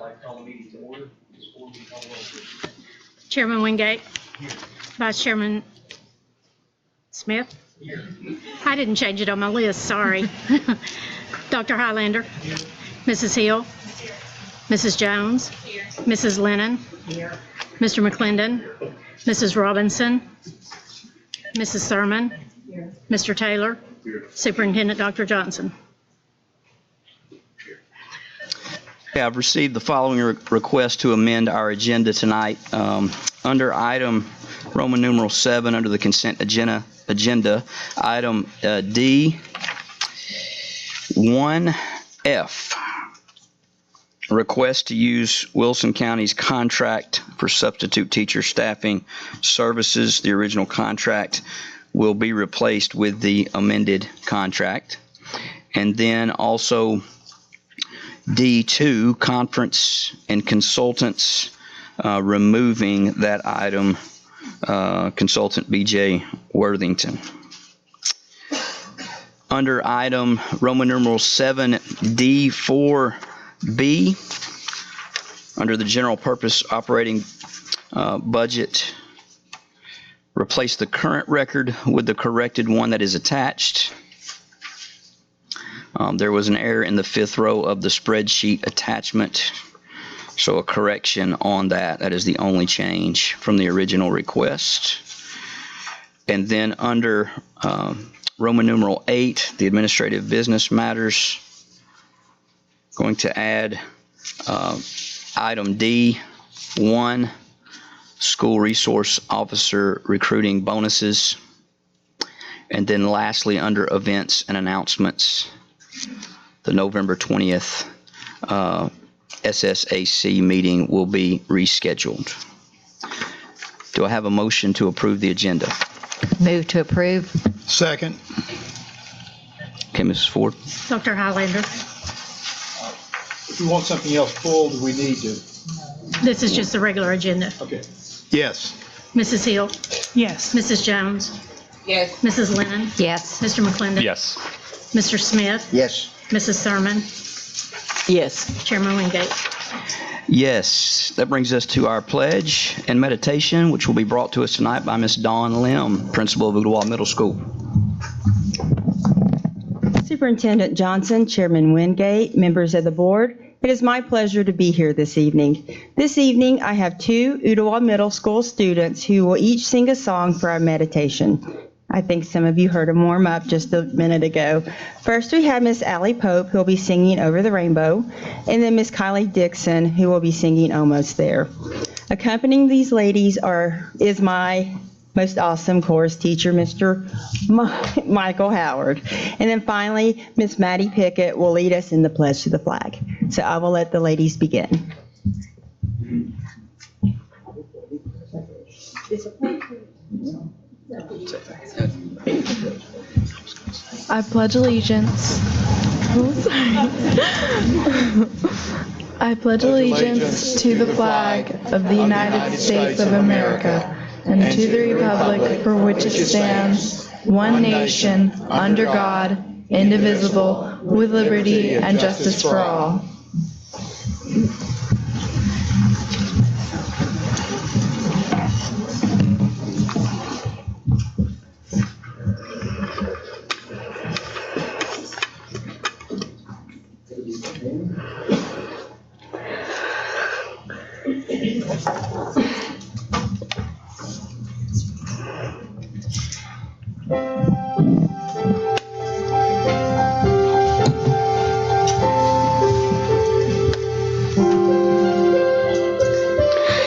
like to call the meeting to order. Ms. Ford, will you call the roll, please? Chairman Wingate. Here. Vice Chairman Smith. Here. I didn't change it on my list, sorry. Dr. Highlander. Here. Mrs. Hill. Mrs. Jones. Mrs. Lennon. Mr. McClendon. Mrs. Robinson. Mrs. Thurman. Mr. Taylor. Superintendent Dr. Johnson. Yeah, I've received the following request to amend our agenda tonight. Under item Roman numeral 7, under the consent agenda item D, 1F, request to use Wilson County's contract for substitute teacher staffing services. The original contract will be replaced with the amended contract. And then also D2, conference and consultants, removing that item, consultant BJ Worthington. Under item Roman numeral 7D4B, under the general purpose operating budget, replace the current record with the corrected one that is attached. There was an error in the 5th row of the spreadsheet attachment, so a correction on that. That is the only change from the original request. And then under Roman numeral 8, the administrative business matters, going to add item D1, school resource officer recruiting bonuses. And then lastly, under events and announcements, the November 20th SSAC meeting will be rescheduled. Do I have a motion to approve the agenda? Move to approve. Second. Okay, Mrs. Ford. Dr. Highlander. If you want something else pulled, we need to. This is just the regular agenda. Okay. Yes. Mrs. Hill. Yes. Mrs. Jones. Yes. Mrs. Lennon. Yes. Mr. McClendon. Yes. Mr. Smith. Yes. Mrs. Thurman. Yes. Chairman Wingate. Yes, that brings us to our pledge and meditation, which will be brought to us tonight by Ms. Dawn Lim, principal of Ooltewah Middle School. Superintendent Johnson, Chairman Wingate, members of the board, it is my pleasure to be here this evening. This evening, I have 2 Ooltewah Middle School students who will each sing a song for our meditation. I think some of you heard them warm up just a minute ago. First, we have Miss Allie Pope, who will be singing Over the Rainbow, and then Miss Kylie Dixon, who will be singing Almost There. Accompanying these ladies is my most awesome chorus teacher, Mr. Michael Howard. And then finally, Miss Maddie Pickett will lead us in the pledge to the flag. So I will let the ladies begin. I pledge allegiance. I pledge allegiance to the flag of the United States of America and to the republic for which it stands, one nation, under God, indivisible, with liberty and justice for all.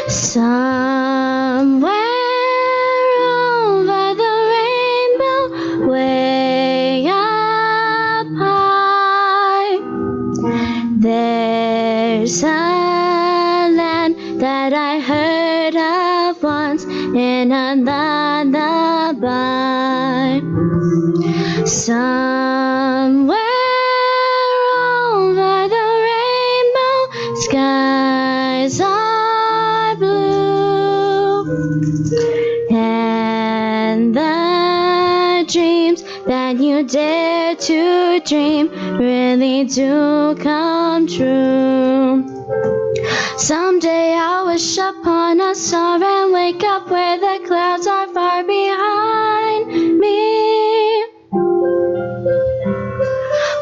Somewhere over the rainbow, way up high, there's a land that I heard of once in a lullaby. Somewhere over the rainbow, skies are blue, and the dreams that you dare to dream really do come true. Someday I'll wish upon a star and wake up where the clouds are far behind me,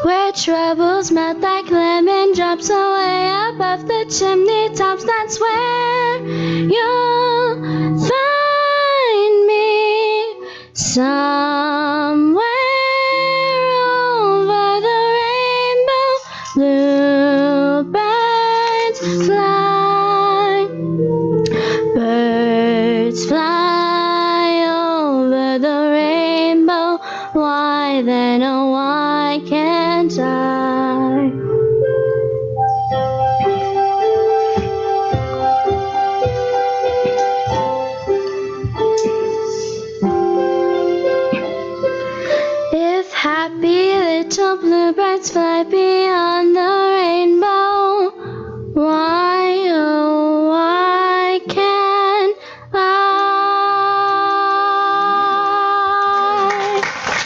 where troubles melt like lemon drops away above the chimney tops. That's where you'll find me, somewhere over the rainbow. Bluebirds fly, birds fly over the rainbow. Why then, oh why can't I? If happy little bluebirds fly beyond the rainbow, why, oh, why can't I?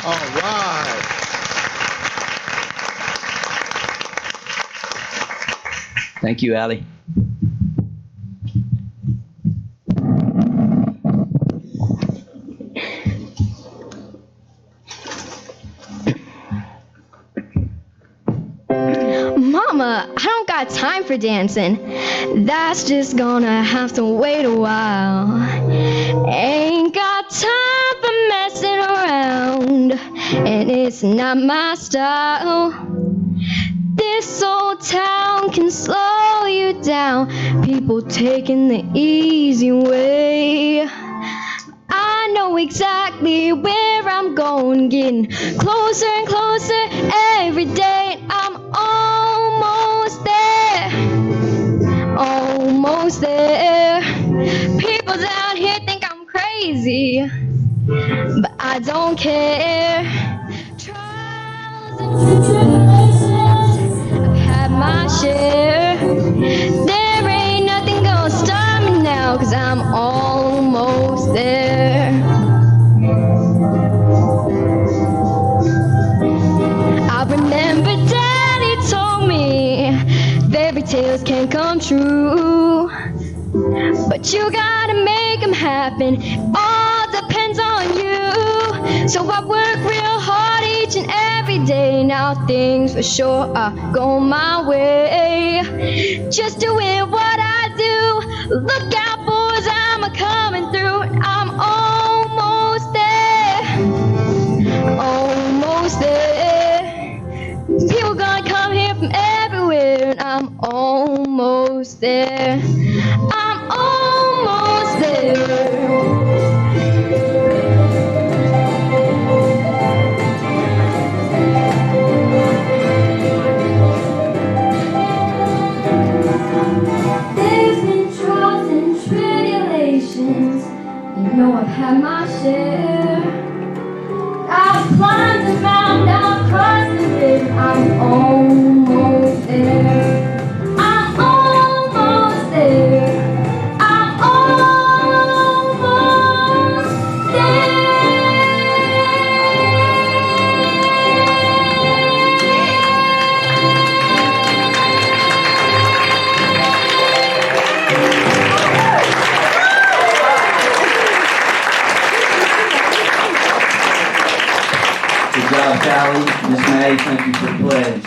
All right. Thank you, Allie. Mama, I don't got time for dancing. That's just gonna have to wait a while. Ain't got time for messing around, and it's not my style. This old town can slow you down, people taking the easy way. I know exactly where I'm going, getting closer and closer every day. I'm almost there, almost there. People down here think I'm crazy, but I don't care. Trials and tribulations, I've had my share. There ain't nothing gonna stop me now, 'cause I'm almost there. I remember Daddy told me fairy tales can come true, but you gotta make them happen. All depends on you. So I work real hard each and every day. Now things for sure are going my way. Just doing what I do. Look out, boys, I'm coming through. I'm almost there, almost there. People gonna come here from everywhere, and I'm almost there. I'm almost there. There's been trials and tribulations, you know I've had my share. I've climbed the mountain, I've crossed the river, I'm almost there. I'm almost there. I'm almost there. Good job, Callie. Miss May, thank you for the pledge.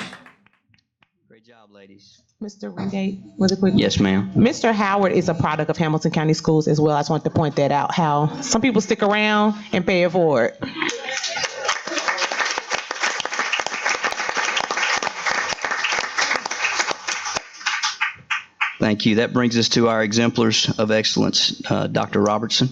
Great job, ladies. Mr. Wingate, really quick. Yes, ma'am. Mr. Howard is a product of Hamilton County Schools as well. I just want to point that out, how some people stick around and pay it forward. Thank you. That brings us to our Exemplars of Excellence. Dr. Robertson.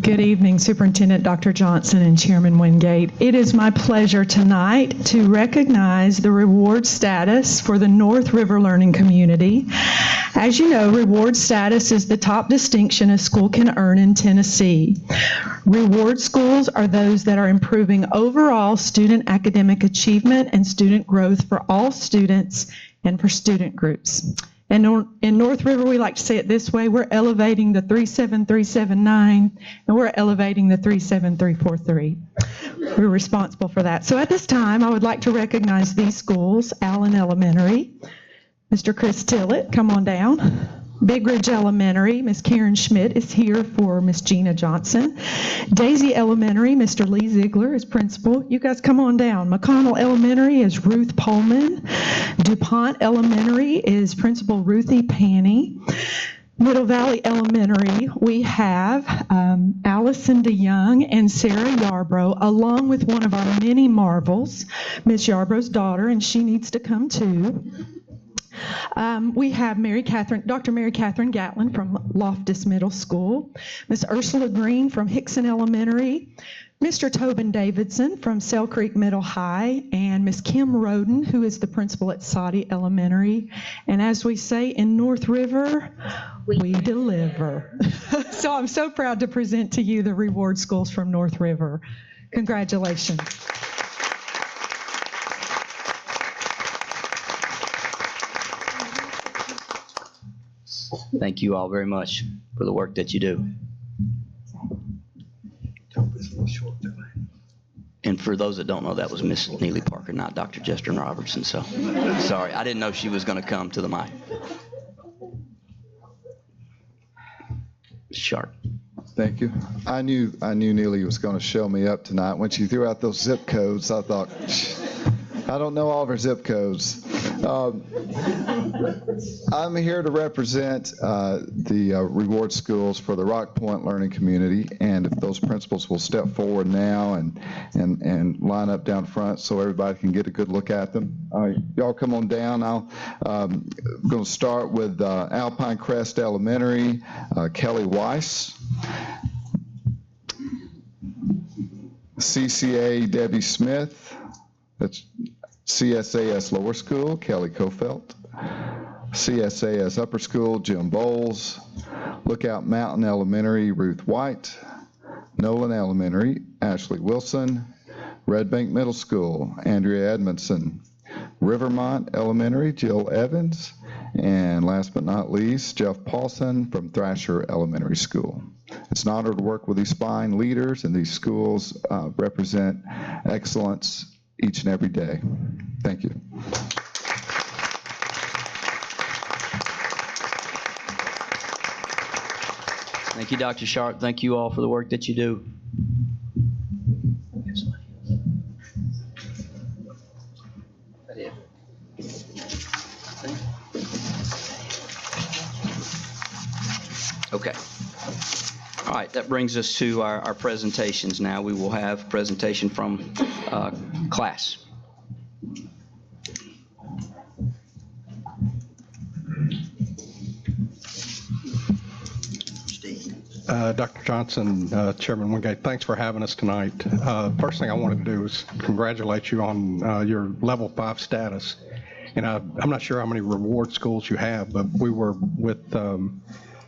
Good evening, Superintendent Dr. Johnson and Chairman Wingate. It is my pleasure tonight to recognize the reward status for the North River Learning Community. As you know, reward status is the top distinction a school can earn in Tennessee. Reward schools are those that are improving overall student academic achievement and student growth for all students and for student groups. And in North River, we like to say it this way: we're elevating the 37379, and we're elevating the 37343. We're responsible for that. So at this time, I would like to recognize these schools: Allen Elementary, Mr. Chris Tillett, come on down. Big Ridge Elementary, Ms. Karen Schmidt is here for Ms. Gina Johnson. Daisy Elementary, Mr. Lee Ziegler is principal. You guys come on down. McConnell Elementary is Ruth Pullman. DuPont Elementary is Principal Ruthie Panny. Middle Valley Elementary, we have Allison DeYoung and Sarah Yarbrough, along with one of our many marvels, Miss Yarbrough's daughter, and she needs to come too. We have Dr. Mary Catherine Gatlin from Loftus Middle School, Miss Ursula Green from Hickson Elementary, Mr. Tobin Davidson from Sale Creek Middle High, and Miss Kim Roden, who is the principal at Soddy Elementary. And as we say in North River, we deliver. So I'm so proud to present to you the reward schools from North River. Congratulations. Thank you all very much for the work that you do. And for those that don't know, that was Miss Neely Parker, not Dr. Justin Robertson. So sorry, I didn't know she was going to come to the mic. Sharp. Thank you. I knew Neely was going to show me up tonight. When she threw out those zip codes, I thought, I don't know all of her zip codes. I'm here to represent the reward schools for the Rock Point Learning Community, and if those principals will step forward now and line up down front so everybody can get a good look at them. Y'all come on down. I'm going to start with Alpine Crest Elementary, Kelly Weiss. CCA Debbie Smith. That's CSAS Lower School, Kelly Kofelt. CSAS Upper School, Jim Bowles. Lookout Mountain Elementary, Ruth White. Nolan Elementary, Ashley Wilson. Red Bank Middle School, Andrea Edmondson. Rivermont Elementary, Jill Evans. And last but not least, Jeff Paulson from Thrasher Elementary School. It's an honor to work with these fine leaders, and these schools represent excellence each and every day. Thank you. Thank you, Dr. Sharp. Thank you all for the work that you do. Okay. All right, that brings us to our presentations now. We will have a presentation from class. Dr. Johnson, Chairman Wingate, thanks for having us tonight. First thing I wanted to do is congratulate you on your level 5 status. And I'm not sure how many reward schools you have, but we were with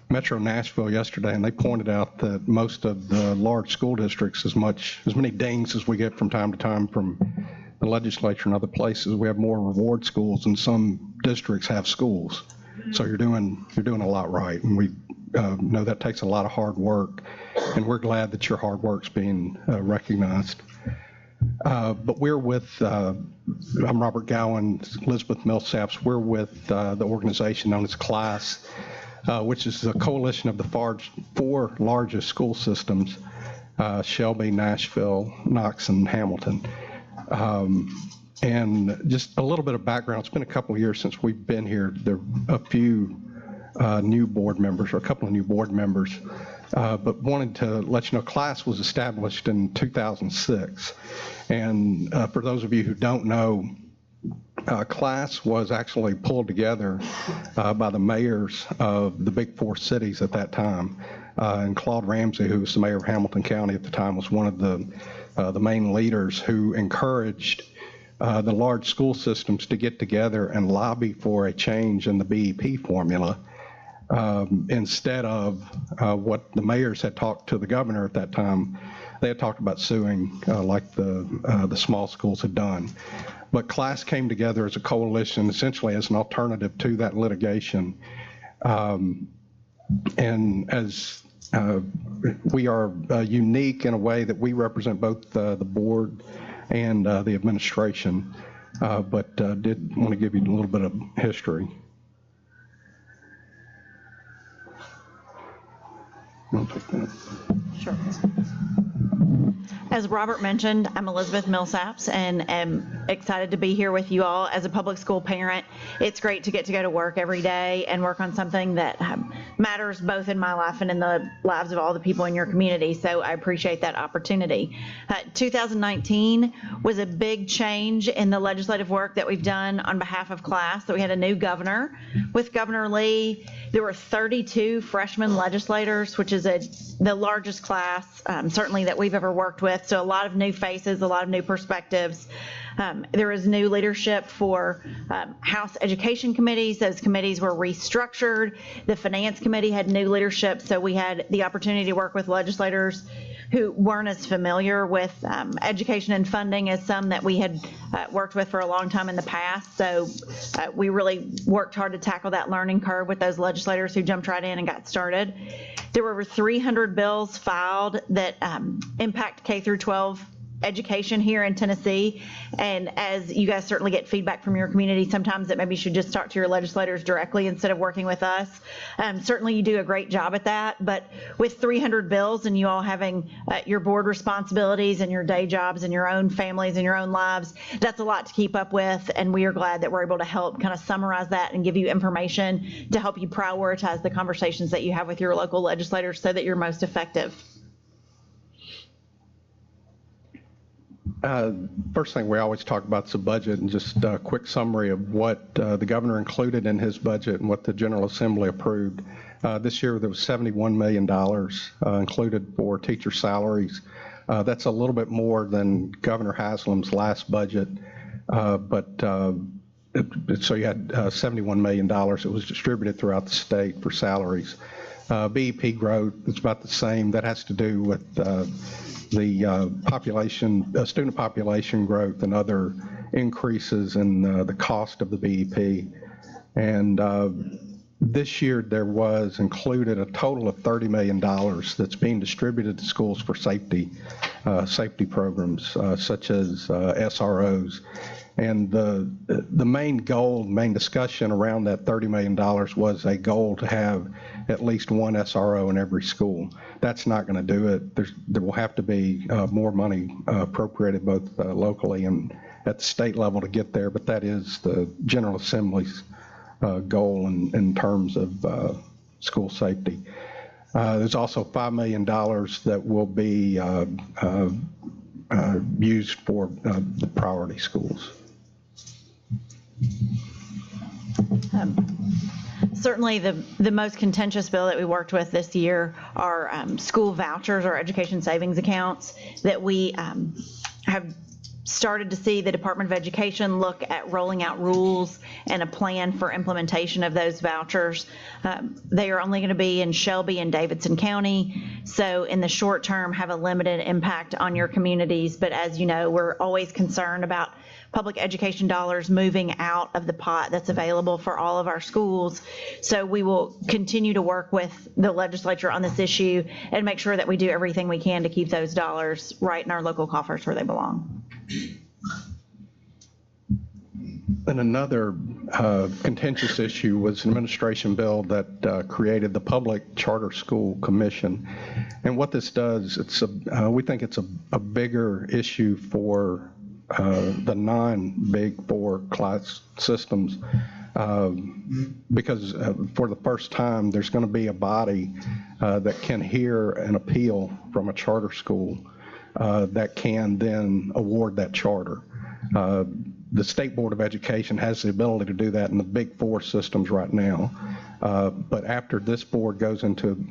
Metro Nashville yesterday, and they pointed out that most of the large school districts, as many dings as we get from time to time from the legislature and other places, we have more reward schools than some districts have schools. So you're doing a lot right, and we know that takes a lot of hard work, and we're glad that your hard work's being recognized. But we're with, I'm Robert Gowan, Elizabeth Millsaps. We're with the organization known as CLASS, which is a coalition of the 4 largest school systems, Shelby, Nashville, Knox, and Hamilton. And just a little bit of background, it's been a couple of years since we've been here. There are a few new board members, or a couple of new board members, but wanted to let you know CLASS was established in 2006. And for those of you who don't know, CLASS was actually pulled together by the mayors of the big 4 cities at that time. And Claude Ramsey, who was the mayor of Hamilton County at the time, was one of the main leaders who encouraged the large school systems to get together and lobby for a change in the BEP formula instead of what the mayors had talked to the governor at that time. They had talked about suing like the small schools had done. But CLASS came together as a coalition, essentially as an alternative to that litigation. And as we are unique in a way that we represent both the board and the administration, but did want to give you a little bit of history. I'll take that. Sure. As Robert mentioned, I'm Elizabeth Millsaps and am excited to be here with you all. As a public school parent, it's great to get to go to work every day and work on something that matters both in my life and in the lives of all the people in your community. So I appreciate that opportunity. 2019 was a big change in the legislative work that we've done on behalf of class. So we had a new governor. With Governor Lee, there were 32 freshman legislators, which is the largest class, certainly that we've ever worked with. So a lot of new faces, a lot of new perspectives. There was new leadership for House Education Committees. Those committees were restructured. The Finance Committee had new leadership, so we had the opportunity to work with legislators who weren't as familiar with education and funding as some that we had worked with for a long time in the past. So we really worked hard to tackle that learning curve with those legislators who jumped right in and got started. There were over 300 bills filed that impact K through 12 education here in Tennessee. And as you guys certainly get feedback from your community, sometimes that maybe you should just talk to your legislators directly instead of working with us. Certainly you do a great job at that, but with 300 bills and you all having your board responsibilities and your day jobs and your own families and your own lives, that's a lot to keep up with. And we are glad that we're able to help kind of summarize that and give you information to help you prioritize the conversations that you have with your local legislators so that you're most effective. First thing we always talk about is the budget, and just a quick summary of what the governor included in his budget and what the General Assembly approved. This year there was $71 million included for teacher salaries. That's a little bit more than Governor Haslam's last budget, so you had $71 million that was distributed throughout the state for salaries. BEP growth is about the same. That has to do with the student population growth and other increases in the cost of the BEP. And this year there was included a total of $30 million that's being distributed to schools for safety programs such as SROs. And the main discussion around that $30 million was a goal to have at least one SRO in every school. That's not going to do it. There will have to be more money appropriated both locally and at the state level to get there, but that is the General Assembly's goal in terms of school safety. There's also $5 million that will be used for the priority schools. Certainly the most contentious bill that we worked with this year are school vouchers or education savings accounts that we have started to see the Department of Education look at rolling out rules and a plan for implementation of those vouchers. They are only going to be in Shelby and Davidson County, so in the short term have a limited impact on your communities. But as you know, we're always concerned about public education dollars moving out of the pot that's available for all of our schools. So we will continue to work with the legislature on this issue and make sure that we do everything we can to keep those dollars right in our local coffers where they belong. And another contentious issue was an administration bill that created the Public Charter School Commission. And what this does, we think it's a bigger issue for the non-Big Four class systems because for the first time there's going to be a body that can hear an appeal from a charter school that can then award that charter. The State Board of Education has the ability to do that in the Big Four systems right now. But after this board goes into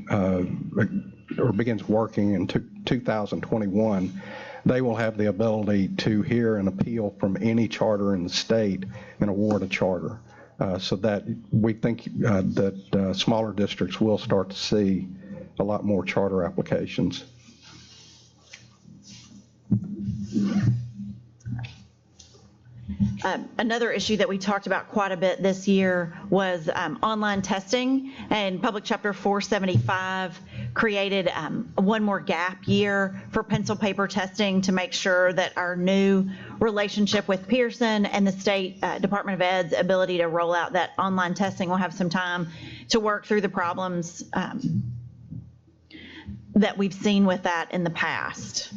or begins working in 2021, they will have the ability to hear an appeal from any charter in the state and award a charter. So that we think that smaller districts will start to see a lot more charter applications. Another issue that we talked about quite a bit this year was online testing, and Public Chapter 475 created one more gap year for pencil paper testing to make sure that our new relationship with Pearson and the State Department of Ed's ability to roll out that online testing will have some time to work through the problems that we've seen with that in the past.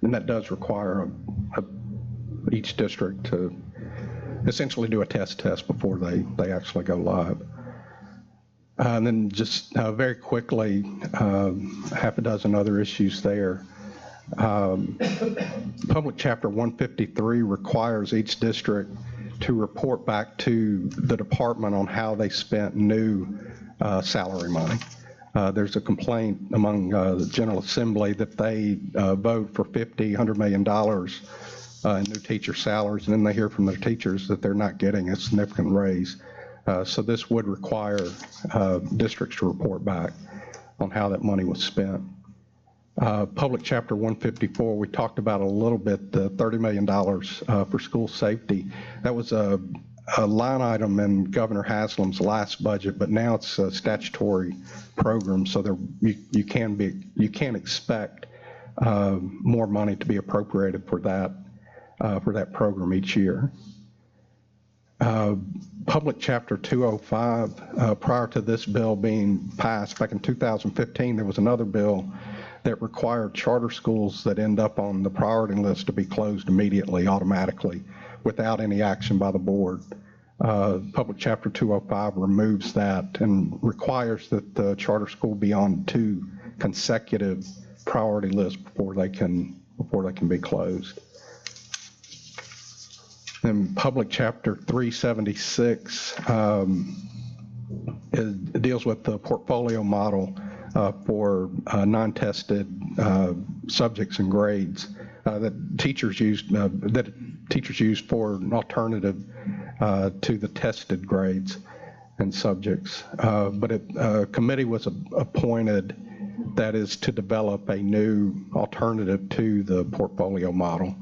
And that does require each district to essentially do a test before they actually go live. And then just very quickly, half a dozen other issues there. Public Chapter 153 requires each district to report back to the department on how they spent new salary money. There's a complaint among the General Assembly that they vote for $100 million in new teacher salaries, and then they hear from their teachers that they're not getting a significant raise. So this would require districts to report back on how that money was spent. Public Chapter 154, we talked about a little bit, the $30 million for school safety. That was a line item in Governor Haslam's last budget, but now it's a statutory program, so you can expect more money to be appropriated for that program each year. Public Chapter 205, prior to this bill being passed back in 2015, there was another bill that required charter schools that end up on the priority list to be closed immediately, automatically, without any action by the board. Public Chapter 205 removes that and requires that the charter school be on 2 consecutive priority lists before they can be closed. Then Public Chapter 376 deals with the portfolio model for non-tested subjects and grades that teachers use for an alternative to the tested grades and subjects. But a committee was appointed that is to develop a new alternative to the portfolio model.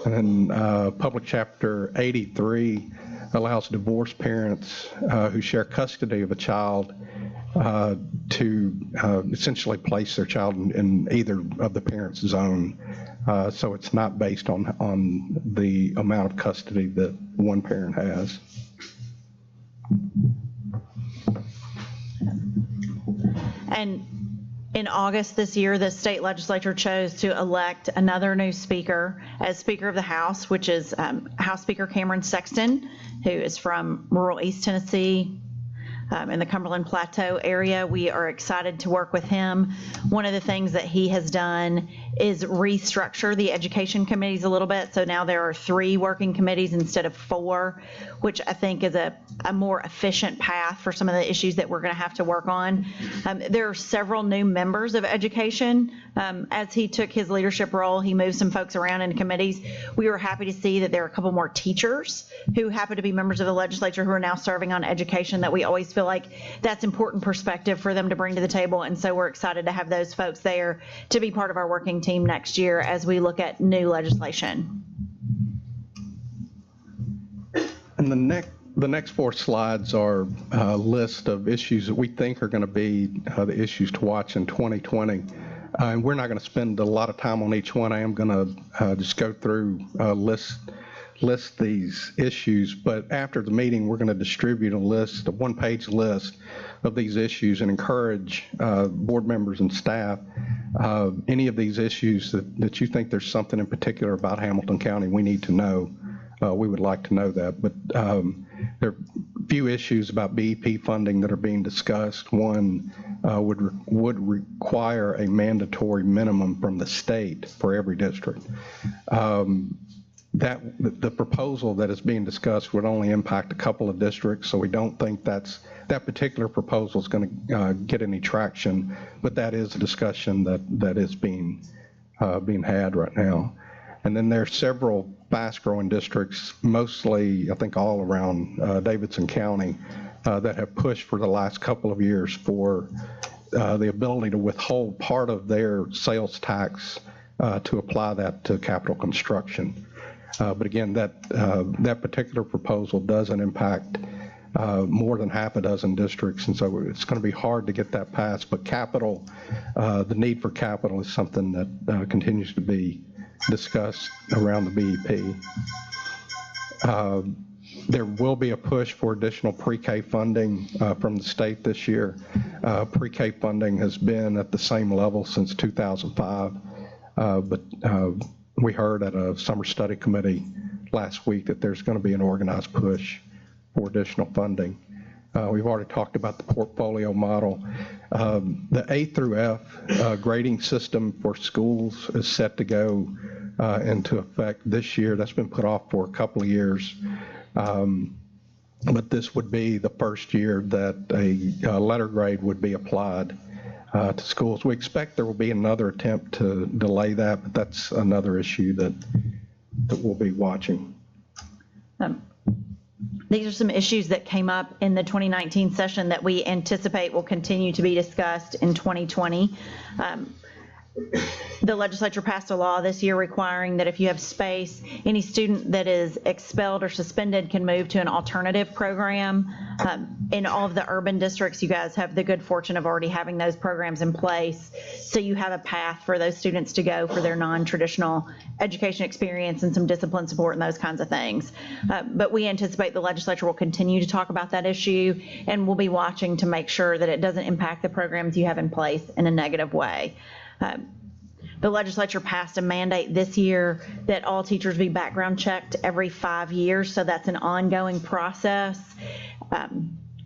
And then Public Chapter 83 allows divorced parents who share custody of a child to essentially place their child in either of the parents' zone. So it's not based on the amount of custody that one parent has. And in August this year, the state legislature chose to elect another new speaker as Speaker of the House, which is House Speaker Cameron Sexton, who is from rural East Tennessee in the Cumberland Plateau area. We are excited to work with him. One of the things that he has done is restructure the education committees a little bit. So now there are 3 working committees instead of 4, which I think is a more efficient path for some of the issues that we're going to have to work on. There are several new members of education. As he took his leadership role, he moved some folks around in committees. We were happy to see that there are a couple more teachers who happen to be members of the legislature who are now serving on education, that we always feel like that's important perspective for them to bring to the table. And so we're excited to have those folks there to be part of our working team next year as we look at new legislation. And the next 4 slides are a list of issues that we think are going to be the issues to watch in 2020. And we're not going to spend a lot of time on each one. I am going to just go through list these issues, but after the meeting, we're going to distribute a 1-page list of these issues and encourage board members and staff, any of these issues that you think there's something in particular about Hamilton County we need to know. We would like to know that, but there are a few issues about BEP funding that are being discussed. One would require a mandatory minimum from the state for every district. The proposal that is being discussed would only impact a couple of districts, so we don't think that particular proposal is going to get any traction, but that is a discussion that is being had right now. And then there are several fast-growing districts, mostly, I think, all around Davidson County, that have pushed for the last couple of years for the ability to withhold part of their sales tax to apply that to capital construction. But again, that particular proposal doesn't impact more than half a dozen districts, and so it's going to be hard to get that passed. But capital, the need for capital is something that continues to be discussed around the BEP. There will be a push for additional pre-K funding from the state this year. Pre-K funding has been at the same level since 2005, but we heard at a summer study committee last week that there's going to be an organized push for additional funding. We've already talked about the portfolio model. The A through F grading system for schools is set to go into effect this year. That's been put off for a couple of years. But this would be the first year that a letter grade would be applied to schools. We expect there will be another attempt to delay that, but that's another issue that we'll be watching. These are some issues that came up in the 2019 session that we anticipate will continue to be discussed in 2020. The legislature passed a law this year requiring that if you have space, any student that is expelled or suspended can move to an alternative program. In all of the urban districts, you guys have the good fortune of already having those programs in place. So you have a path for those students to go for their non-traditional education experience and some discipline support and those kinds of things. But we anticipate the legislature will continue to talk about that issue, and we'll be watching to make sure that it doesn't impact the programs you have in place in a negative way. The legislature passed a mandate this year that all teachers be background checked every 5 years, so that's an ongoing process.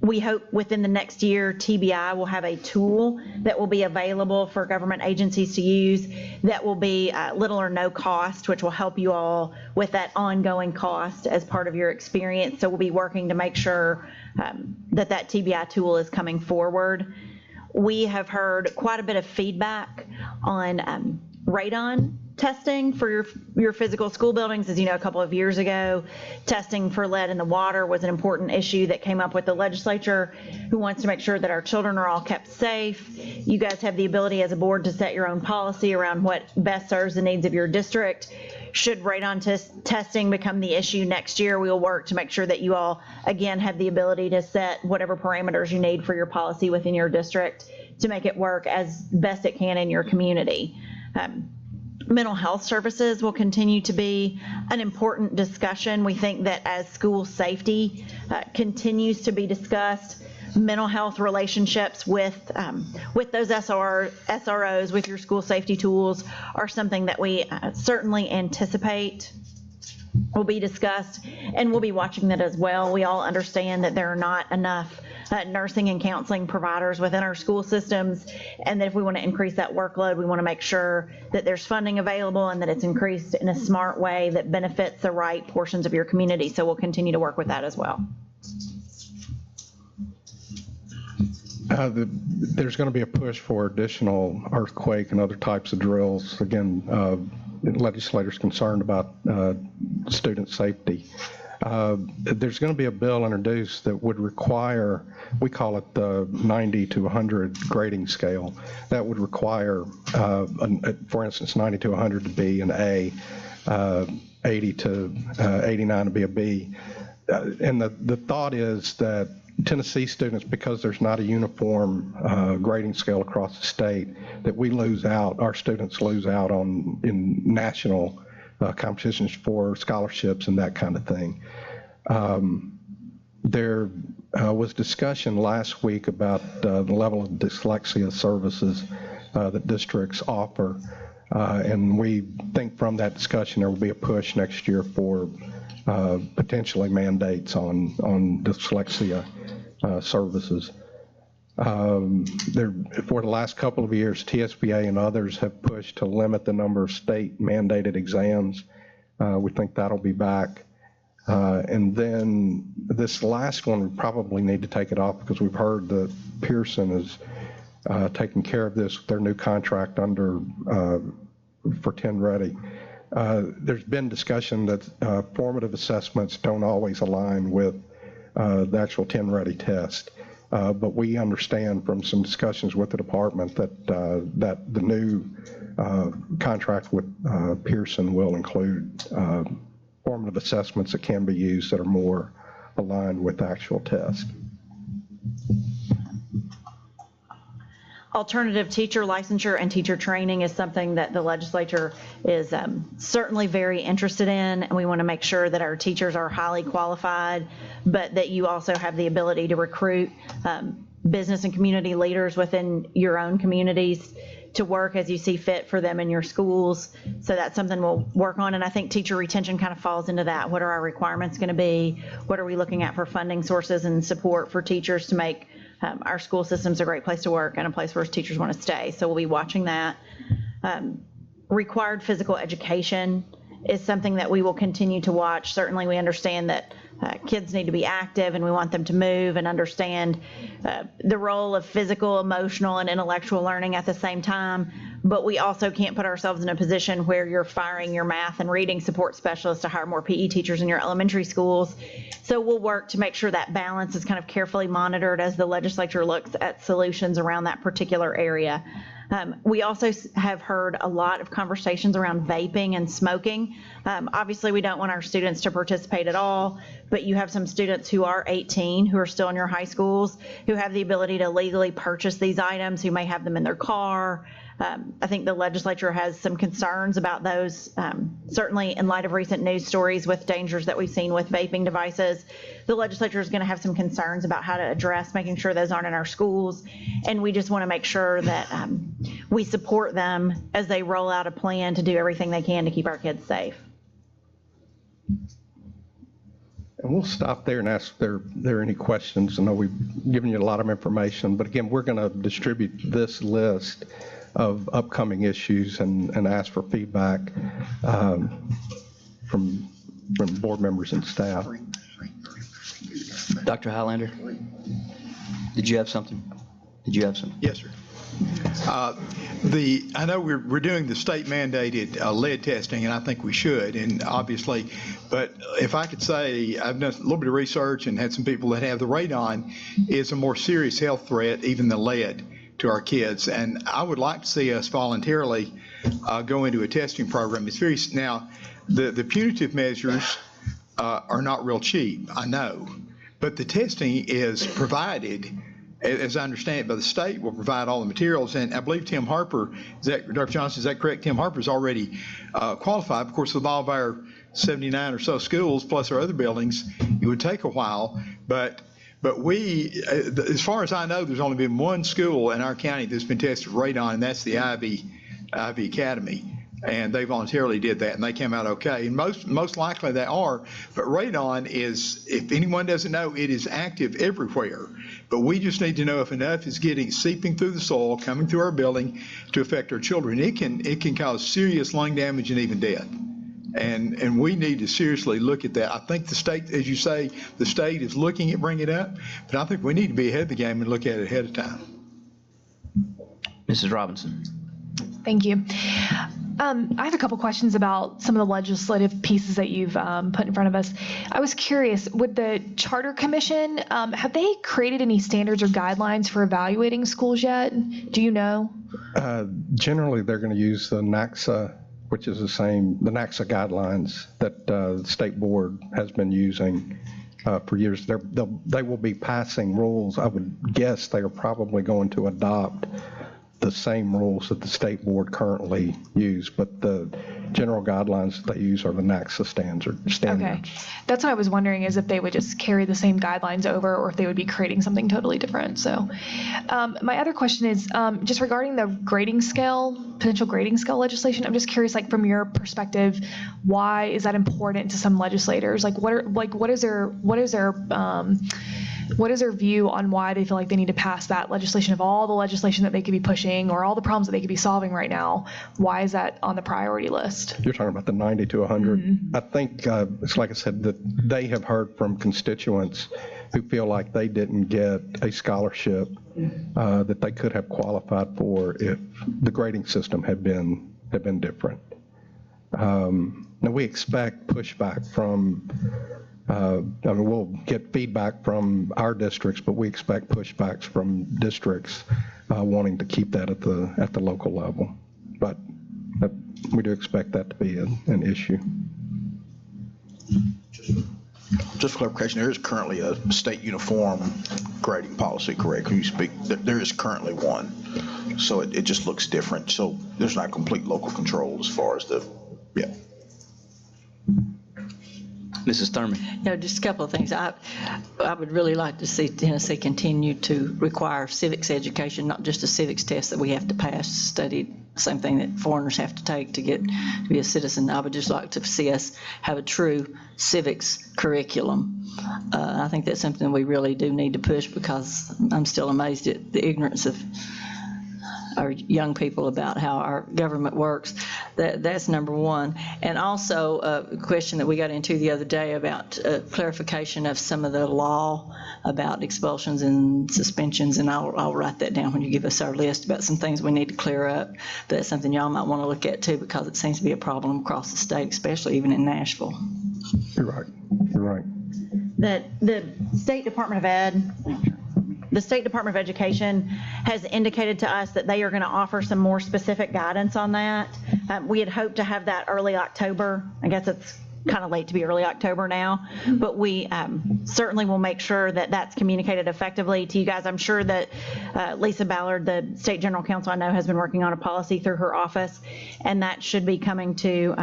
We hope within the next year, TBI will have a tool that will be available for government agencies to use that will be little or no cost, which will help you all with that ongoing cost as part of your experience. So we'll be working to make sure that that TBI tool is coming forward. We have heard quite a bit of feedback on radon testing for your physical school buildings. As you know, a couple of years ago, testing for lead in the water was an important issue that came up with the legislature, who wants to make sure that our children are all kept safe. You guys have the ability as a board to set your own policy around what best serves the needs of your district. Should radon testing become the issue next year, we will work to make sure that you all, again, have the ability to set whatever parameters you need for your policy within your district to make it work as best it can in your community. Mental health services will continue to be an important discussion. We think that as school safety continues to be discussed, mental health relationships with those SROs, with your school safety tools, are something that we certainly anticipate will be discussed, and we'll be watching that as well. We all understand that there are not enough nursing and counseling providers within our school systems, and that if we want to increase that workload, we want to make sure that there's funding available and that it's increased in a smart way that benefits the right portions of your community. So we'll continue to work with that as well. There's going to be a push for additional earthquake and other types of drills. Again, legislators concerned about student safety. There's going to be a bill introduced that would require, we call it the 90 to 100 grading scale, that would require, for instance, 90 to 100 to be an A, 80 to 89 to be a B. And the thought is that Tennessee students, because there's not a uniform grading scale across the state, that we lose out, our students lose out on in national competitions for scholarships and that kind of thing. There was discussion last week about the level of dyslexia services that districts offer, and we think from that discussion there will be a push next year for potentially mandates on dyslexia services. For the last couple of years, TSBA and others have pushed to limit the number of state mandated exams. We think that'll be back. And then this last one, we probably need to take it off because we've heard that Pearson is taking care of this with their new contract for 10 Ready. There's been discussion that formative assessments don't always align with the actual 10 Ready test. But we understand from some discussions with the department that the new contract with Pearson will include formative assessments that can be used that are more aligned with actual test. Alternative teacher licensure and teacher training is something that the legislature is certainly very interested in, and we want to make sure that our teachers are highly qualified, but that you also have the ability to recruit business and community leaders within your own communities to work as you see fit for them in your schools. So that's something we'll work on, and I think teacher retention kind of falls into that. What are our requirements going to be? What are we looking at for funding sources and support for teachers to make our school system's a great place to work and a place where teachers want to stay. So we'll be watching that. Required physical education is something that we will continue to watch. Certainly we understand that kids need to be active and we want them to move and understand the role of physical, emotional, and intellectual learning at the same time. But we also can't put ourselves in a position where you're firing your math and reading support specialists to hire more PE teachers in your elementary schools. So we'll work to make sure that balance is kind of carefully monitored as the legislature looks at solutions around that particular area. We also have heard a lot of conversations around vaping and smoking. Obviously, we don't want our students to participate at all, but you have some students who are 18 who are still in your high schools who have the ability to legally purchase these items, who may have them in their car. I think the legislature has some concerns about those, certainly in light of recent news stories with dangers that we've seen with vaping devices. The legislature is going to have some concerns about how to address making sure those aren't in our schools. And we just want to make sure that we support them as they roll out a plan to do everything they can to keep our kids safe. And we'll stop there and ask if there are any questions. I know we've given you a lot of information, but again, we're going to distribute this list of upcoming issues and ask for feedback from board members and staff. Dr. Highlander, did you have something? Yes, sir. I know we're doing the state mandated lead testing, and I think we should, and obviously, but if I could say, I've done a little bit of research and had some people that have the radon is a more serious health threat, even than lead, to our kids. And I would like to see us voluntarily go into a testing program. It's very, now, the punitive measures are not real cheap, I know, but the testing is provided, as I understand it, by the state will provide all the materials. And I believe Tim Harper, Dr. Johnson, is that correct? Tim Harper's already qualified. Of course, with all of our 79 or so schools, plus our other buildings, it would take a while. But we, as far as I know, there's only been one school in our county that's been tested for radon, and that's the Ivy Academy. And they voluntarily did that, and they came out okay. And most likely they are. But radon is, if anyone doesn't know, it is active everywhere. But we just need to know if enough is seeping through the soil, coming through our building to affect our children. It can cause serious lung damage and even death. And we need to seriously look at that. I think the state, as you say, the state is looking at bringing it up, but I think we need to be ahead of the game and look at it ahead of time. Mrs. Robinson. Thank you. I have a couple questions about some of the legislative pieces that you've put in front of us. I was curious, with the Charter Commission, have they created any standards or guidelines for evaluating schools yet? Do you know? Generally, they're going to use the NACSA, which is the NACSA guidelines that the state board has been using for years. They will be passing rules. I would guess they are probably going to adopt the same rules that the state board currently use, but the general guidelines that they use are the NACSA standards. Okay. That's what I was wondering, is if they would just carry the same guidelines over or if they would be creating something totally different. So my other question is just regarding the grading scale, potential grading scale legislation. I'm just curious, like from your perspective, why is that important to some legislators? What is their view on why they feel like they need to pass that legislation? Of all the legislation that they could be pushing or all the problems that they could be solving right now, why is that on the priority list? You're talking about the 90 to 100. Mm-hmm. I think it's like I said, that they have heard from constituents who feel like they didn't get a scholarship that they could have qualified for if the grading system had been different. Now we expect pushback from we'll get feedback from our districts, but we expect pushbacks from districts wanting to keep that at the local level. But we do expect that to be an issue. Just for clarification, there is currently a state uniform grading policy, correct? Can you speak? There is currently one. So it just looks different. So there's not complete local control as far as yeah. Mrs. Thurman. Just a couple of things. I would really like to see Tennessee continue to require civics education, not just a civics test that we have to pass, study, same thing that foreigners have to take to be a citizen. I would just like to see us have a true civics curriculum. I think that's something we really do need to push, because I'm still amazed at the ignorance of our young people about how our government works. That's number one. And also a question that we got into the other day about clarification of some of the law about expulsions and suspensions, and I'll write that down when you give us our list about some things we need to clear up. That's something y'all might want to look at too, because it seems to be a problem across the state, especially even in Nashville. You're right. You're right. The State Department of Ed, the State Department of Education has indicated to us that they are going to offer some more specific guidance on that. We had hoped to have that early October. I guess it's kind of late to be early October now, but we certainly will make sure that that's communicated effectively to you guys. I'm sure that Lisa Ballard, the State General Counsel, I know has been working on a policy through her office, and that should be coming to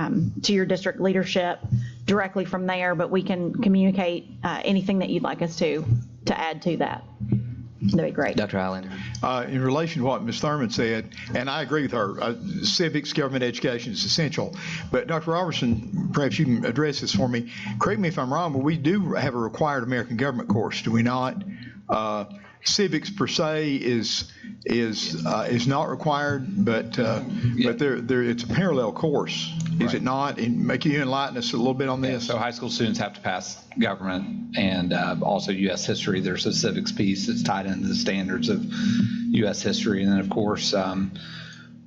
your district leadership directly from there, but we can communicate anything that you'd like us to add to that. That'd be great. Dr. Highlander. In relation to what Ms. Thurman said, and I agree with her, civics, government education is essential. But Dr. Robertson, perhaps you can address this for me. Correct me if I'm wrong, but we do have a required American government course, do we not? Civics per se is not required, but it's a parallel course, is it not? And can you enlighten us a little bit on this? So high school students have to pass government and also U.S. history. There's a civics piece that's tied into the standards of U.S. history, and then of course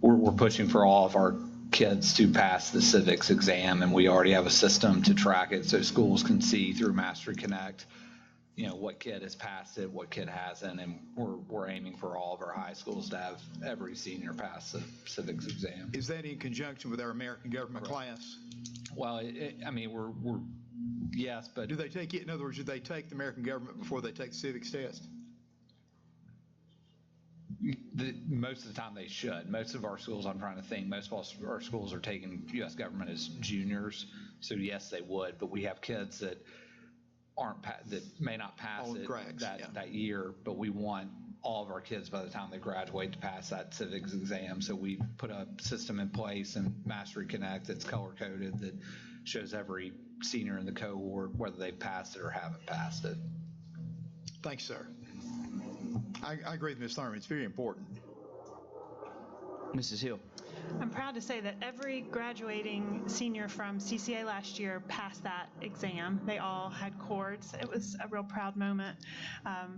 we're pushing for all of our kids to pass the civics exam, and we already have a system to track it so schools can see through Mastery Connect, what kid has passed it, what kid hasn't, and we're aiming for all of our high schools to have every senior pass the civics exam. Is that in conjunction with our American government class? Well, we're yes, but do they take it? In other words, do they take the American government before they take the civics test? Most of the time they should. Most of our schools, I'm trying to think, most of our schools are taking U.S. government as juniors, so yes, they would. But we have kids that that may not pass that year, but we want all of our kids by the time they graduate to pass that civics exam. So we put a system in place in Mastery Connect that's color coded that shows every senior in the cohort whether they've passed it or haven't passed it. Thanks, sir. I agree with Ms. Thurman. It's very important. Mrs. Hill. I'm proud to say that every graduating senior from CCA last year passed that exam. They all had cords. It was a real proud moment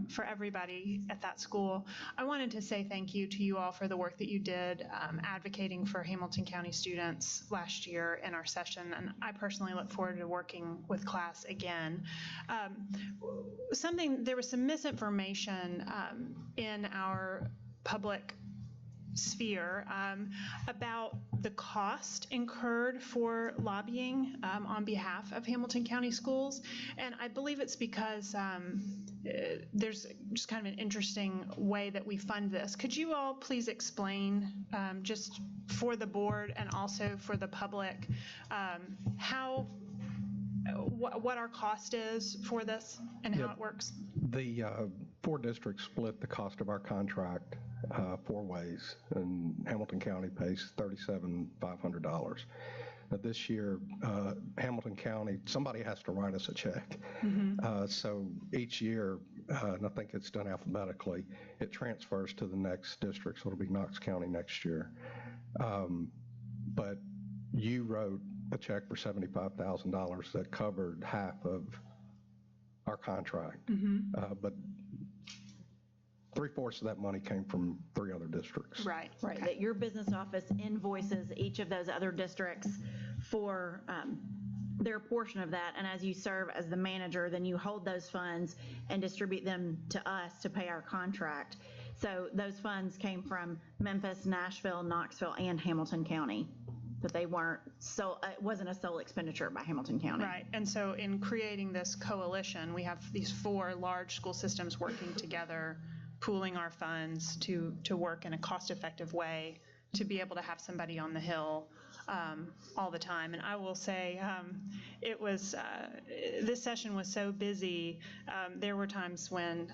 for everybody at that school. I wanted to say thank you to you all for the work that you did advocating for Hamilton County students last year in our session, and I personally look forward to working with class again. There was some misinformation in our public sphere about the cost incurred for lobbying on behalf of Hamilton County Schools, and I believe it's because there's just kind of an interesting way that we fund this. Could you all please explain just for the board and also for the public what our cost is for this and how it works? The 4 districts split the cost of our contract 4 ways, and Hamilton County pays $37,500. Now this year, Hamilton County, somebody has to write us a check. Mm-hmm. So each year, and I think it's done alphabetically, it transfers to the next district, so it'll be Knox County next year. But you wrote a check for $75,000 that covered half of our contract. Mm-hmm. But 3/4 of that money came from 3 other districts. Right. Okay. That your business office invoices each of those other districts for their portion of that, and as you serve as the manager, then you hold those funds and distribute them to us to pay our contract. So those funds came from Memphis, Nashville, Knoxville, and Hamilton County. that they weren't it wasn't a sole expenditure by Hamilton County. Right, and so in creating this coalition, we have these 4 large school systems working together, pooling our funds to work in a cost-effective way, to be able to have somebody on the Hill all the time. And I will say, it was, this session was so busy, there were times when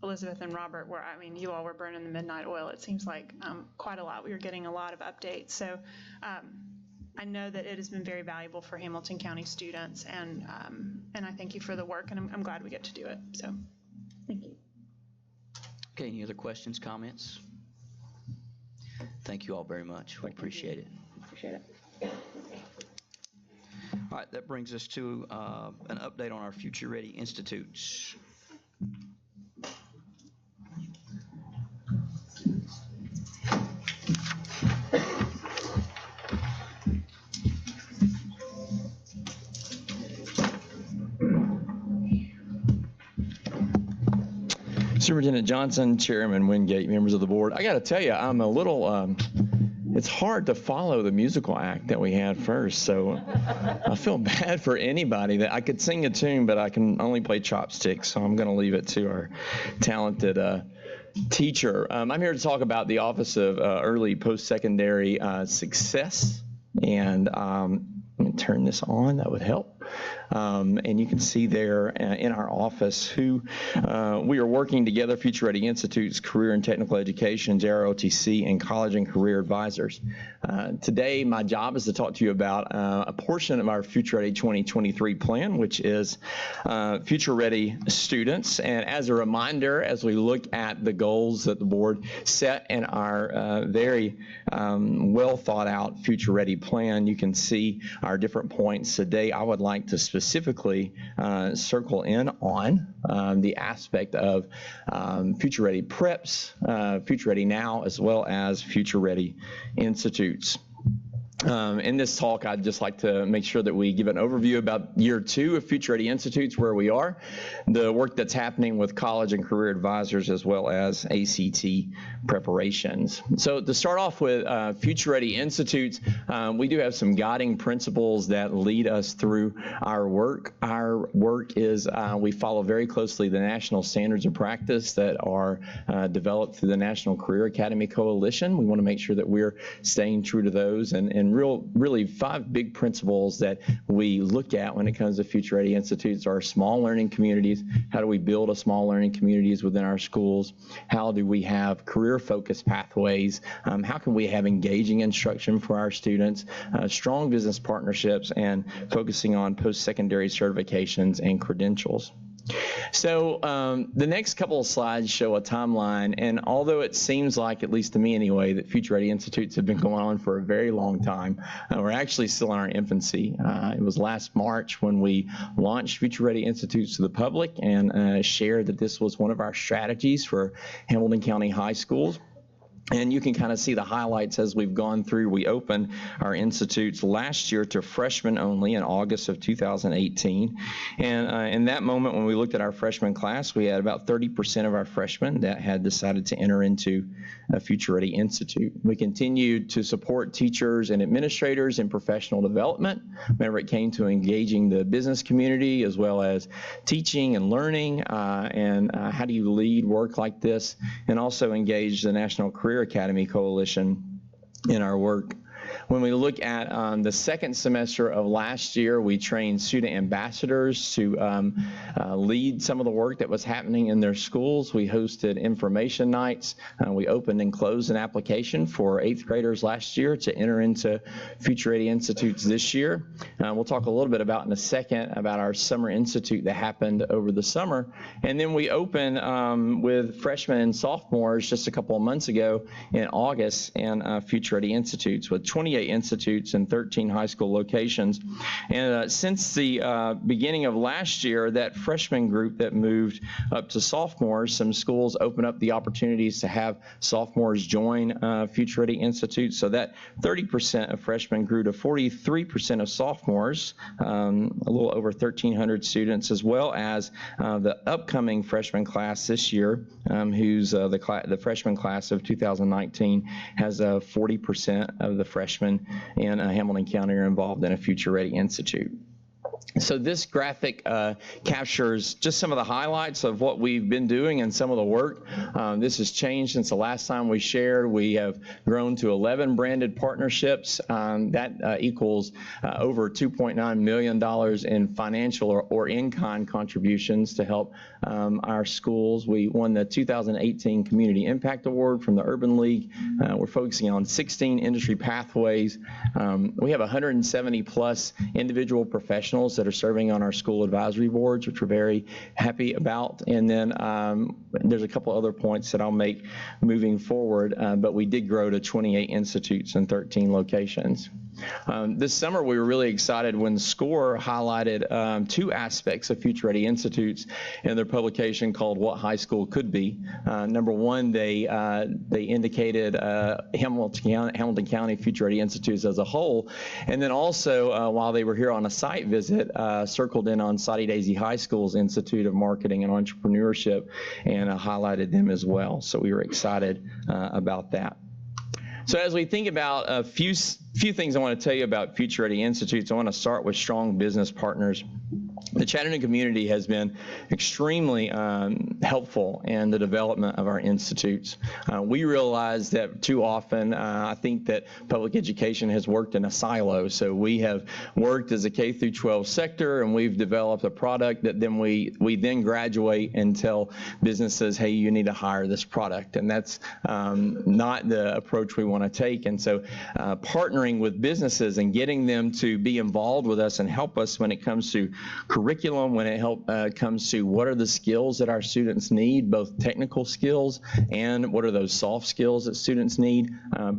Elizabeth and Robert were, I mean, you all were burning the midnight oil. It seems like quite a lot. We were getting a lot of updates. So I know that it has been very valuable for Hamilton County students, and I thank you for the work, and I'm glad we get to do it. So thank you. Okay, any other questions, comments? Thank you all very much. We appreciate it. Appreciate it. All right, that brings us to an update on our Future Ready Institutes. Superintendent Johnson, Chairman Wingate, members of the board. I got to tell you, I'm a little, it's hard to follow the musical act that we had first. So I feel bad for anybody that I could sing a tune, but I can only play chopsticks. So I'm going to leave it to our talented teacher. I'm here to talk about the Office of Early Post-Secondary Success. And let me turn this on, that would help. And you can see there in our office who we are working together, Future Ready Institutes, Career and Technical Education, JROTC, and College and Career Advisors. Today, my job is to talk to you about a portion of our Future Ready 2023 plan, which is Future Ready students. And as a reminder, as we look at the goals that the board set in our very well thought out Future Ready plan, you can see our different points. Today, I would like to specifically circle in on the aspect of Future Ready Preps, Future Ready Now, as well as Future Ready Institutes. In this talk, I'd just like to make sure that we give an overview about year 2 of Future Ready Institutes, where we are, the work that's happening with college and career advisors, as well as ACT preparations. So to start off with Future Ready Institutes, we do have some guiding principles that lead us through our work. Our work is we follow very closely the national standards of practice that are developed through the National Career Academy Coalition. We want to make sure that we're staying true to those, and really 5 big principles that we look at when it comes to Future Ready Institutes are small learning communities. How do we build a small learning communities within our schools? How do we have career-focused pathways? How can we have engaging instruction for our students? Strong business partnerships, and focusing on post-secondary certifications and credentials. So the next couple of slides show a timeline, and although it seems like, at least to me anyway, that Future Ready Institutes have been going on for a very long time, we're actually still in our infancy. It was last March when we launched Future Ready Institutes to the public and shared that this was one of our strategies for Hamilton County high schools. And you can kind of see the highlights as we've gone through. We opened our institutes last year to freshmen only in August of 2018. And in that moment, when we looked at our freshman class, we had about 30% of our freshmen that had decided to enter into a Future Ready Institute. We continued to support teachers and administrators in professional development whenever it came to engaging the business community, as well as teaching and learning, and how do you lead work like this, and also engage the National Career Academy Coalition in our work. When we look at the second semester of last year, we trained student ambassadors to lead some of the work that was happening in their schools. We hosted information nights. We opened and closed an application for 8th graders last year to enter into Future Ready Institutes this year. We'll talk a little bit about in a second about our summer institute that happened over the summer. And then we opened with freshmen and sophomores just a couple of months ago in August in Future Ready Institutes with 28 institutes and 13 high school locations. And since the beginning of last year, that freshman group that moved up to sophomores, some schools opened up the opportunities to have sophomores join Future Ready Institutes. So that 30% of freshmen grew to 43% of sophomores, a little over 1,300 students, as well as the upcoming freshman class this year, who's the freshman class of 2019 has 40% of the freshmen freshmen in Hamilton County are involved in a Future Ready Institute. So this graphic captures just some of the highlights of what we've been doing and some of the work. This has changed since the last time we shared. We have grown to 11 branded partnerships. That equals over $2.9 million in financial or in-kind contributions to help our schools. We won the 2018 Community Impact Award from the Urban League. We're focusing on 16 industry pathways. We have 170 plus individual professionals that are serving on our school advisory boards, which we're very happy about. And then there's a couple other points that I'll make moving forward, but we did grow to 28 institutes and 13 locations. This summer, we were really excited when SCORE highlighted two aspects of Future Ready Institutes in their publication called What High School Could Be. Number one, they indicated Hamilton County Future Ready Institutes as a whole, and then also, while they were here on a site visit, circled in on Soddy Daisy High School's Institute of Marketing and Entrepreneurship and highlighted them as well. So we were excited about that. So as we think about a few things I want to tell you about Future Ready Institutes, I want to start with strong business partners. The Chattanooga community has been extremely helpful in the development of our institutes. We realize that too often, I think that public education has worked in a silo. So we have worked as a K through 12 sector, and we've developed a product that then we then graduate and tell businesses, hey, you need to hire this product. And that's not the approach we want to take. And so partnering with businesses and getting them to be involved with us and help us when it comes to curriculum, when it comes to what are the skills that our students need, both technical skills and what are those soft skills that students need.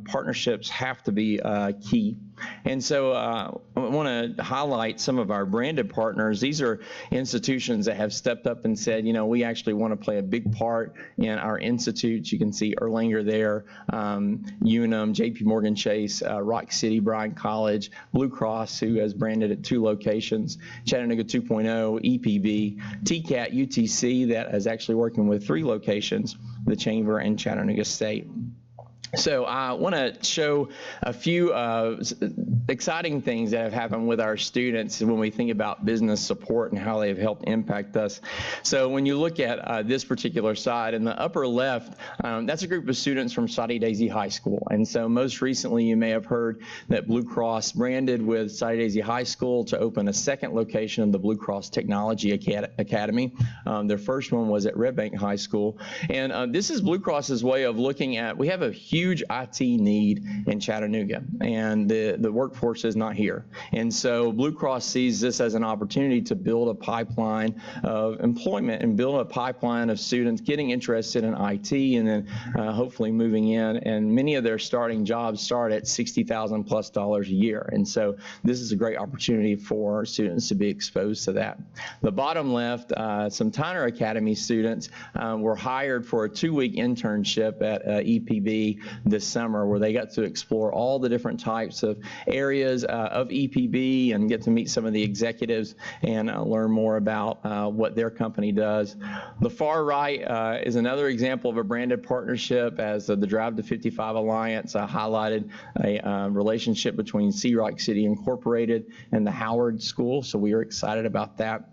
Partnerships have to be key. And so I want to highlight some of our branded partners. These are institutions that have stepped up and said, you know, we actually want to play a big part in our institutes. You can see Erlanger there, Unum, JP Morgan Chase, Rock City, Bryan College, Blue Cross, who has branded at 2 locations, Chattanooga 2.0, EPB, TCAT, UTC, that is actually working with 3 locations, the Chamber and Chattanooga State. So I want to show a few exciting things that have happened with our students when we think about business support and how they've helped impact us. So when you look at this particular side, in the upper left, that's a group of students from Soddy Daisy High School. And so most recently, you may have heard that Blue Cross branded with Soddy Daisy High School to open a second location of the Blue Cross Technology Academy. Their first one was at Red Bank High School. And this is Blue Cross's way of looking at, we have a huge IT need in Chattanooga, and the workforce is not here. And so Blue Cross sees this as an opportunity to build a pipeline of employment and build a pipeline of students getting interested in IT and then hopefully moving in. And many of their starting jobs start at $60,000+ a year. And so this is a great opportunity for students to be exposed to that. The bottom left, some Tyner Academy students were hired for a 2-week internship at EPB this summer, where they got to explore all the different types of areas of EPB and get to meet some of the executives and learn more about what their company does. The far right is another example of a branded partnership, as the Drive to 55 Alliance highlighted a relationship between Sea Rock City Incorporated and the Howard School. So we are excited about that.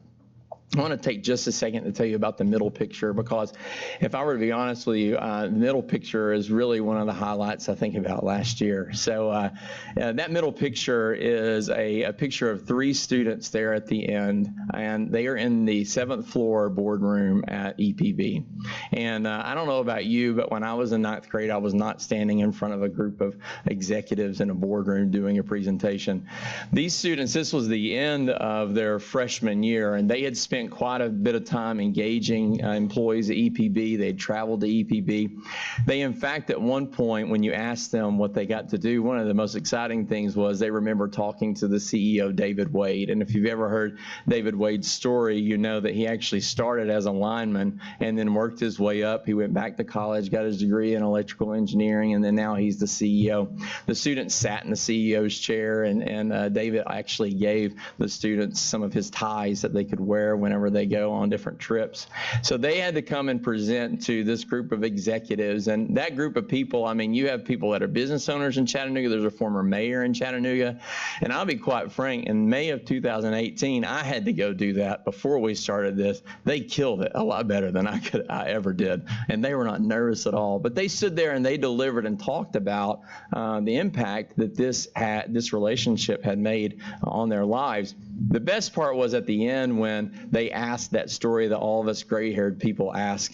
I want to take just a second to tell you about the middle picture, because if I were to be honest with you, the middle picture is really one of the highlights I think about last year. So that middle picture is a picture of 3 students there at the end, and they are in the 7th floor boardroom at EPB. And I don't know about you, but when I was in 9th grade, I was not standing in front of a group of executives in a boardroom doing a presentation. These students, this was the end of their freshman year, and they had spent quite a bit of time engaging employees at EPB. They had traveled to EPB. They, in fact, at one point, when you asked them what they got to do, one of the most exciting things was they remember talking to the CEO, David Wade. And if you've ever heard David Wade's story, you know that he actually started as a lineman and then worked his way up. He went back to college, got his degree in electrical engineering, and then now he's the CEO. The students sat in the CEO's chair, and David actually gave the students some of his ties that they could wear whenever they go on different trips. So they had to come and present to this group of executives, and that group of people, I mean, you have people that are business owners in Chattanooga. There's a former mayor in Chattanooga, and I'll be quite frank, in May of 2018, I had to go do that before we started this. They killed it a lot better than I ever did, and they were not nervous at all. But they stood there and they delivered and talked about the impact that this relationship had made on their lives. The best part was at the end when they asked that story that all of us gray-haired people ask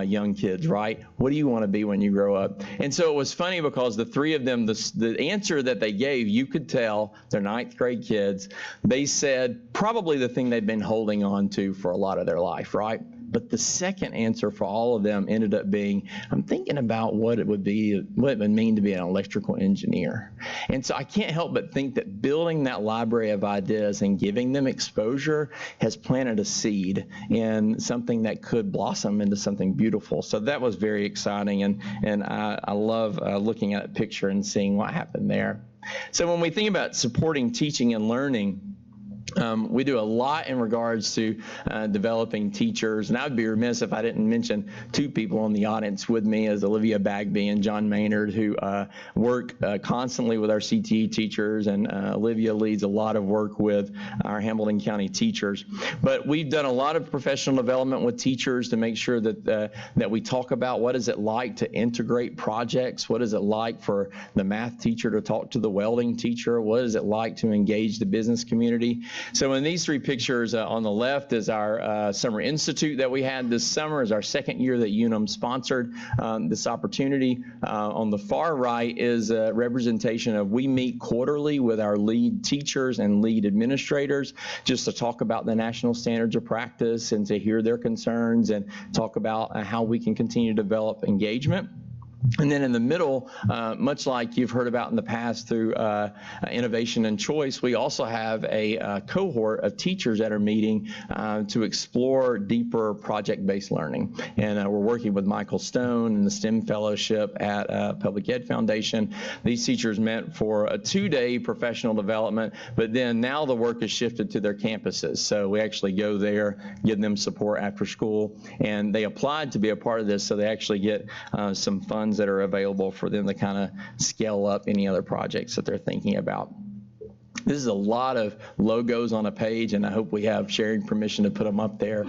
young kids, right? What do you want to be when you grow up? And so it was funny because the three of them, the answer that they gave, you could tell they're ninth grade kids. They said probably the thing they've been holding on to for a lot of their life, right? But the second answer for all of them ended up being, I'm thinking about what it would mean to be an electrical engineer. And so I can't help but think that building that library of ideas and giving them exposure has planted a seed in something that could blossom into something beautiful. So that was very exciting, and I love looking at a picture and seeing what happened there. So when we think about supporting teaching and learning, we do a lot in regards to developing teachers, and I would be remiss if I didn't mention two people in the audience with me, as Olivia Bagby and John Maynard, who work constantly with our CTE teachers, and Olivia leads a lot of work with our Hamilton County teachers. But we've done a lot of professional development with teachers to make sure that we talk about what is it like to integrate projects, what is it like for the math teacher to talk to the welding teacher, what is it like to engage the business community. So in these three pictures, on the left is our Summer Institute that we had this summer. Is our second year that UNM sponsored this opportunity. On the far right is a representation of, we meet quarterly with our lead teachers and lead administrators just to talk about the national standards of practice and to hear their concerns and talk about how we can continue to develop engagement. And then in the middle, much like you've heard about in the past through Innovation and Choice, we also have a cohort of teachers that are meeting to explore deeper project-based learning. And we're working with Michael Stone and the STEM Fellowship at Public Ed Foundation. These teachers met for a 2-day professional development, but then now the work is shifted to their campuses. So we actually go there, give them support after school, and they applied to be a part of this, so they actually get some funds that are available for them to kind of scale up any other projects that they're thinking about. This is a lot of logos on a page, and I hope we have sharing permission to put them up there.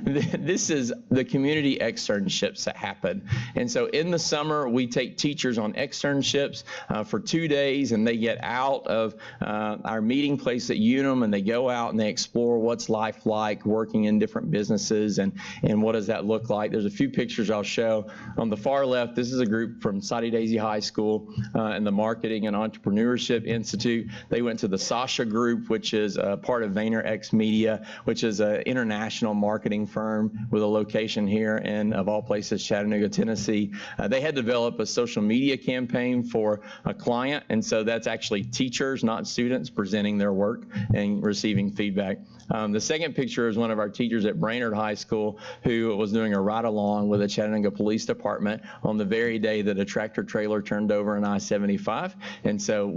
This is the community externships that happen. And so in the summer, we take teachers on externships for 2 days, and they get out of our meeting place at Unum, and they go out and they explore what's life like working in different businesses, and what does that look like. There's a few pictures I'll show. On the far left, this is a group from Soddy Daisy High School and the Marketing and Entrepreneurship Institute. They went to the Sasha Group, which is part of VaynerX Media, which is an international marketing firm with a location here in, of all places, Chattanooga, Tennessee. They had developed a social media campaign for a client, and so that's actually teachers, not students, presenting their work and receiving feedback. The second picture is one of our teachers at Brainerd High School who was doing a ride-along with the Chattanooga Police Department on the very day that a tractor trailer turned over an I-75. And so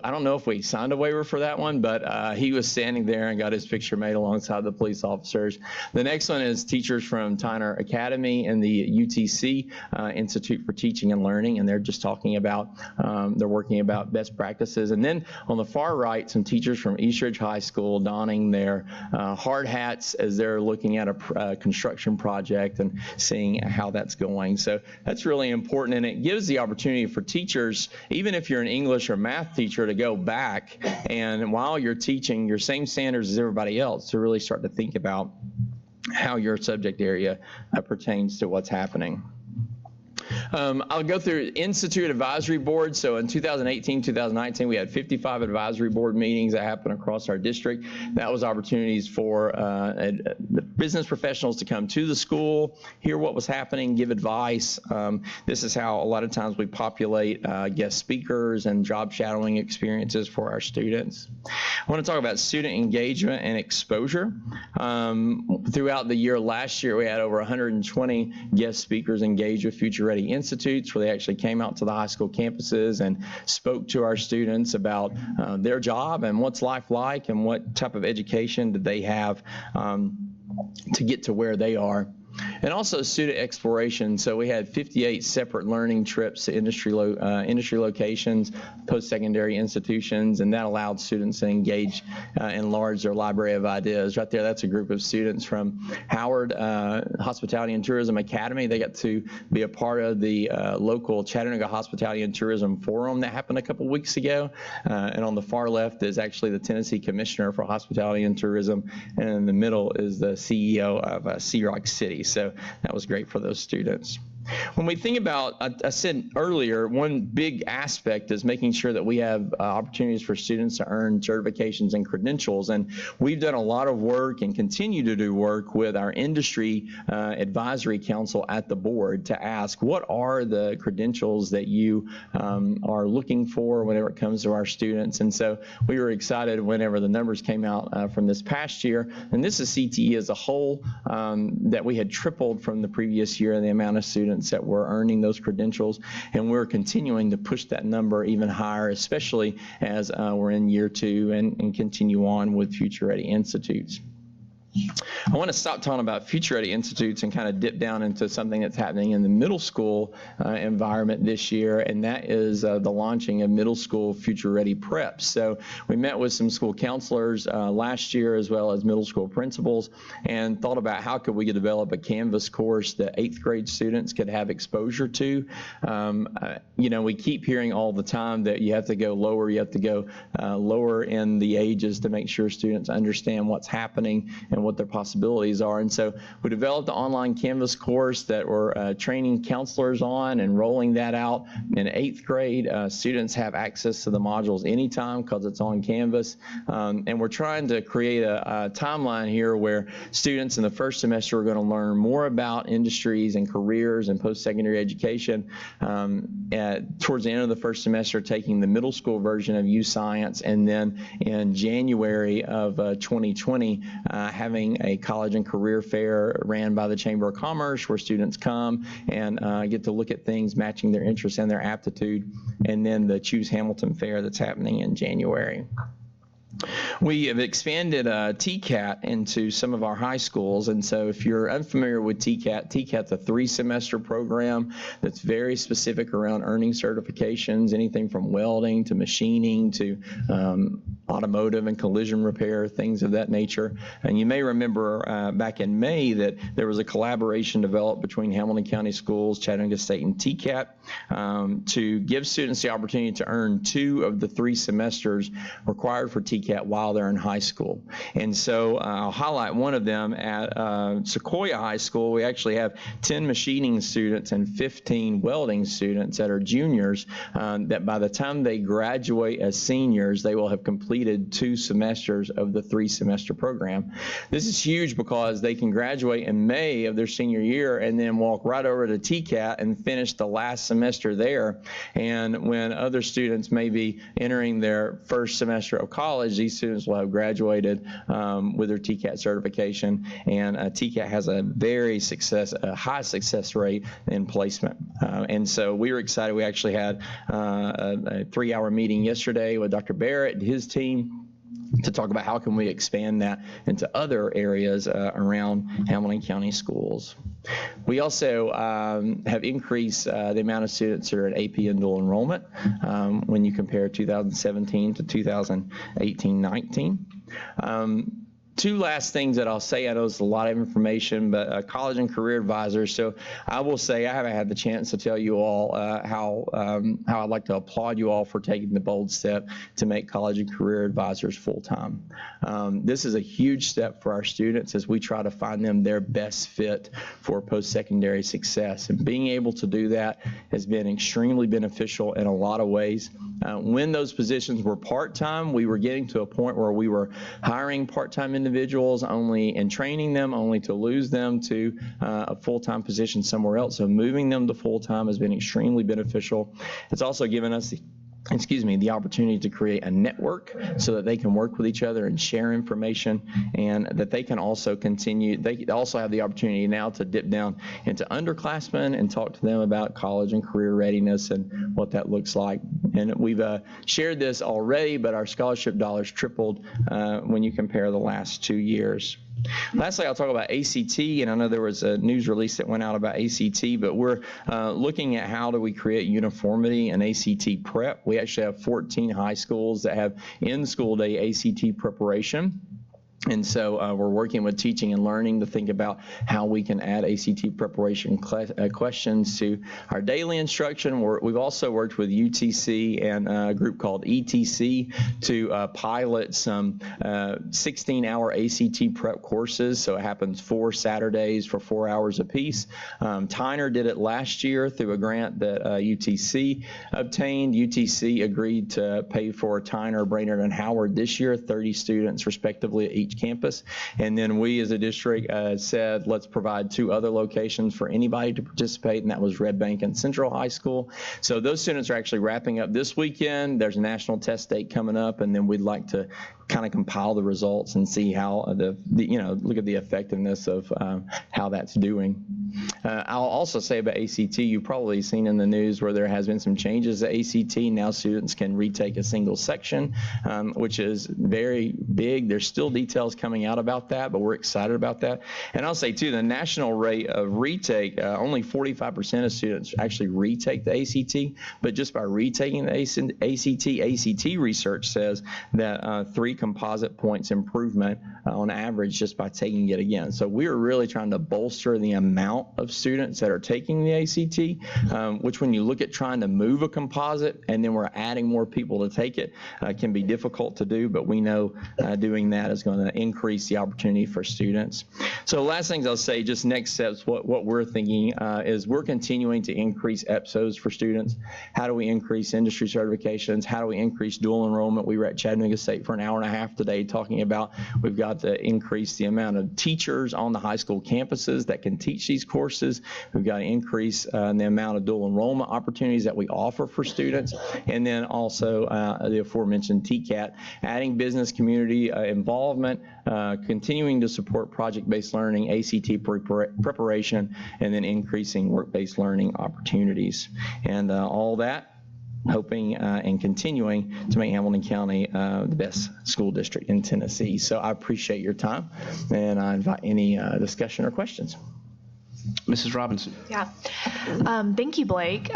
I don't know if we signed a waiver for that one, but he was standing there and got his picture made alongside the police officers. The next one is teachers from Tyner Academy and the UTC Institute for Teaching and Learning, and they're just talking about, they're working about best practices. And then on the far right, some teachers from Eastridge High School donning their hard hats as they're looking at a construction project and seeing how that's going. So that's really important, and it gives the opportunity for teachers, even if you're an English or math teacher, to go back and while you're teaching your same standards as everybody else, to really start to think about how your subject area pertains to what's happening. I'll go through Institute Advisory Board. So in 2018, 2019, we had 55 advisory board meetings that happened across our district. That was opportunities for the business professionals to come to the school, hear what was happening, give advice. This is how a lot of times we populate guest speakers and job shadowing experiences for our students. I want to talk about student engagement and exposure. Throughout the year last year, we had over 120 guest speakers engage with Future Ready Institutes, where they actually came out to the high school campuses and spoke to our students about their job and what's life like and what type of education did they have to get to where they are. And also student exploration. So we had 58 separate learning trips to industry locations, post-secondary institutions, and that allowed students to engage and enlarge their library of ideas. Right there, that's a group of students from Howard Hospitality and Tourism Academy. They got to be a part of the local Chattanooga Hospitality and Tourism Forum that happened a couple weeks ago. And on the far left is actually the Tennessee Commissioner for Hospitality and Tourism, and in the middle is the CEO of Sea Rock City. So that was great for those students. When we think about, I said earlier, one big aspect is making sure that we have opportunities for students to earn certifications and credentials. And we've done a lot of work and continue to do work with our industry advisory council at the board to ask, what are the credentials that you are looking for whenever it comes to our students? And so we were excited whenever the numbers came out from this past year. And this is CTE as a whole, that we had tripled from the previous year in the amount of students that were earning those credentials, and we're continuing to push that number even higher, especially as we're in year 2 and continue on with Future Ready Institutes. I want to stop talking about Future Ready Institutes and kind of dip down into something that's happening in the middle school environment this year, and that is the launching of middle school Future Ready Preps. So we met with some school counselors last year, as well as middle school principals, and thought about how could we develop a Canvas course that 8th grade students could have exposure to. You know, we keep hearing all the time that you have to go lower, lower in the ages to make sure students understand what's happening and what their possibilities are. And so we developed the online Canvas course that we're training counselors on and rolling that out in 8th grade. Students have access to the modules anytime because it's on Canvas. And we're trying to create a timeline here where students in the first semester are going to learn more about industries and careers and post-secondary education. Towards the end of the first semester, taking the middle school version of U-Science, and then in January of 2020, having a college and career fair ran by the Chamber of Commerce where students come and get to look at things matching their interests and their aptitude, and then the Choose Hamilton Fair that's happening in January. We have expanded TCAT into some of our high schools, and so if you're unfamiliar with TCAT, TCAT's a 3-semester program that's very specific around earning certifications, anything from welding to machining to automotive and collision repair, things of that nature. And you may remember back in May that there was a collaboration developed between Hamilton County Schools, Chattanooga State, and TCAT to give students the opportunity to earn 2 of the 3 semesters required for TCAT while they're in high school. And so I'll highlight one of them at Sequoia High School. We actually have 10 machining students and 15 welding students that are juniors that by the time they graduate as seniors, they will have completed 2 semesters of the 3-semester program. This is huge because they can graduate in May of their senior year and then walk right over to TCAT and finish the last semester there. And when other students may be entering their first semester of college, these students will have graduated with their TCAT certification, and TCAT has a very high success rate in placement. And so we were excited. We actually had a 3-hour meeting yesterday with Dr. Barrett and his team to talk about how can we expand that into other areas around Hamilton County schools. We also have increased the amount of students that are at AP and dual enrollment when you compare 2017 to 2018-19. 2 last things that I'll say. I know it's a lot of information, but college and career advisors. So I will say I haven't had the chance to tell you all how I'd like to applaud you all for taking the bold step to make college and career advisors full-time. This is a huge step for our students as we try to find them their best fit for post-secondary success. And being able to do that has been extremely beneficial in a lot of ways. When those positions were part-time, we were getting to a point where we were hiring part-time individuals only and training them only to lose them to a full-time position somewhere else. So moving them to full-time has been extremely beneficial. It's also given us the opportunity to create a network so that they can work with each other and share information, and that they can also they also have the opportunity now to dip down into underclassmen and talk to them about college and career readiness and what that looks like. And we've shared this already, but our scholarship dollars tripled when you compare the last 2 years. Lastly, I'll talk about ACT, and I know there was a news release that went out about ACT, but we're looking at how do we create uniformity in ACT prep. We actually have 14 high schools that have in-school day ACT preparation. And so we're working with teaching and learning to think about how we can add ACT preparation questions to our daily instruction. We've also worked with UTC and a group called ETC to pilot some 16-hour ACT prep courses. So it happens 4 Saturdays for 4 hours apiece. Tyner did it last year through a grant that UTC obtained. UTC agreed to pay for Tyner, Brainerd, and Howard this year, 30 students respectively at each campus. And then we as a district said, let's provide 2 other locations for anybody to participate, and that was Red Bank and Central High School. So those students are actually wrapping up this weekend. There's a national test date coming up, and then we'd like to kind of compile the results and see how look at the effectiveness of how that's doing. I'll also say about ACT, you've probably seen in the news where there has been some changes at ACT. Now students can retake a single section, which is very big. There's still details coming out about that, but we're excited about that. And I'll say too, the national rate of retake, only 45% of students actually retake the ACT, but just by retaking the ACT research says that 3 composite points improvement on average just by taking it again. So we're really trying to bolster the amount of students that are taking the ACT, which when you look at trying to move a composite and then we're adding more people to take it, can be difficult to do, but we know doing that is going to increase the opportunity for students. So the last things I'll say, just next steps, what we're thinking is we're continuing to increase EPSOs for students. How do we increase industry certifications? How do we increase dual enrollment? We were at Chattanooga State for an hour and a half today talking about we've got to increase the amount of teachers on the high school campuses that can teach these courses. We've got to increase the amount of dual enrollment opportunities that we offer for students. And then also the aforementioned TCAT, adding business community involvement, continuing to support project-based learning, ACT preparation, and then increasing work-based learning opportunities. And all that, hoping and continuing to make Hamilton County the best school district in Tennessee. So I appreciate your time, and I invite any discussion or questions. Mrs. Robinson. Yeah. Thank you, Blake.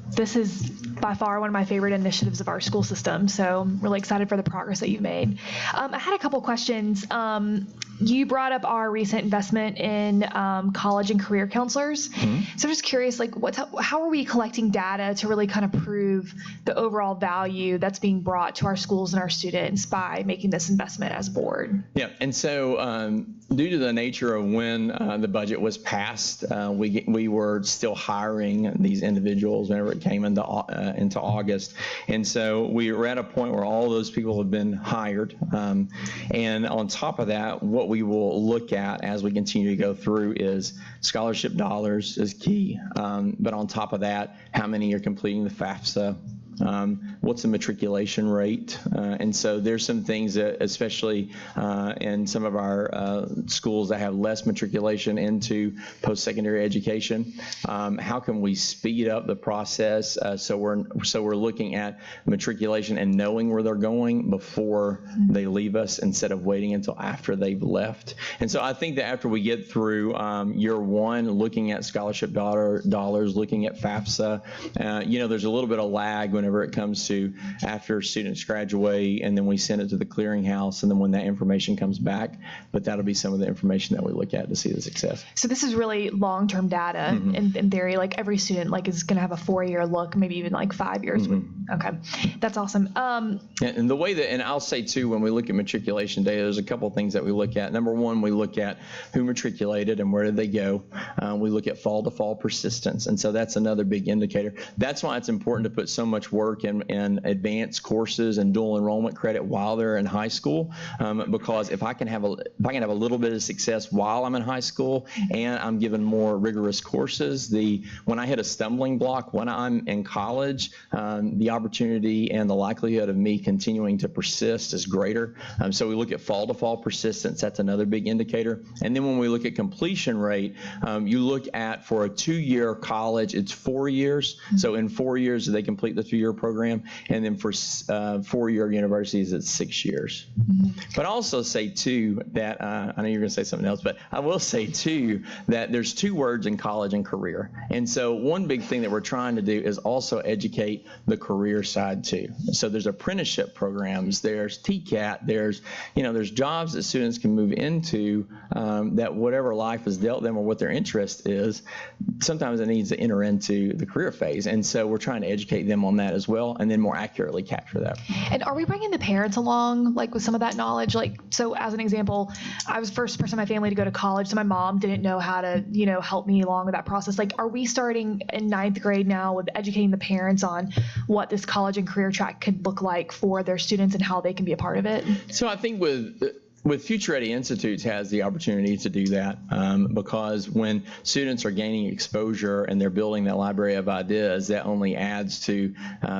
This is by far one of my favorite initiatives of our school system, so I'm really excited for the progress that you've made. I had a couple questions. You brought up our recent investment in college and career counselors. Mm-hmm. So I'm just curious, like, how are we collecting data to really kind of prove the overall value that's being brought to our schools and our students by making this investment as a board? Yeah, and so due to the nature of when the budget was passed, we were still hiring these individuals whenever it came into August. And so we were at a point where all those people have been hired. And on top of that, what we will look at as we continue to go through is scholarship dollars is key. But on top of that, how many are completing the FAFSA? What's the matriculation rate? And so there's some things that, especially in some of our schools that have less matriculation into post-secondary education, how can we speed up the process so we're looking at matriculation and knowing where they're going before they leave us instead of waiting until after they've left. And so I think that after we get through year one, looking at scholarship dollars, looking at FAFSA, there's a little bit of lag whenever it comes to after students graduate and then we send it to the clearinghouse and then when that information comes back, but that'll be some of the information that we look at to see the success. So this is really long-term data. Mm-hmm. in theory, like every student is going to have a 4-year look, maybe even 5 years. Mm-hmm. Okay, that's awesome. And the way that, and I'll say too, when we look at matriculation data, there's a couple of things that we look at. Number one, we look at who matriculated and where did they go. We look at fall to fall persistence, and so that's another big indicator. That's why it's important to put so much coursework and advanced courses and dual enrollment credit while they're in high school, because if I can have a little bit of success while I'm in high school and I'm given more rigorous courses, when I hit a stumbling block when I'm in college, the opportunity and the likelihood of me continuing to persist is greater. So we look at fall-to-fall persistence. That's another big indicator. And then when we look at completion rate, you look at, for a 2-year college, it's 4 years. So in 4 years, they complete the 2-year program. And then for 4-year universities, it's 6 years. But I also say, too, that I know you're going to say something else, but I will say, too, that there's 2 words in college and career. And so one big thing that we're trying to do is also educate the career side, too. So there's apprenticeship programs, there's TCAT, there's jobs that students can move into, that whatever life has dealt them or what their interest is, sometimes it needs to enter into the career phase. And so we're trying to educate them on that as well, and then more accurately capture that. And are we bringing the parents along, like, with some of that knowledge? Like, so as an example, I was the first person in my family to go to college, so my mom didn't know how to, help me along with that process. Like, are we starting in 9th grade now with educating the parents on what this college and career track could look like for their students and how they can be a part of it? So I think with Future Ready Institutes has the opportunity to do that, because when students are gaining exposure and they're building that library of ideas, that only adds to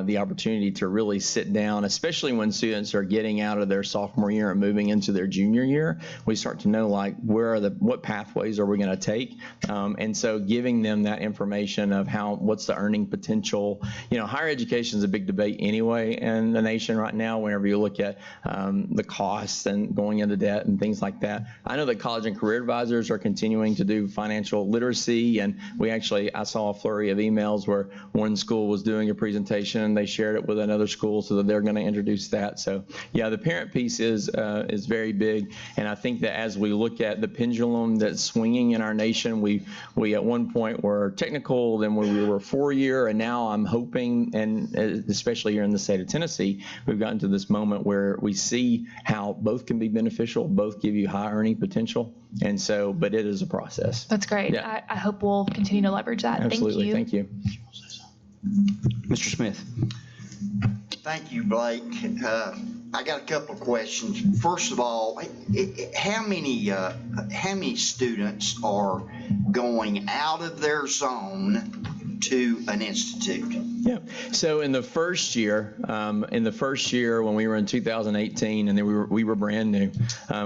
the opportunity to really sit down, especially when students are getting out of their sophomore year and moving into their junior year. We start to know, like, what pathways are we going to take, and so giving them that information of what's the earning potential. Higher education is a big debate anyway in the nation right now. Whenever you look at the costs and going into debt and things like that. I know that college and career advisors are continuing to do financial literacy, and I saw a flurry of emails where one school was doing a presentation and they shared it with another school, so that they're going to introduce that. So yeah, the parent piece is very big, and I think that as we look at the pendulum that's swinging in our nation, we at one point were technical, then we were 4-year, and now I'm hoping, and especially here in the state of Tennessee, we've gotten to this moment where we see how both can be beneficial. Both give you high earning potential. And so, but it is a process. That's great. Yeah. I hope we'll continue to leverage that. Absolutely. Thank you. Mr. Smith. Thank you, Blake. I got a couple of questions. First of all, how many students are going out of their zone to an institute? Yeah. So in the first year, when we were in 2018, and then we were brand new,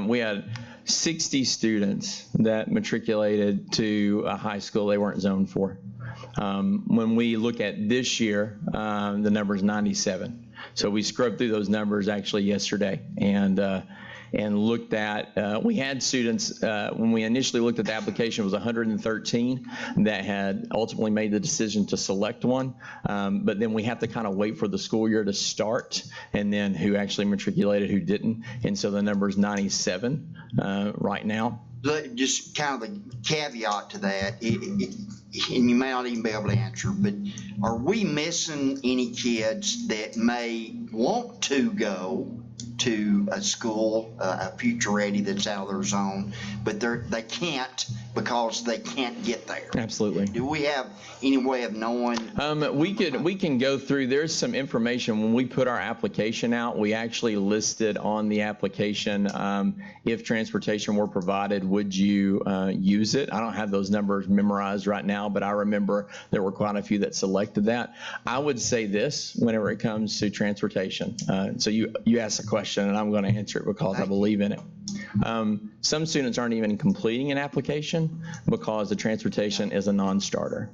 we had 60 students that matriculated to a high school they weren't zoned for. When we look at this year, the number is 97. So we scrubbed through those numbers actually yesterday, and looked at, we had students, when we initially looked at the application, it was 113 that had ultimately made the decision to select one. But then we have to kind of wait for the school year to start, and then who actually matriculated, who didn't. And so the number is 97 right now. Just kind of the caveat to that, and you may not even be able to answer, but are we missing any kids that may want to go to a school, a Future Ready that's out of their zone, but they can't because they can't get there? Absolutely. Do we have any way of knowing? We can go through. There's some information when we put our application out. We actually listed on the application, if transportation were provided, would you use it? I don't have those numbers memorized right now, but I remember there were quite a few that selected that. I would say this whenever it comes to transportation. So you asked a question, and I'm going to answer it because I believe in it. Some students aren't even completing an application because the transportation is a non-starter.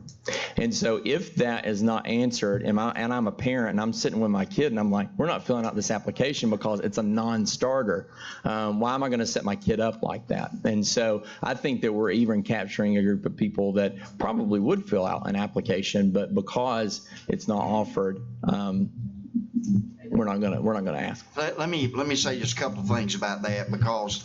And so if that is not answered, and I'm a parent and I'm sitting with my kid and I'm like, we're not filling out this application because it's a non-starter. Why am I going to set my kid up like that? And so I think that we're even capturing a group of people that probably would fill out an application, but because it's not offered, we're not gonna ask. Let me say just a couple of things about that, because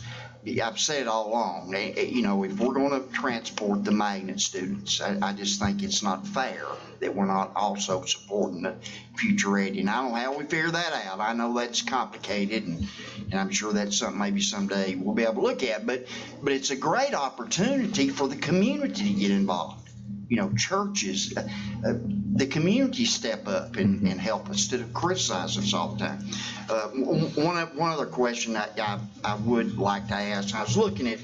I've said it all along. If we're going to transport the magnet students, I just think it's not fair that we're not also supporting the Future Ready. And I don't know how we figure that out. I know that's complicated, and I'm sure that's something maybe someday we'll be able to look at. But it's a great opportunity for the community to get involved. Churches, the community step up and help us instead of criticize us all the time. One other question I would like to ask, I was looking at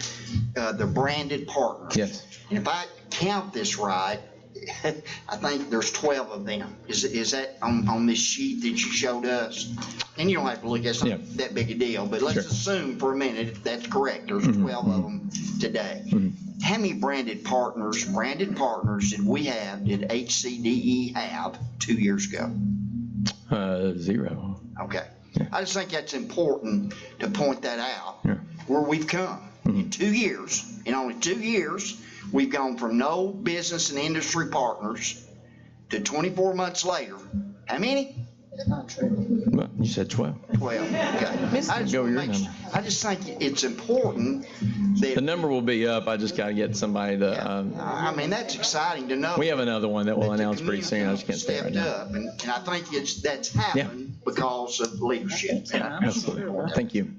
the branded partners. Yes. And if I count this right, I think there's 12 of them. Is that on this sheet that you showed us? And you don't have to look at it, it's not that big a deal, but let's assume for a minute that's correct. There's 12 of them today. How many branded partners did we have, did HCDE have 2 years ago? 0. Okay. I just think that's important to point that out, where we've come. In 2 years, in only 2 years, we've gone from no business and industry partners to 24 months later. How many? Well, you said 12. 12, okay. I just think it's important that. The number will be up. I just got to get somebody to. I mean, that's exciting to know. We have another one that we'll announce pretty soon. I just can't say it right now. Up, and I think that's happened because of leadership. Absolutely. Thank you.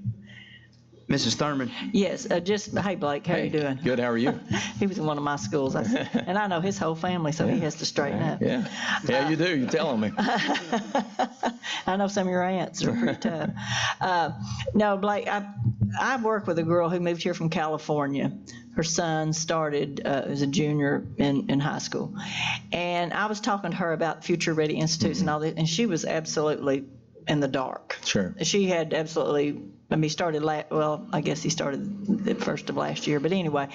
Mrs. Thurman. Yes, hey Blake, how you doing? Good, how are you? He was in one of my schools, and I know his whole family, so he has to straighten up. Yeah, you do, you're telling me. I know some of your aunts are pretty tough. No, Blake, I work with a girl who moved here from California. Her son started as a junior in high school. And I was talking to her about Future Ready Institutes and all that, and she was absolutely in the dark. Sure. She had absolutely, he started, I guess he started the first of last year, but anyway,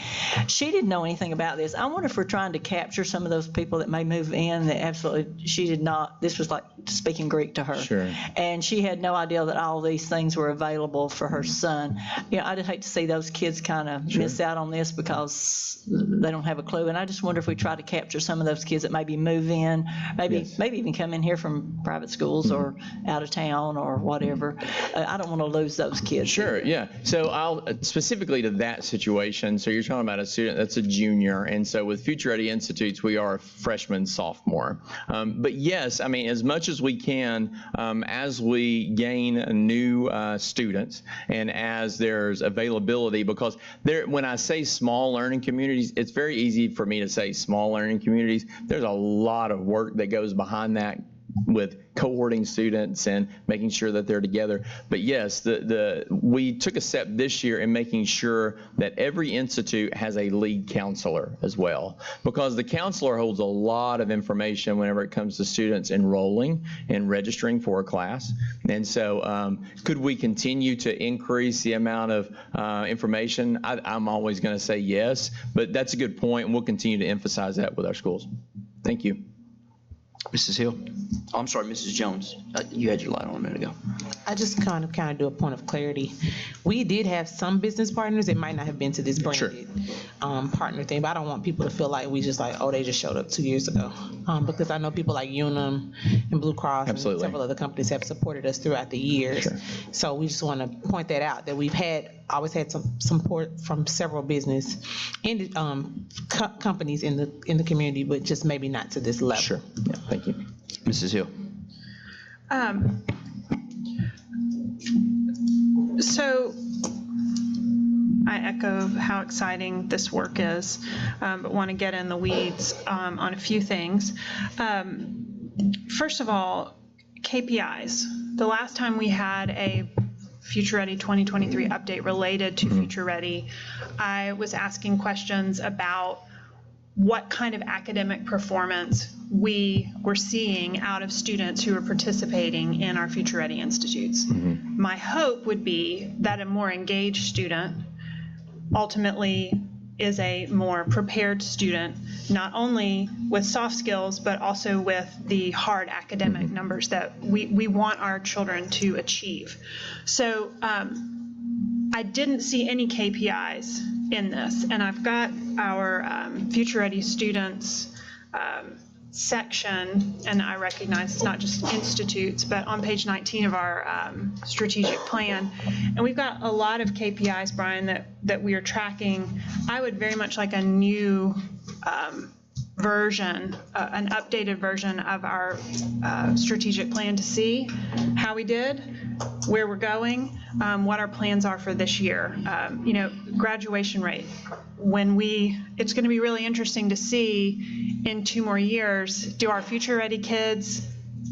she didn't know anything about this. I wonder if we're trying to capture some of those people that may move in that absolutely, she did not, this was like speaking Greek to her. Sure. And she had no idea that all these things were available for her son. I just hate to see those kids kind of miss out on this because they don't have a clue. And I just wonder if we try to capture some of those kids that maybe move in, maybe even come in here from private schools or out of town or whatever. I don't want to lose those kids. Sure, yeah. So I'll specifically to that situation. So you're talking about a student that's a junior, and so with Future Ready Institutes, we are a freshman, sophomore. But yes, I mean, as much as we can, as we gain new students and as there's availability, because when I say small learning communities, it's very easy for me to say small learning communities. There's a lot of work that goes behind that with cohorting students and making sure that they're together. But yes, we took a step this year in making sure that every institute has a lead counselor as well, because the counselor holds a lot of information whenever it comes to students enrolling and registering for a class. And so could we continue to increase the amount of information? I'm always going to say yes, but that's a good point, and we'll continue to emphasize that with our schools. Thank you. Mrs. Hill? Oh, I'm sorry, Mrs. Jones. You had your light on a minute ago. I just kind of do a point of clarity. We did have some business partners. It might not have been to this branded partner thing, but I don't want people to feel like we just like, they just showed up 2 years ago. Because I know people like Unum and Blue Cross and several other companies have supported us throughout the years. Sure. So we just want to point that out, that we've always had some support from several business and companies in the community, but just maybe not to this level. Sure. Yeah. Thank you. Mrs. Hill? So I echo how exciting this work is, but want to get in the weeds on a few things. First of all, KPIs. The last time we had a Future Ready 2023 update related to Future Ready, I was asking questions about what kind of academic performance we were seeing out of students who were participating in our Future Ready Institutes. My hope would be that a more engaged student ultimately is a more prepared student, not only with soft skills, but also with the hard academic numbers that we want our children to achieve. So I didn't see any KPIs in this, and I've got our Future Ready students section, and I recognize it's not just institutes, but on page 19 of our strategic plan, and we've got a lot of KPIs, Brian, that we are tracking. I would very much like a new version, an updated version of our strategic plan to see how we did, where we're going, what our plans are for this year. Graduation rate. It's going to be really interesting to see in 2 more years, do our future ready kids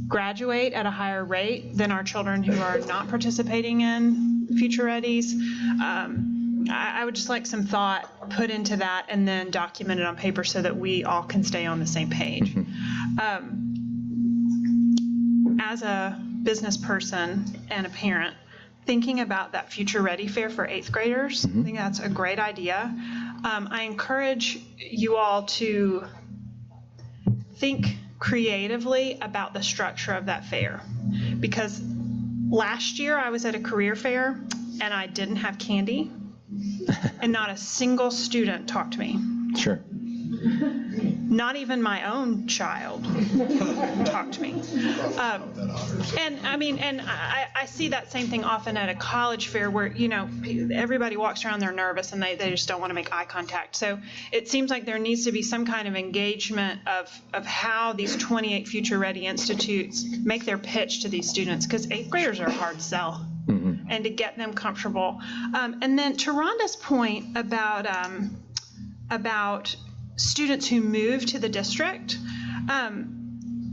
graduate at a higher rate than our children who are not participating in future readies? I would just like some thought put into that and then documented on paper so that we all can stay on the same page. As a business person and a parent, thinking about that future ready fair for 8th graders, I think that's a great idea. I encourage you all to think creatively about the structure of that fair, because last year I was at a career fair and I didn't have candy and not a single student talked to me. Sure. Not even my own child talked to me. And I see that same thing often at a college fair where, everybody walks around, they're nervous and they just don't want to make eye contact. So it seems like there needs to be some kind of engagement of how these 28 future ready institutes make their pitch to these students, because 8th graders are a hard sell. And to get them comfortable. And then to Rhonda's point about students who move to the district,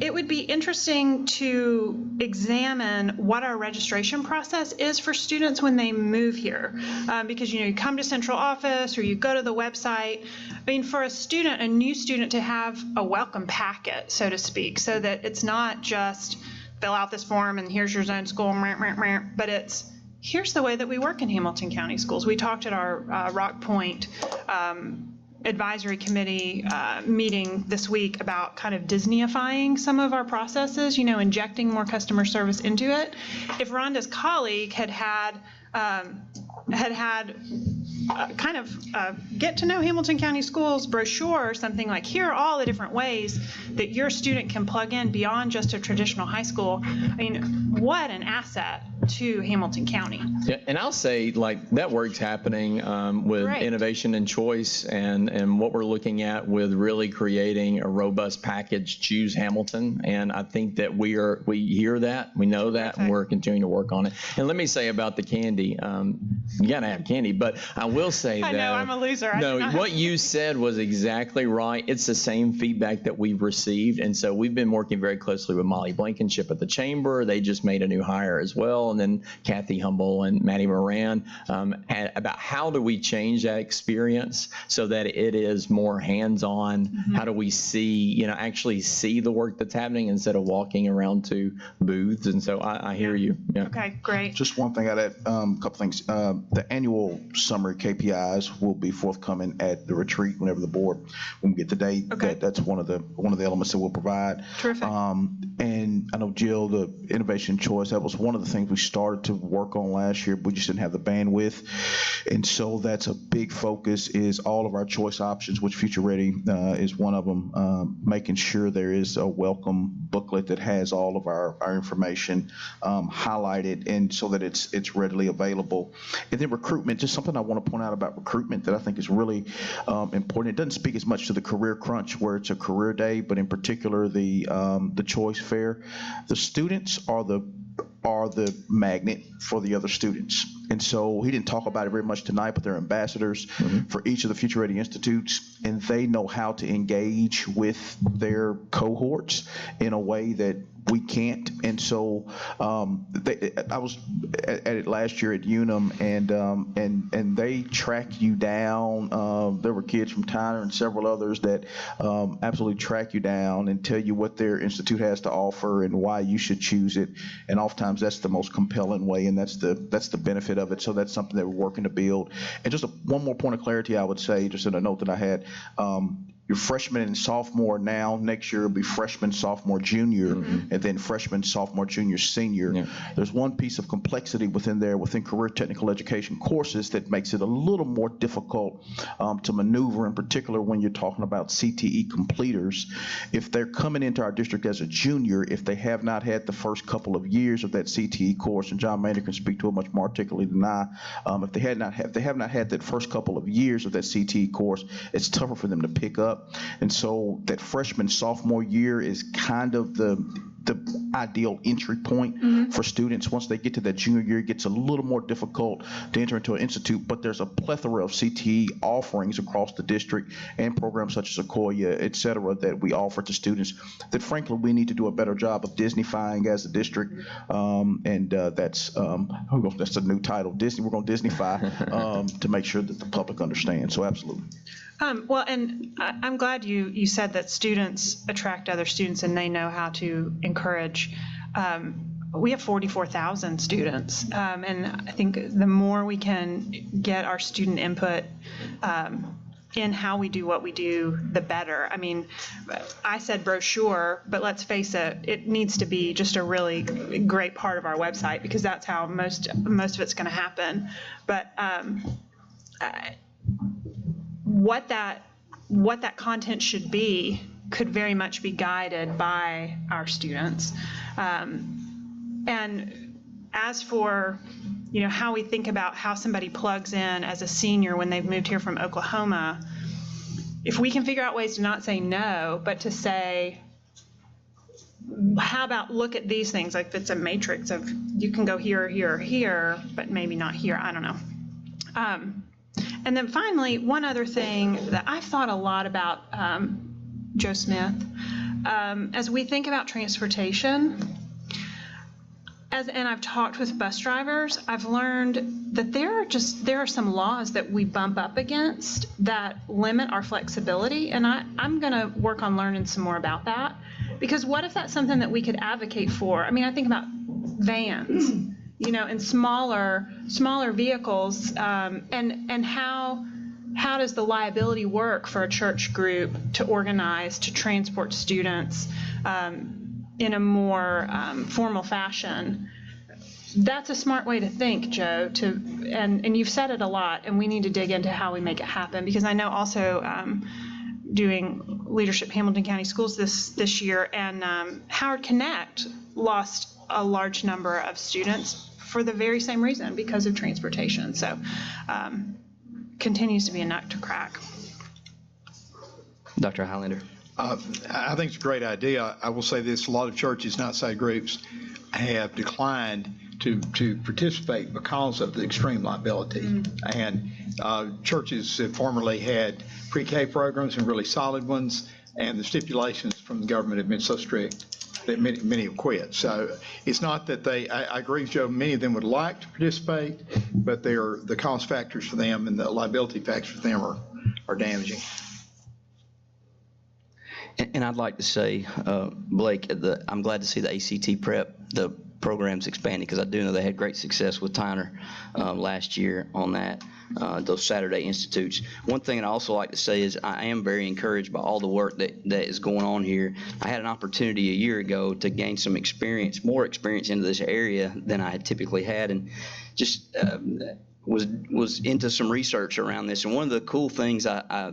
it would be interesting to examine what our registration process is for students when they move here. Because, you come to central office or you go to the website. I mean, for a new student to have a welcome packet, so to speak, so that it's not just fill out this form and here's your zone school, but it's, here's the way that we work in Hamilton County Schools. We talked at our Rock Point advisory committee meeting this week about kind of Disneyifying some of our processes, injecting more customer service into it. If Rhonda's colleague had kind of get to know Hamilton County Schools brochure or something like, here are all the different ways that your student can plug in beyond just a traditional high school. I mean, what an asset to Hamilton County. Yeah, and I'll say, that work's happening with Right. innovation and choice, and what we're looking at with really creating a robust package, Choose Hamilton. And I think that we hear that, we know that, and we're continuing to work on it. And let me say about the candy, you gotta have candy, but I will say that. I know, I'm a loser. No, what you said was exactly right. It's the same feedback that we've received, and so we've been working very closely with Molly Blankenship at the Chamber. They just made a new hire as well, and then Kathy Humble and Maddie Moran, about how do we change that experience so that it is more hands-on. How do we see, actually see the work that's happening instead of walking around to booths? And so I hear you. Yeah. Okay, great. Just one thing I'd add, a couple things. The annual summary KPIs will be forthcoming at the retreat whenever the board, when we get the date. Okay. That's one of the elements that we'll provide. Terrific. And I know, Jill, the innovation choice, that was one of the things we started to work on last year, but we just didn't have the bandwidth. And so that's a big focus, is all of our choice options, which Future Ready is one of them, making sure there is a welcome booklet that has all of our information highlighted, and so that it's readily available. And then recruitment, just something I want to point out about recruitment that I think is really important. It doesn't speak as much to the Career Crunch, where it's a career day, but in particular the choice fair. The students are the magnet for the other students. And so he didn't talk about it very much tonight, but they're ambassadors for each of the Future Ready Institutes, and they know how to engage with their cohorts in a way that we can't. And so I was at it last year at Unum, and they track you down. There were kids from Tyner and several others that absolutely track you down and tell you what their institute has to offer and why you should choose it. And oftentimes that's the most compelling way, and that's the benefit of it. So that's something that we're working to build. And just one more point of clarity, I would say, just in a note that I had. Your freshman and sophomore now, next year will be freshman, sophomore, junior, and then freshman, sophomore, junior, senior. Yeah. There's one piece of complexity within career technical education courses that makes it a little more difficult to maneuver, in particular when you're talking about CTE completers. If they're coming into our district as a junior, if they have not had the first couple of years of that CTE course, and John Maynard can speak to it much more articulately than I, if they have not had that first couple of years of that CTE course, it's tougher for them to pick up. And so that freshman, sophomore year is kind of the the ideal entry point for students. Once they get to that junior year, it gets a little more difficult to enter into an institute, but there's a plethora of CTE offerings across the district and programs such as Sequoia, et cetera, that we offer to students that frankly we need to do a better job of Disneyfying as a district. That's a new title, Disney. We're going to Disneyfy to make sure that the public understands. So absolutely. Well, and I'm glad you said that students attract other students and they know how to encourage. We have 44,000 students, and I think the more we can get our student input in how we do what we do, the better. I mean, I said brochure, but let's face it, it needs to be just a really great part of our website because that's how most of it's going to happen. But what that content should be could very much be guided by our students. And as for, how we think about how somebody plugs in as a senior when they've moved here from Oklahoma, if we can figure out ways to not say no, but to say, how about look at these things, like it's a matrix of you can go here, here, or here, but maybe not here, I don't know. And then finally, one other thing that I've thought a lot about, Joe Smith, as we think about transportation, and I've talked with bus drivers, I've learned that there are some laws that we bump up against that limit our flexibility, and I'm going to work on learning some more about that, because what if that's something that we could advocate for? I mean, I think about vans, and smaller vehicles, and how does the liability work for a church group to organize to transport students in a more formal fashion? That's a smart way to think, Joe, and you've said it a lot, and we need to dig into how we make it happen, because I know also doing Leadership Hamilton County Schools this year, and Howard Connect lost a large number of students for the very same reason, because of transportation. So continues to be a nut to crack. Dr. Highlander. I think it's a great idea. I will say this, a lot of churches and outside groups have declined to participate because of the extreme liability. And churches have formerly had pre-K programs and really solid ones, and the stipulations from the government have been so strict that many have quit. So it's not that I agree with Joe, many of them would like to participate, but the cost factors for them and the liability factors for them are damaging. And I'd like to say, Blake, I'm glad to see the ACT prep, the program's expanding, because I do know they had great success with Tyner last year on that, those Saturday institutes. One thing I'd also like to say is I am very encouraged by all the work that is going on here. I had an opportunity a year ago to gain some experience, more experience into this area than I had typically had, and just was into some research around this. And one of the cool things I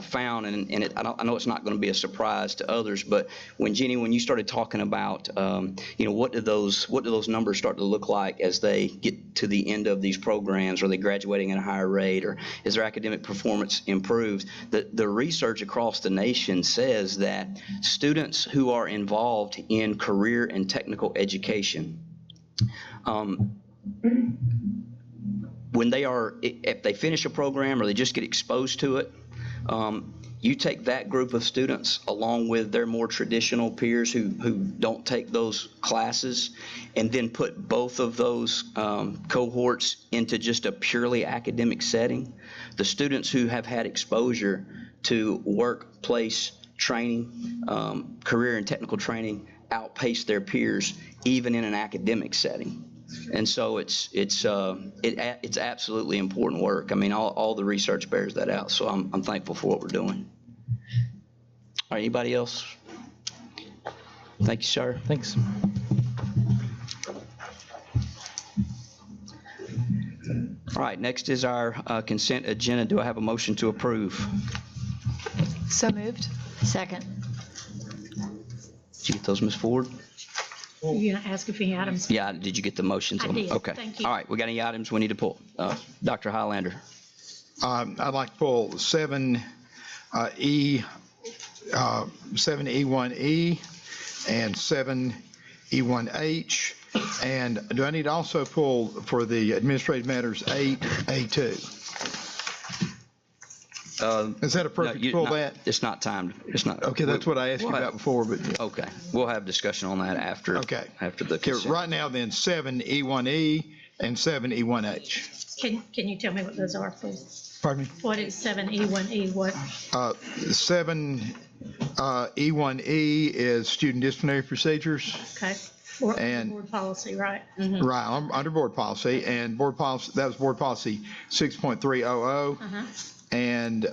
found, and I know it's not going to be a surprise to others, but when you started talking about, what do those numbers start to look like as they get to the end of these programs? Are they graduating at a higher rate, or is their academic performance improved? The research across the nation says that students who are involved in career and technical education, when if they finish a program or they just get exposed to it, you take that group of students along with their more traditional peers who don't take those classes, and then put both of those cohorts into just a purely academic setting. The students who have had exposure to workplace training, career and technical training, outpace their peers even in an academic setting. And so it's absolutely important work. I mean, all the research bears that out. So I'm thankful for what we're doing. All right, anybody else? Thank you, sir. Thanks. All right, next is our consent agenda. Do I have a motion to approve? So moved. Second. Did you get those, Ms. Ford? You going to ask if any items? Yeah, did you get the motions? I did. Okay. Thank you. All right, we got any items we need to pull? Dr. Highlander. I'd like to pull 7E1E, and 7E1H. And do I need to also pull for the administrative matters 8A2? Is that appropriate to pull that? It's not timed. It's not. Okay, that's what I asked you about before, but. Okay, we'll have discussion on that after. Okay. After the Okay, consent. right now then, 7E1E and 7E1H. Can you tell me what those are, please? Pardon me? What is 7E1E, what? 7E1E is student disciplinary procedures. Okay. And- Board policy, right? Right, under board policy, and board policy, that was board policy 6.300. And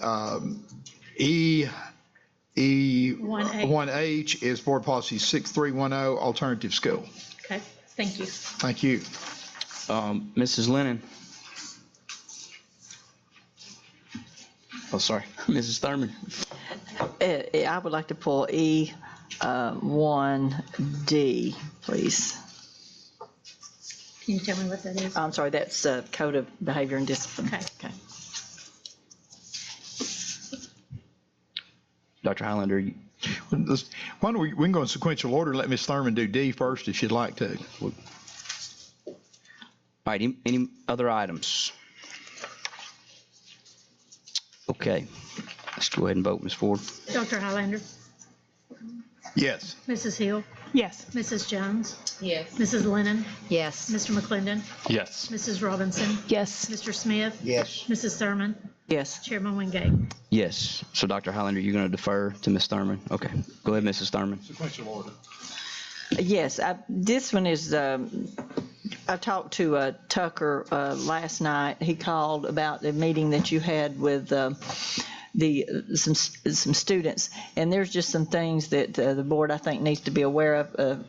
E1H is board policy 6310, alternative school. Okay, thank you. Thank you. Mrs. Lennon. Oh, sorry, Mrs. Thurman. I would like to pull E1D, please. Can you tell me what that is? I'm sorry, that's Code of Behavior and Discipline. Okay. Dr. Highlander, Why don't we can go in sequential order and let Ms. Thurman do D first if she'd like to. all right, any other items? Okay, let's go ahead and vote, Ms. Ford. Dr. Highlander? Yes. Mrs. Hill? Yes. Mrs. Jones? Yes. Mrs. Lennon? Yes. Mr. McClendon? Yes. Mrs. Robinson? Yes. Mr. Smith? Yes. Mrs. Thurman? Yes. Chairman Wingate? Yes, so Dr. Highlander, you're going to defer to Ms. Thurman? Okay, go ahead, Mrs. Thurman. Sequential order. Yes, this one is, I talked to Tucker last night. He called about the meeting that you had with some students, and there's just some things that the board, I think, needs to be aware of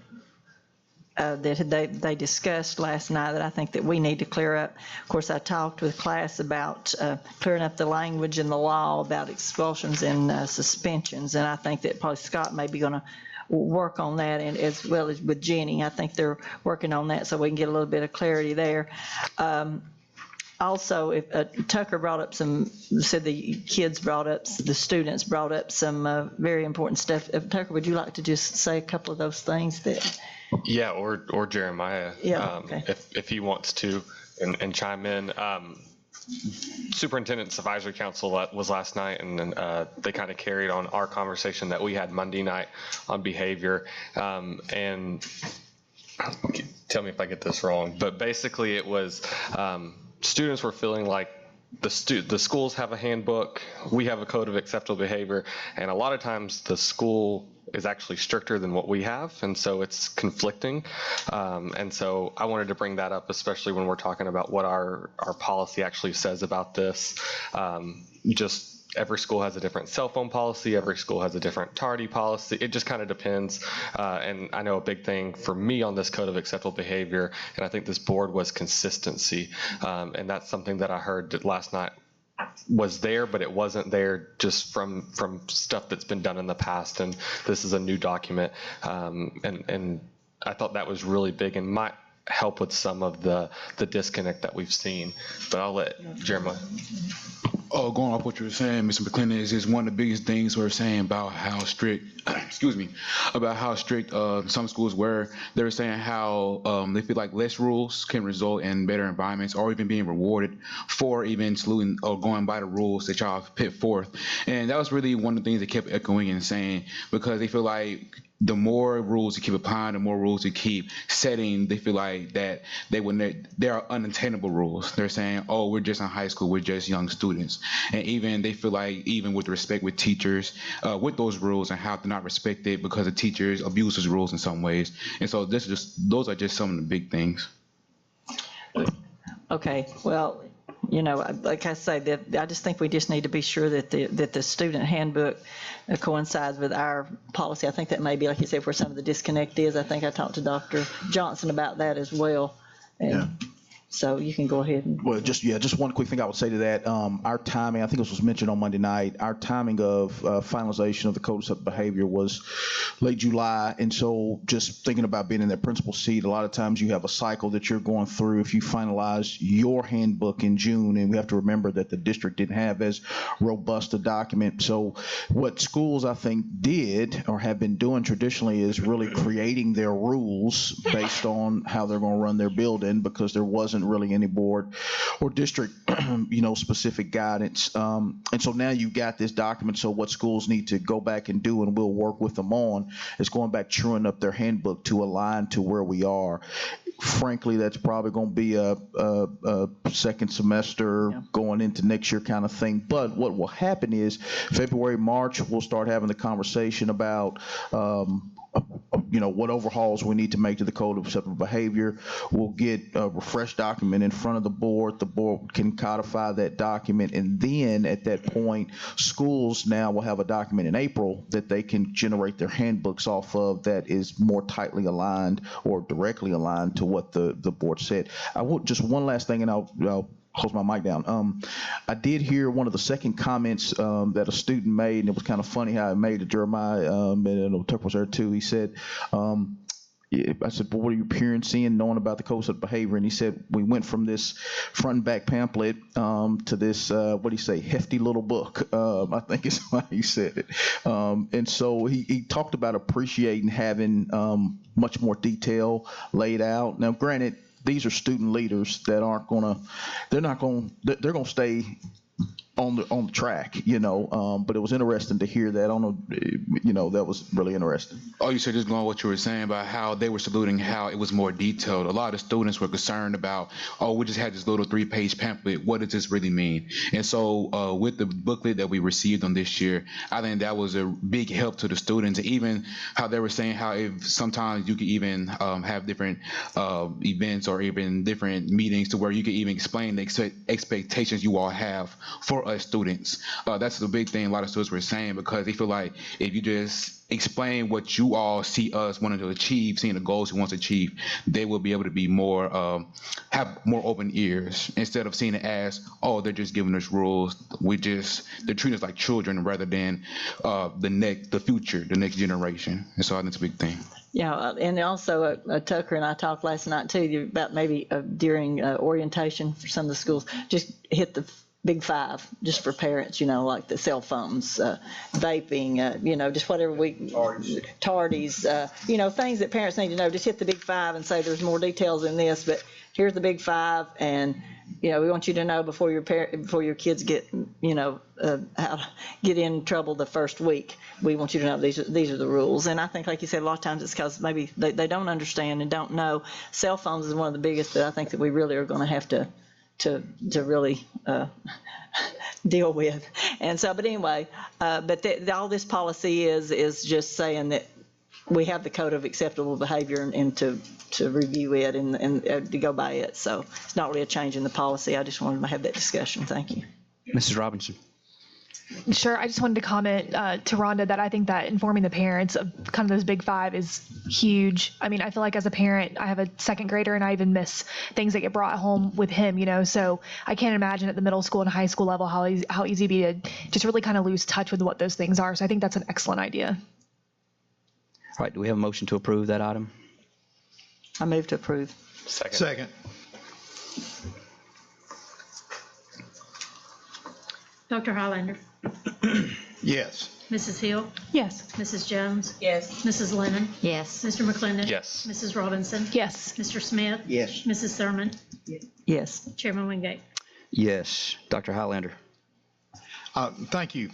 that they discussed last night that I think that we need to clear up. Of course, I talked with class about clearing up the language in the law about expulsions and suspensions, and I think that probably Scott may be going to work on that, and as well as with Jenny. I think they're working on that so we can get a little bit of clarity there. Also, if Tucker brought up said the students brought up some very important stuff. Tucker, would you like to just say a couple of those things that? Yeah, or Jeremiah, Yeah, okay. if he wants to, and chime in. Superintendent's Advisory Council was last night, and they kind of carried on our conversation that we had Monday night on behavior. And tell me if I get this wrong, but basically it was students were feeling like the schools have a handbook, we have a code of acceptable behavior, and a lot of times the school is actually stricter than what we have, and so it's conflicting. And so I wanted to bring that up, especially when we're talking about what our policy actually says about this. Just every school has a different cell phone policy, every school has a different tardy policy. It just kind of depends. And I know a big thing for me on this code of acceptable behavior, and I think this board, was consistency. And that's something that I heard that last night was there, but it wasn't there just from stuff that's been done in the past, and this is a new document, and I thought that was really big and might help with some of the disconnect that we've seen. But I'll let Jeremiah. Going off what you were saying, Mr. McClendon, is one of the biggest things we're saying about how strict, about how strict some schools were. They were saying how they feel like less rules can result in better environments, or even being rewarded for even saluting or going by the rules that y'all have put forth. And that was really one of the things they kept echoing and saying, because they feel like the more rules you keep applying, the more rules you keep setting, they feel like that they are unattainable rules. They're saying, oh, we're just in high school, we're just young students. And even they feel like even with respect with teachers, with those rules and how to not respect it because the teachers abuse those rules in some ways. And so those are just some of the big things. Okay, well, like I say, that I just think we just need to be sure that the student handbook coincides with our policy. I think that may be, like you said, where some of the disconnect is. I think I talked to Dr. Johnson about that as well. And So you can go ahead and. Well, just one quick thing I would say to that. Our timing, I think this was mentioned on Monday night, our timing of finalization of the code of acceptable behavior was late July. And so just thinking about being in that principal seat, a lot of times you have a cycle that you're going through. If you finalize your handbook in June, and we have to remember that the district didn't have as robust a document. So what schools, I think, did or have been doing traditionally is really creating their rules based on how they're going to run their building, because there wasn't really any board or district specific guidance, and so now you've got this document. So what schools need to go back and do, and we'll work with them on, is going back, truing up their handbook to align to where we are. Frankly, that's probably going to be a second semester going into next year kind of thing. But what will happen is February, March, we'll start having the conversation about what overhauls we need to make to the code of acceptable behavior. We'll get a refreshed document in front of the board. The board can codify that document, and then at that point, schools now will have a document in April that they can generate their handbooks off of that is more tightly aligned or directly aligned to what the board said. I want just one last thing, and I'll close my mic down. I did hear one of the second comments that a student made, and it was kind of funny how it made it. Jeremiah, and Tucker was there too. He said, I said, well, what are your parents seeing, knowing about the code of behavior? And he said, we went from this front and back pamphlet to this, what do you say, hefty little book, I think is how he said it. And so he talked about appreciating having much more detail laid out. Now, granted, these are student leaders that they're going to stay on the track, but it was interesting to hear that. I don't know, that was really interesting. Oh, you said just going on what you were saying about how they were saluting how it was more detailed. A lot of students were concerned about, we just had this little 3-page pamphlet. What does this really mean? And so with the booklet that we received on this year, I think that was a big help to the students. Even how they were saying how if sometimes you could even have different events or even different meetings to where you could even explain the expectations you all have for us students. That's the big thing a lot of students were saying, because they feel like if you just explain what you all see us wanting to achieve, seeing the goals we want to achieve, they will be able to be more, have more open ears, instead of seeing it as, they're just giving us rules. They're treating us like children rather than the future, the next generation. And so I think it's a big thing. Yeah, and also Tucker and I talked last night too about maybe during orientation for some of the schools, just hit the big 5 just for parents, like the cell phones, vaping, just whatever tardies, things that parents need to know. Just hit the big 5 and say there's more details in this, but here's the big 5, and we want you to know before your kids get how to get in trouble the first week. We want you to know these are the rules. And I think, like you said, a lot of times it's because maybe they don't understand and don't know. Cell phones is one of the biggest that I think that we really are going to have to really deal with. And so, but anyway, all this policy is just saying that we have the code of acceptable behavior and to review it and to go by it. So it's not really a change in the policy. I just wanted to have that discussion. Thank you. Mrs. Robinson. Sure. I just wanted to comment to Rhonda that I think that informing the parents of kind of those big 5 is huge. I mean, I feel like as a parent, I have a second grader and I even miss things that get brought home with him, so I can't imagine at the middle school and high school level how easy it'd be to just really kind of lose touch with what those things are. So I think that's an excellent idea. All right. Do we have a motion to approve that item? I move to approve. Second. Dr. Highlander. Yes. Mrs. Hill. Yes. Mrs. Jones. Yes. Mrs. Lennon. Yes. Mr. McClendon. Yes. Mrs. Robinson. Yes. Mr. Smith. Yes. Mrs. Thurman. Yes. Chairman Wingate. Yes. Dr. Highlander. Thank you.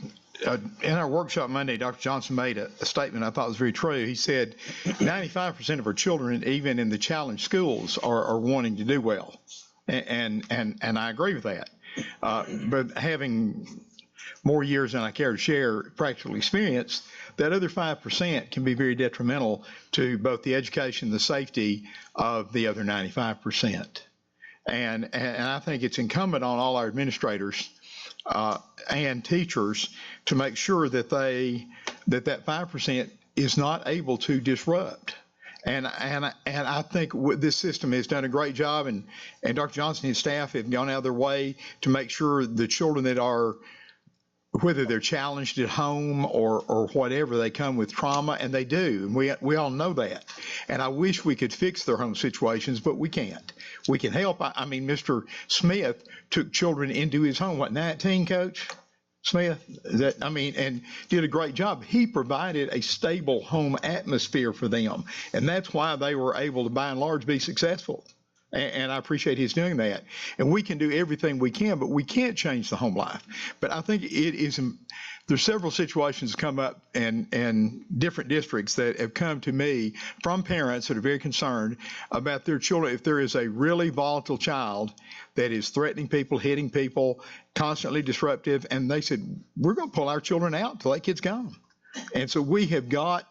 In our workshop Monday, Dr. Johnson made a statement I thought was very true. He said 95% of our children, even in the challenged schools, are wanting to do well. And I agree with that. But having more years than I care to share practical experience, that other 5% can be very detrimental to both the education and the safety of the other 95%. And I think it's incumbent on all our administrators and teachers to make sure that that 5% is not able to disrupt. And I think this system has done a great job, and Dr. Johnson and his staff have gone out of their way to make sure the children that are, whether they're challenged at home or whatever, they come with trauma, and they do. And we all know that. And I wish we could fix their home situations, but we can't. We can help. I mean, Mr. Smith took children into his home, what, 19, Coach Smith? And did a great job. He provided a stable home atmosphere for them, and that's why they were able to, by and large, be successful. And I appreciate his doing that. And we can do everything we can, but we can't change the home life. But I think it is, there's several situations come up in different districts that have come to me from parents that are very concerned about their children. If there is a really volatile child that is threatening people, hitting people, constantly disruptive, and they said, we're going to pull our children out until that kid's gone. And so we have got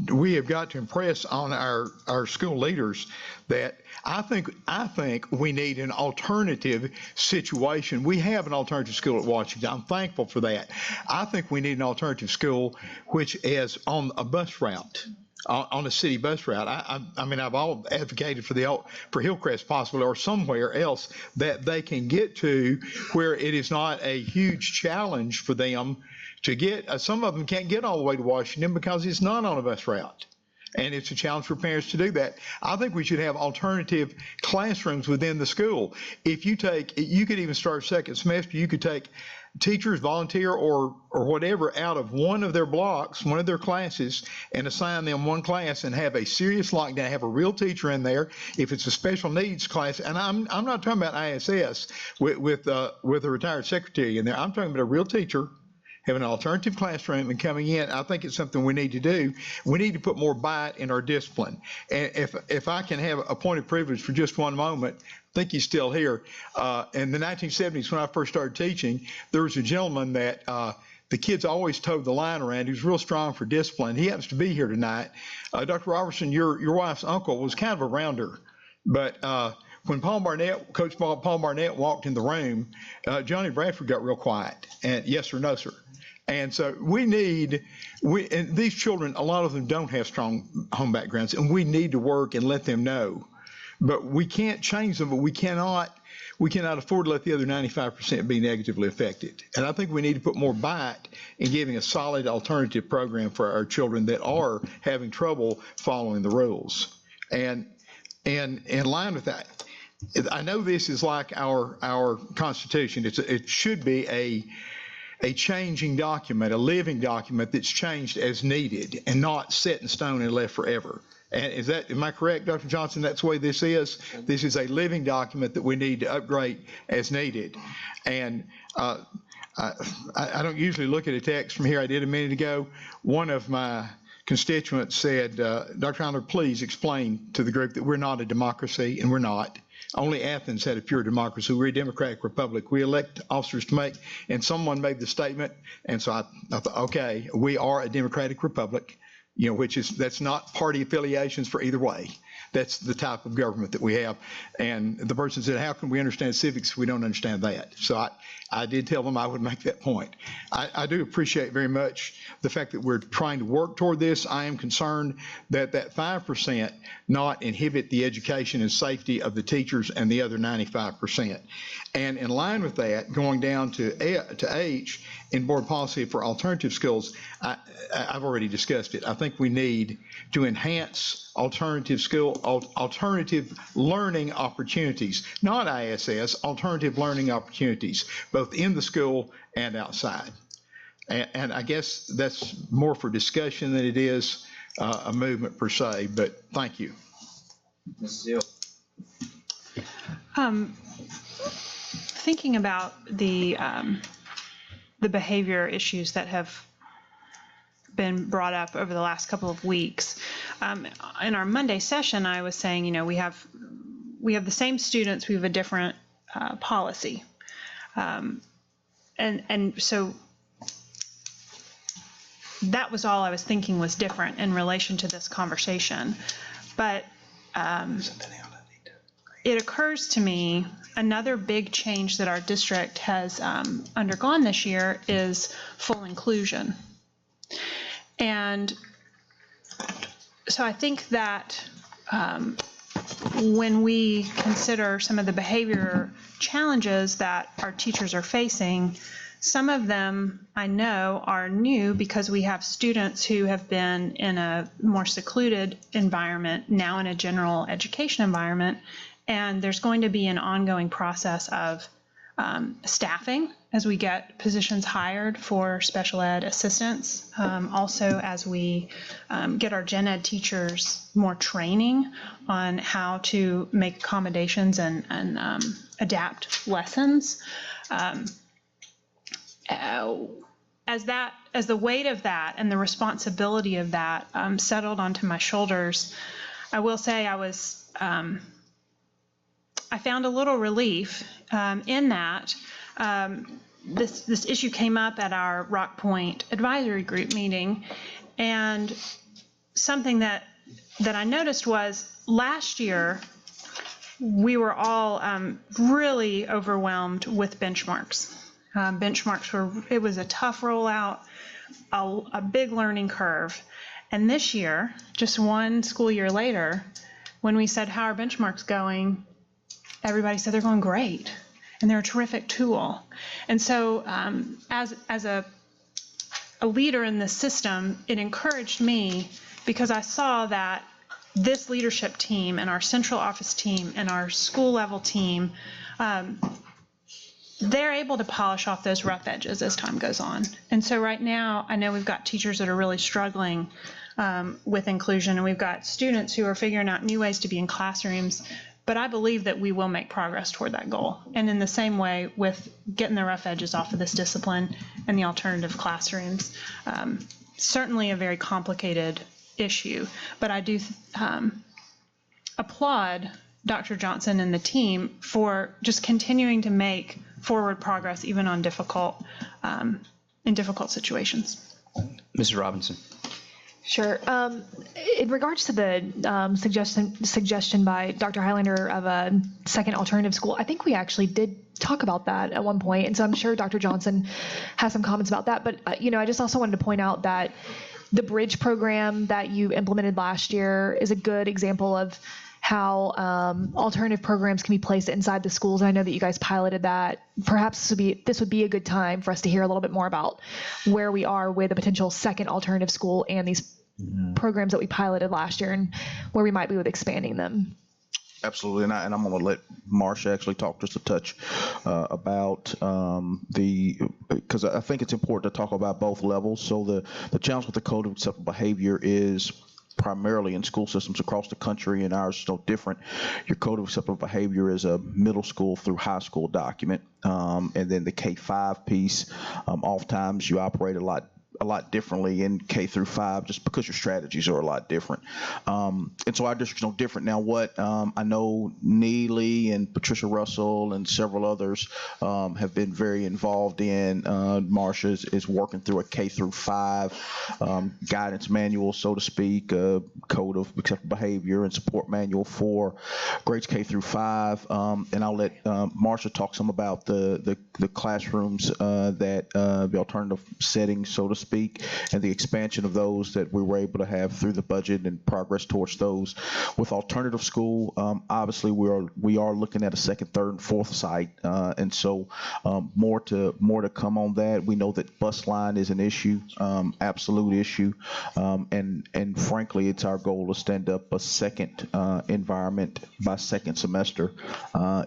to impress on our school leaders that I think we need an alternative situation. We have an alternative school at Washington. I'm thankful for that. I think we need an alternative school which is on a bus route, on a city bus route. I mean, I've all advocated for Hillcrest possibly, or somewhere else that they can get to where it is not a huge challenge for them to get. Some of them can't get all the way to Washington because it's not on a bus route. And it's a challenge for parents to do that. I think we should have alternative classrooms within the school. If you could even start second semester, you could take teachers, volunteer, or whatever out of one of their blocks, one of their classes, and assign them one class and have a serious lockdown, have a real teacher in there. If it's a special needs class, and I'm not talking about ISS with a retired secretary in there. I'm talking about a real teacher, having an alternative classroom and coming in. I think it's something we need to do. We need to put more bite in our discipline. And if I can have a point of privilege for just one moment, I think he's still here. In the 1970s, when I first started teaching, there was a gentleman that the kids always towed the line around. He was real strong for discipline. He happens to be here tonight. Dr. Robertson, your wife's uncle was kind of a rounder, but when Coach Paul Barnett walked in the room, Johnny Bradford got real quiet, and yes sir, no sir. And so and these children, a lot of them don't have strong home backgrounds, and we need to work and let them know. But we can't change them, but we cannot afford to let the other 95% be negatively affected. And I think we need to put more bite in giving a solid alternative program for our children that are having trouble following the rules. And in line with that, I know this is like our Constitution. It should be a changing document, a living document that's changed as needed and not set in stone and left forever. And am I correct, Dr. Johnson? That's the way this is? This is a living document that we need to upgrade as needed. And I don't usually look at a text from here. I did a minute ago. One of my constituents said, Dr. Handler, please explain to the group that we're not a democracy, and we're not. Only Athens had a pure democracy. We're a democratic republic. We elect officers to make, and someone made the statement, and so I thought, okay, we are a democratic republic, that's not party affiliations for either way. That's the type of government that we have. And the person said, how can we understand civics if we don't understand that? So I did tell them I would make that point. I do appreciate very much the fact that we're trying to work toward this. I am concerned that 5% not inhibit the education and safety of the teachers and the other 95%. And in line with that, going down to H in board policy for alternative schools, I've already discussed it. I think we need to enhance alternative learning opportunities, not ISS, alternative learning opportunities, both in the school and outside. And I guess that's more for discussion than it is a movement per se, but thank you. Mrs. Hill. Thinking about the behavior issues that have been brought up over the last couple of weeks. In our Monday session, I was saying, we have the same students, we have a different policy. And so that was all I was thinking was different in relation to this conversation. But it occurs to me another big change that our district has undergone this year is full inclusion. And so I think that when we consider some of the behavior challenges that our teachers are facing, some of them I know are new because we have students who have been in a more secluded environment, now in a general education environment, and there's going to be an ongoing process of staffing as we get positions hired for special ed assistants. Also, as we get our gen ed teachers more training on how to make accommodations and adapt lessons. As the weight of that and the responsibility of that settled onto my shoulders, I will say I found a little relief in that this issue came up at our Rock Point advisory group meeting, and something that I noticed was last year we were all really overwhelmed with benchmarks. It was a tough rollout, a big learning curve. And this year, just one school year later, when we said, how are benchmarks going? Everybody said they're going great and they're a terrific tool. And so as a leader in this system, it encouraged me because I saw that this leadership team and our central office team and our school level team, they're able to polish off those rough edges as time goes on. And so right now, I know we've got teachers that are really struggling with inclusion, and we've got students who are figuring out new ways to be in classrooms, but I believe that we will make progress toward that goal. And in the same way with getting the rough edges off of this discipline and the alternative classrooms, certainly a very complicated issue, but I do applaud Dr. Johnson and the team for just continuing to make forward progress even on in difficult situations. Mrs. Robinson. Sure. In regards to the suggestion by Dr. Highlander of a second alternative school, I think we actually did talk about that at one point, and so I'm sure Dr. Johnson has some comments about that. But I just also wanted to point out that the Bridge program that you implemented last year is a good example of how alternative programs can be placed inside the schools. I know that you guys piloted that. Perhaps this would be a good time for us to hear a little bit more about where we are with a potential second alternative school and these programs that we piloted last year and where we might be with expanding them. Absolutely, and I'm going to let Marsha actually talk just a touch about because I think it's important to talk about both levels. So the challenge with the Code of Acceptable Behavior is primarily in school systems across the country, and ours is no different. Your Code of Acceptable Behavior is a middle school through high school document, and then the K-5 piece, oftentimes you operate a lot differently in K through 5 just because your strategies are a lot different. And so our district's no different. Now what I know Neely and Patricia Russell and several others have been very involved in, Marsha is working through a K through 5 guidance manual, so to speak, Code of Acceptable Behavior and support manual for grades K through 5. And I'll let Marsha talk some about the classrooms that the alternative settings, so to speak, and the expansion of those that we were able to have through the budget and progress towards those. With alternative school, obviously we are looking at a second, third, and fourth site, and so more to come on that. We know that bus line is an issue, absolute issue, and frankly, it's our goal to stand up a second environment by second semester,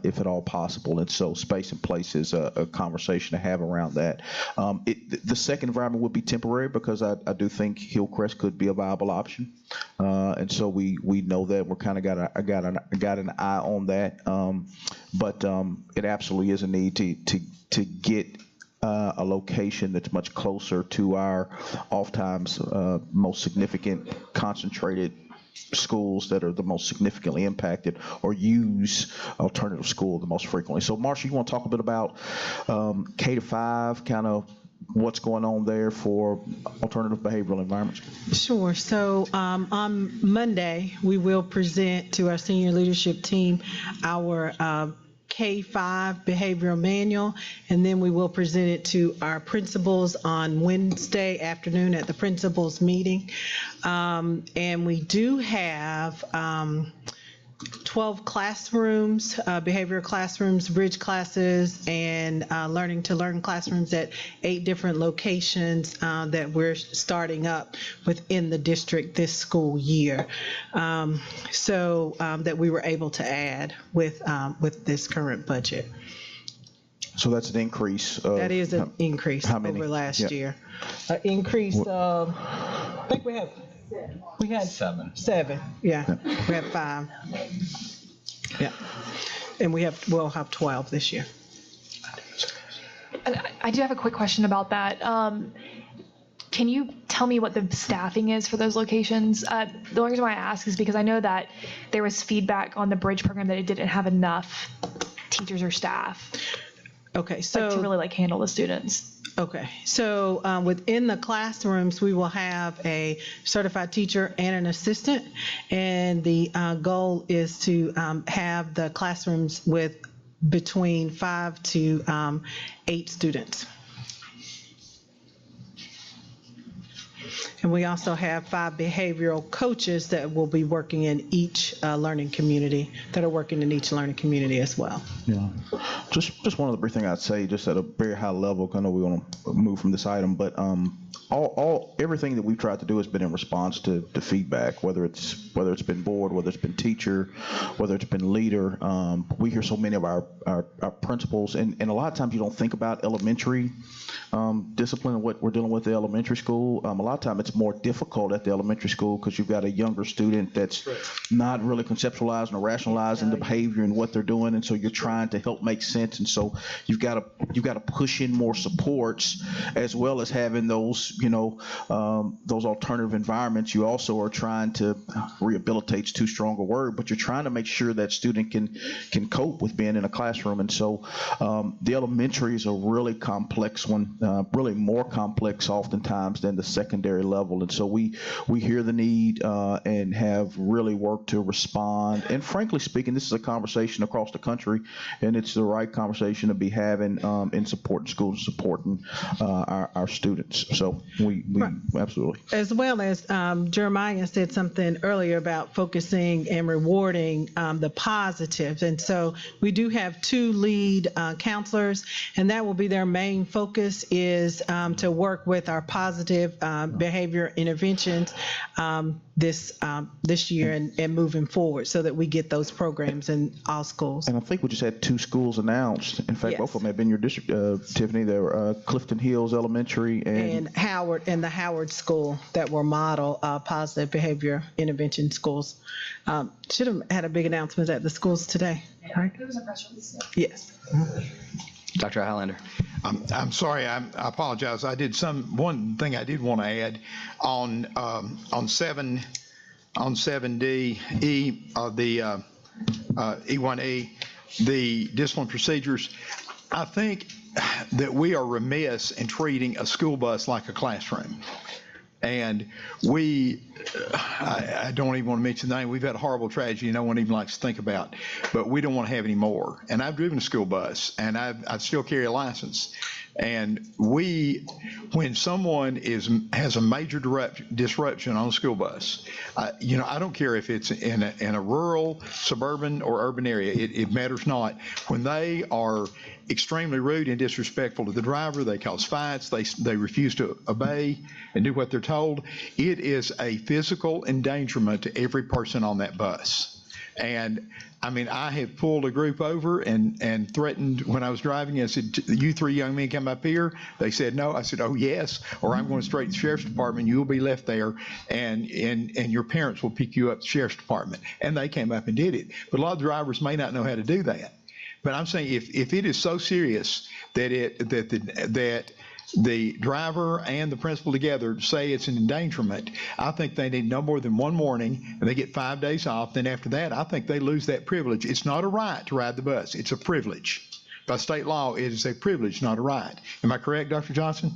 if at all possible. And so space and place is a conversation to have around that. The second environment would be temporary because I do think Hillcrest could be a viable option, and so we know that we're kind of got an eye on that, but it absolutely is a need to get a location that's much closer to our oftentimes most significant concentrated schools that are the most significantly impacted or use alternative school the most frequently. So Marsha, you want to talk a bit about K to 5, kind of what's going on there for alternative behavioral environments? Sure. So on Monday, we will present to our senior leadership team our K-5 behavioral manual, and then we will present it to our principals on Wednesday afternoon at the principals meeting. And we do have 12 classrooms, behavioral classrooms, bridge classes, and learning to learn classrooms at 8 different locations that we're starting up within the district this school year. So that we were able to add with this current budget. So that's an increase of. That is an increase how many? over last Yeah. year. An increase of, I think we had 7. Yeah, we have 5. Yeah, and we'll have 12 this year. And I do have a quick question about that. Can you tell me what the staffing is for those locations? The only reason why I ask is because I know that there was feedback on the bridge program that it didn't have enough teachers or staff. Okay, so to really handle the students. Okay, so within the classrooms, we will have a certified teacher and an assistant, and the goal is to have the classrooms with between 5 to 8 students. And we also have 5 behavioral coaches that will be working in each learning community, that are working in each learning community as well. Yeah, just one other brief thing I'd say, just at a very high level. I know we want to move from this item, but everything that we've tried to do has been in response to feedback, whether it's been board, whether it's been teacher, whether it's been leader. We hear so many of our principals, and a lot of times you don't think about elementary discipline and what we're dealing with at the elementary school. A lot of times it's more difficult at the elementary school because you've got a younger student that's not really conceptualizing or rationalizing the behavior and what they're doing, and so you're trying to help make sense, and so you've got to push in more supports as well as having those those alternative environments. You also are trying to rehabilitate's too strong a word, but you're trying to make sure that student can cope with being in a classroom, and so the elementary is a really complex one, really more complex oftentimes than the secondary level, and so we hear the need and have really worked to respond. And frankly speaking, this is a conversation across the country, and it's the right conversation to be having in supporting schools, supporting our students. So we absolutely. As well as Jeremiah said something earlier about focusing and rewarding the positives. And so we do have 2 lead counselors, and that will be their main focus, is to work with our positive behavior interventions this year and moving forward, so that we get those programs in all schools. And I think we just had 2 schools announced. In fact, both of them have been your district, Tiffany. They were Clifton Hills Elementary and Howard, and the Howard School, that were model positive behavior intervention schools. Should have had a big announcement at the schools today, right? There was a press release. Yes. Dr. Highlander. I'm sorry. I apologize. I did one thing I did want to add on 7D the E1E, the discipline procedures. I think that we are remiss in treating a school bus like a classroom. And I don't even want to mention the name. We've had a horrible tragedy no one even likes to think about, but we don't want to have any more. And I've driven a school bus, and I still carry a license. And when someone has a major disruption on a school bus, I don't care if it's in a rural, suburban, or urban area. It matters not. When they are extremely rude and disrespectful to the driver, they cause fights, they refuse to obey and do what they're told, it is a physical endangerment to every person on that bus. And I mean, I have pulled a group over and threatened when I was driving. I said, "You 3 young men come up here." They said no. I said, "Oh yes, or I'm going straight to the sheriff's department. You will be left there, and your parents will pick you up at the sheriff's department." And they came up and did it. But a lot of drivers may not know how to do that. But I'm saying if it is so serious that the driver and the principal together say it's an endangerment, I think they need no more than 1 morning, and they get 5 days off. Then after that, I think they lose that privilege. It's not a right to ride the bus. It's a privilege. By state law, it is a privilege, not a right. Am I correct, Dr. Johnson?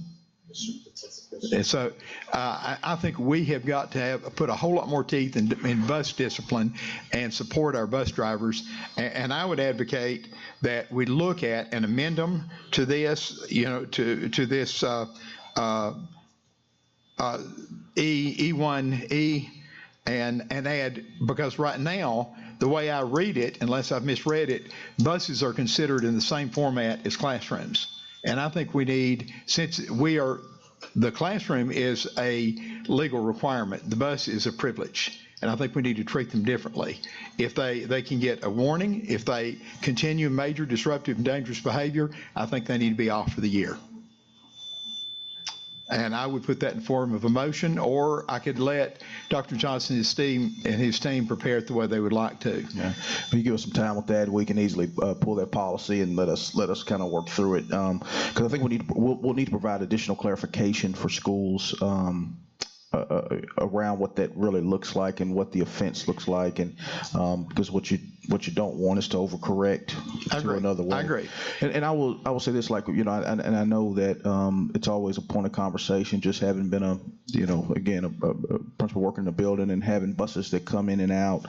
And so I think we have got to put a whole lot more teeth in bus discipline and support our bus drivers. And I would advocate that we look at an amendment to this, to this E1E and add, because right now, the way I read it, unless I've misread it, buses are considered in the same format as classrooms. And I think we need, since the classroom is a legal requirement, the bus is a privilege. And I think we need to treat them differently. If they can get a warning, if they continue major disruptive and dangerous behavior, I think they need to be off for the year. And I would put that in form of a motion, or I could let Dr. Johnson and his team prepare it the way they would like to. Yeah. If you give us some time with that, we can easily pull that policy and let us kind of work through it. Because I think we'll need to provide additional clarification for schools around what that really looks like and what the offense looks like, and because what you don't want is to overcorrect to another way. I agree. And I will say this, like, and I know that it's always a point of conversation, just having been a principal working in the building and having buses that come in and out.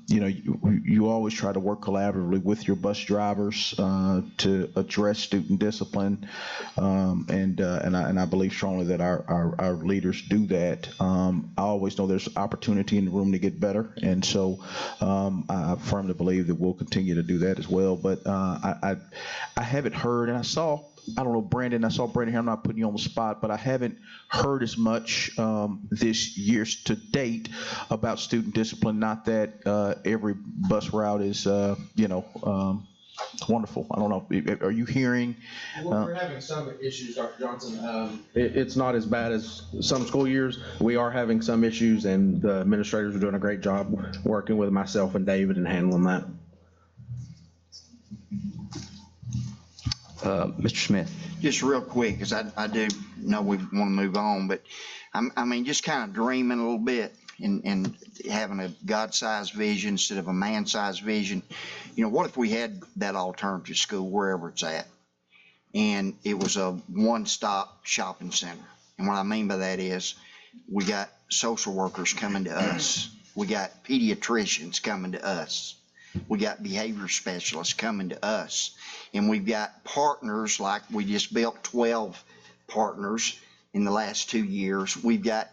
You always try to work collaboratively with your bus drivers to address student discipline, and I believe strongly that our leaders do that. I always know there's opportunity in the room to get better, and so I firmly believe that we'll continue to do that as well. But I haven't heard, and I saw Brandon here, I'm not putting you on the spot, but I haven't heard as much this year to date about student discipline. Not that every bus route is, wonderful. I don't know. Are you hearing? We're having some issues, Dr. Johnson. It's not as bad as some school years. We are having some issues, and the administrators are doing a great job working with myself and David and handling that. Mr. Smith. Just real quick, because I do know we want to move on, but just kind of dreaming a little bit and having a God-sized vision instead of a man-sized vision. What if we had that alternative school wherever it's at, and it was a one-stop shopping center? And what I mean by that is we got social workers coming to us. We got pediatricians coming to us. We got behavior specialists coming to us. And we've got partners, like we just built 12 partners in the last 2 years. We've got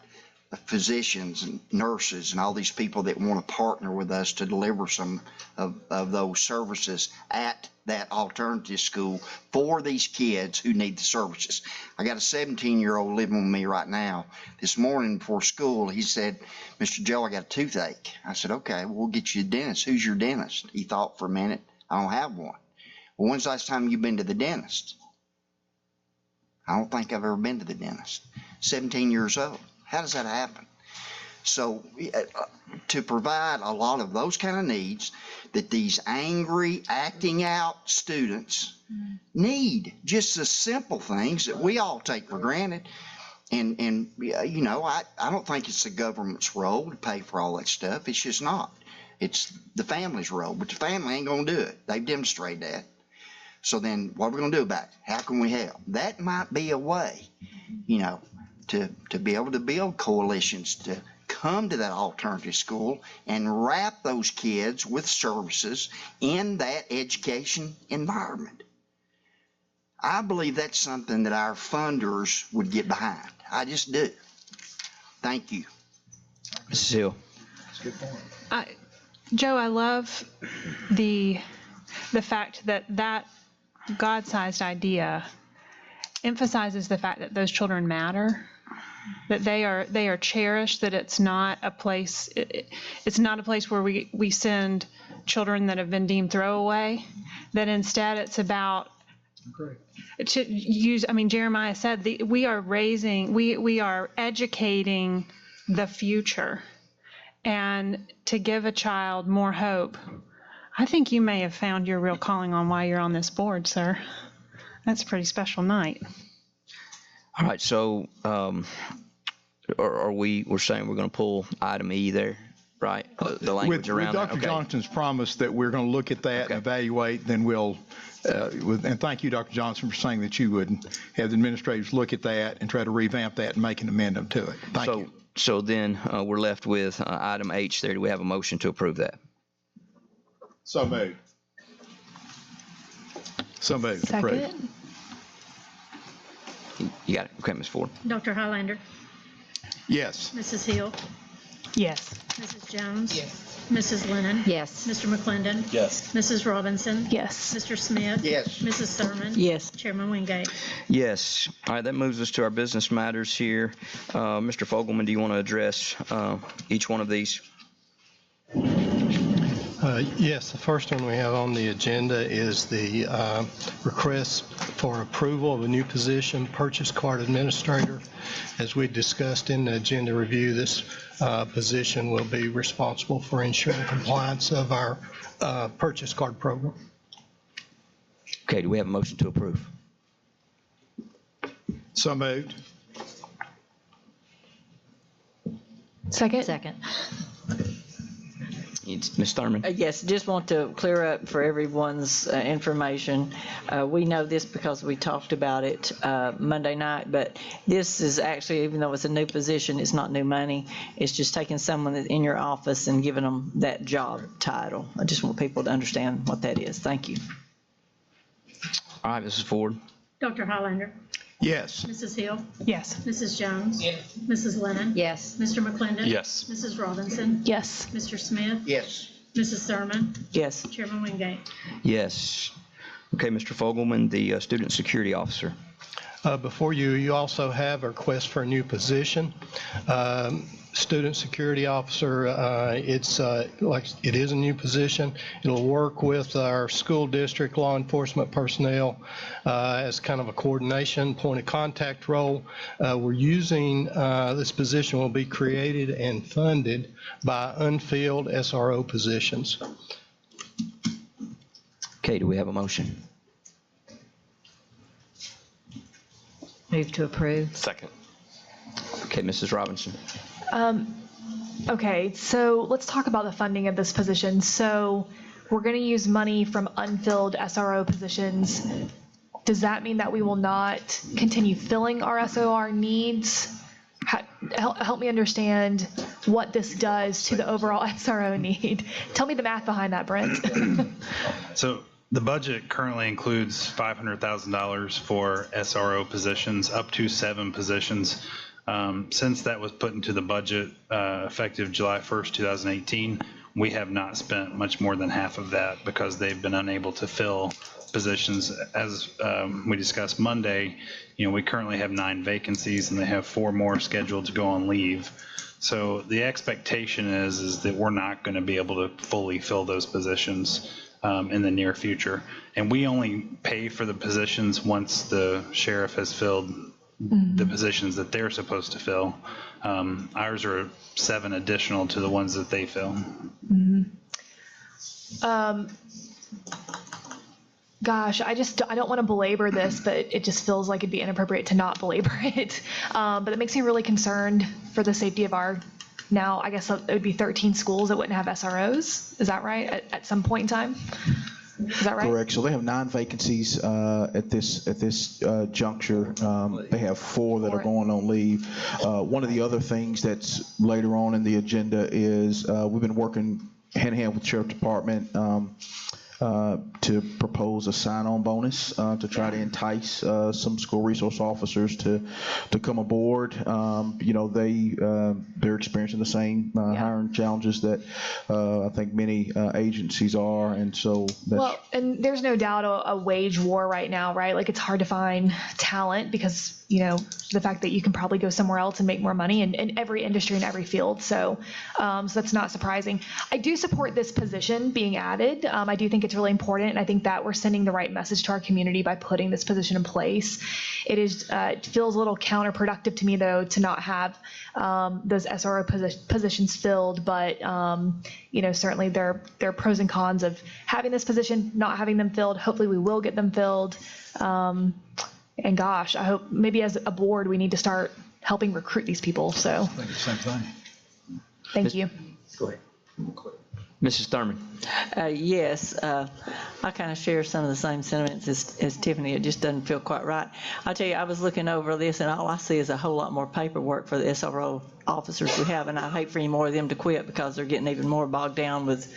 physicians and nurses and all these people that want to partner with us to deliver some of those services at that alternative school for these kids who need the services. I got a 17-year-old living with me right now. This morning before school, he said, "Mr. Joe, I got a toothache." I said, "Okay, we'll get you a dentist." "Who's your dentist?" He thought for a minute. "I don't have one." "Well, when's the last time you've been to the dentist?" "I don't think I've ever been to the dentist." 17 years old. How does that happen? So to provide a lot of those kind of needs that these angry, acting out students need, just the simple things that we all take for granted. And I don't think it's the government's role to pay for all that stuff. It's just not. It's the family's role, but the family ain't going to do it. They've demonstrated that. So then what are we going to do about it? How can we help? That might be a way, to be able to build coalitions to come to that alternative school and wrap those kids with services in that education environment. I believe that's something that our funders would get behind. I just do. Thank you. Mrs. Hill. That's a good point. Joe, I love the fact that God-sized idea emphasizes the fact that those children matter, that they are cherished, that it's not a place where we send children that have been deemed throwaway, that instead it's about Jeremiah said we are educating the future, and to give a child more hope. I think you may have found your real calling on why you're on this board, sir. That's a pretty special night. All right, so we're saying we're going to pull item E there? right? The language around with that? Dr. Okay. Johnson's promise that we're going to look at that and evaluate, then we'll, and thank you, Dr. Johnson, for saying that you would have the administrators look at that and try to revamp that and make an amendment to it. Thank you. So then we're left with item H there. Do we have a motion to approve that? So moved. So moved. Approved. Second. You got it. Okay, Ms. Ford. Dr. Highlander. Yes. Mrs. Hill. Yes. Mrs. Jones. Yes. Mrs. Lennon. Yes. Mr. McClendon. Yes. Mrs. Robinson. Yes. Mr. Smith. Yes. Mrs. Thurman. Yes. Chairman Wingate. Yes. All right, that moves us to our business matters here. Mr. Fogelman, do you want to address each one of these? Yes, the first one we have on the agenda is the request for approval of a new position, purchase card administrator. As we discussed in the agenda review, this position will be responsible for ensuring compliance of our purchase card program. Okay, do we have a motion to approve? So moved. Second. Second. Ms. Thurman. Yes, just want to clear up for everyone's information. We know this because we talked about it Monday night, but this is actually, even though it's a new position, it's not new money. It's just taking someone that's in your office and giving them that job title. I just want people to understand what that is. Thank you. All right, Mrs. Ford. Dr. Highlander. Yes. Mrs. Hill. Yes. Mrs. Jones. Yes. Mrs. Lennon. Yes. Mr. McClendon. Yes. Mrs. Robinson. Yes. Mr. Smith. Yes. Mrs. Thurman. Yes. Chairman Wingate. Yes. Okay, Mr. Fogelman, the student security officer. Before you, you also have a request for a new position. Student security officer, it's like it is a new position. It'll work with our school district law enforcement personnel as kind of a coordination point of contact role. We're using this position will be created and funded by unfilled SRO positions. Okay, do we have a motion? Move to approve. Second. Okay, Mrs. Robinson. Okay, so let's talk about the funding of this position. So we're going to use money from unfilled SRO positions. Does that mean that we will not continue filling our SOR needs? Help me understand what this does to the overall SRO need. Tell me the math behind that, Brent. So the budget currently includes $500,000 for SRO positions, up to 7 positions. Since that was put into the budget effective July 1st, 2018, we have not spent much more than half of that because they've been unable to fill positions. As we discussed Monday, we currently have 9 vacancies and they have 4 more scheduled to go on leave. So the expectation is that we're not going to be able to fully fill those positions in the near future. And we only pay for the positions once the sheriff has filled the positions that they're supposed to fill. Ours are 7 additional to the ones that they fill. Gosh, I don't want to belabor this, but it just feels like it'd be inappropriate to not belabor it. But it makes me really concerned for the safety of our, now I guess it would be 13 schools that wouldn't have SROs. Is that right? At some point in time? Is that right? Correct. So they have 9 vacancies at this juncture. They have 4 that are going on leave. One of the other things that's later on in the agenda is we've been working hand in hand with the Sheriff Department to propose a sign-on bonus to try to entice some school resource officers to come aboard. They're experiencing the same hiring challenges that I think many agencies are, and so that's. Well, and there's no doubt a wage war right now, right? Like it's hard to find talent because the fact that you can probably go somewhere else and make more money in every industry in every field. So that's not surprising. I do support this position being added. I do think it's really important, and I think that we're sending the right message to our community by putting this position in place. It feels a little counterproductive to me, though, to not have those SRO positions filled. But certainly there are pros and cons of having this position, not having them filled. Hopefully, we will get them filled. And gosh, I hope maybe as a board we need to start helping recruit these people. So I think it's the same thing. Thank you. Go ahead. Mrs. Thurman. Yes, I kind of share some of the same sentiments as Tiffany. It just doesn't feel quite right. I tell you, I was looking over this, and all I see is a whole lot more paperwork for the SRO officers we have, and I'd hate for any more of them to quit because they're getting even more bogged down with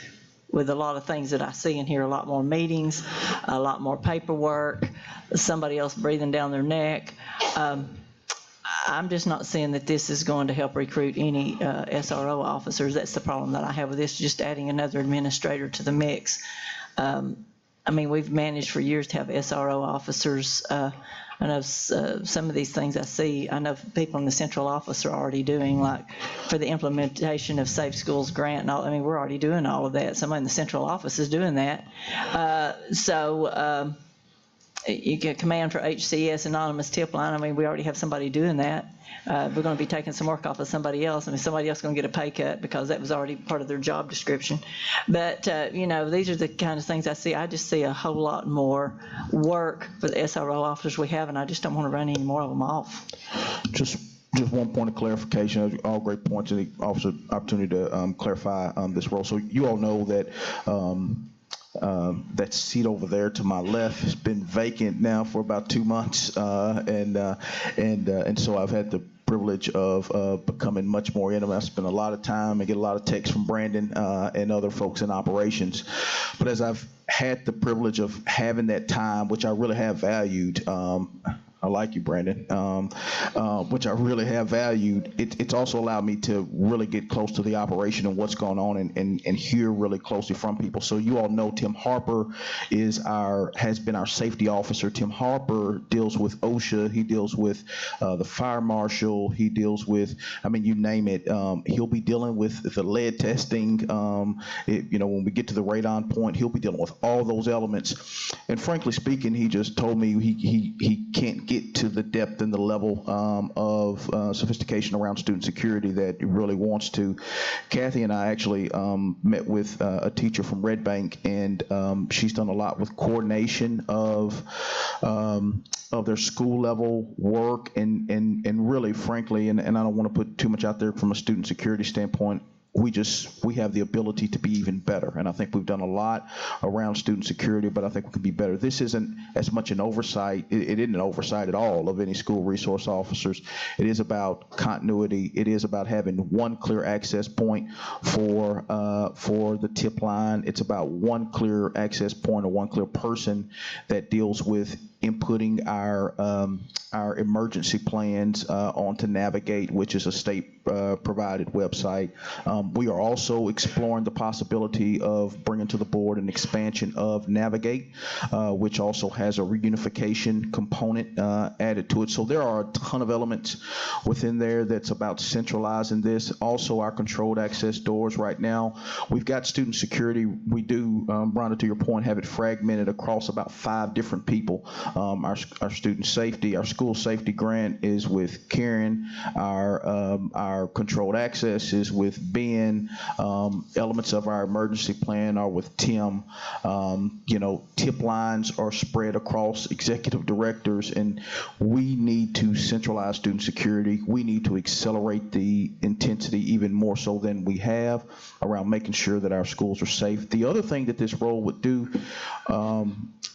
a lot of things that I see in here, a lot more meetings, a lot more paperwork, somebody else breathing down their neck. I'm just not seeing that this is going to help recruit any SRO officers. That's the problem that I have with this, just adding another administrator to the mix. I mean, we've managed for years to have SRO officers. I know some of these things I see, I know people in the central office are already doing, like for the implementation of Safe Schools grant and all. I mean, we're already doing all of that. Somebody in the central office is doing that. You get command for HCS anonymous tip line. I mean, we already have somebody doing that. We're going to be taking some work off of somebody else. I mean, somebody else is going to get a pay cut because that was already part of their job description. But, these are the kind of things I see. I just see a whole lot more work for the SRO officers we have, and I just don't want to run any more of them off. Just one point of clarification. All great points, and the officer opportunity to clarify this role. So you all know that that seat over there to my left has been vacant now for about 2 months, and so I've had the privilege of becoming much more intimate. I spend a lot of time and get a lot of texts from Brandon and other folks in operations. But as I've had the privilege of having that time, which I really have valued, I like you, Brandon, which I really have valued. It's also allowed me to really get close to the operation and what's going on and hear really closely from people. So you all know Tim Harper has been our safety officer. Tim Harper deals with OSHA. He deals with the fire marshal. He deals with, I mean, you name it. He'll be dealing with the lead testing. When we get to the radon point, he'll be dealing with all those elements. And frankly speaking, he just told me he can't get to the depth and the level of sophistication around student security that he really wants to. Kathy and I actually met with a teacher from Red Bank, and she's done a lot with coordination of their school level work and really, frankly, and I don't want to put too much out there from a student security standpoint, we have the ability to be even better. And I think we've done a lot around student security, but I think we can be better. This isn't as much an oversight. It isn't an oversight at all of any school resource officers. It is about continuity. It is about having one clear access point for the tip line. It's about one clear access point or one clear person that deals with inputting our emergency plans onto Navigate, which is a state provided website. We are also exploring the possibility of bringing to the board an expansion of Navigate, which also has a reunification component added to it. So there are a ton of elements within there that's about centralizing this. Also, our controlled access doors right now. We've got student security. We do, Rhonda, to your point, have it fragmented across about 5 different people. Our student safety, our school safety grant is with Karen. Our controlled access is with Ben. Elements of our emergency plan are with Tim. Tip lines are spread across executive directors, and we need to centralize student security. We need to accelerate the intensity even more so than we have around making sure that our schools are safe. The other thing that this role would do,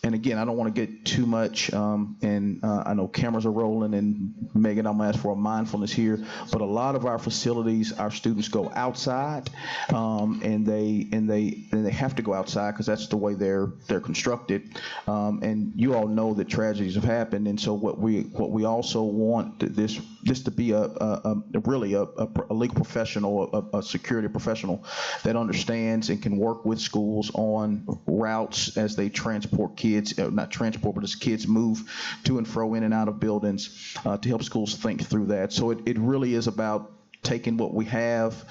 and again, I don't want to get too much, and I know cameras are rolling, and Megan, I'm going to ask for a mindfulness here, but a lot of our facilities, our students go outside, and they have to go outside because that's the way they're constructed, and you all know that tragedies have happened, and so what we also want this to be really a legal professional, a security professional that understands and can work with schools on routes as they transport kids, not transport, but as kids move to and fro in and out of buildings, to help schools think through that. So it really is about taking what we have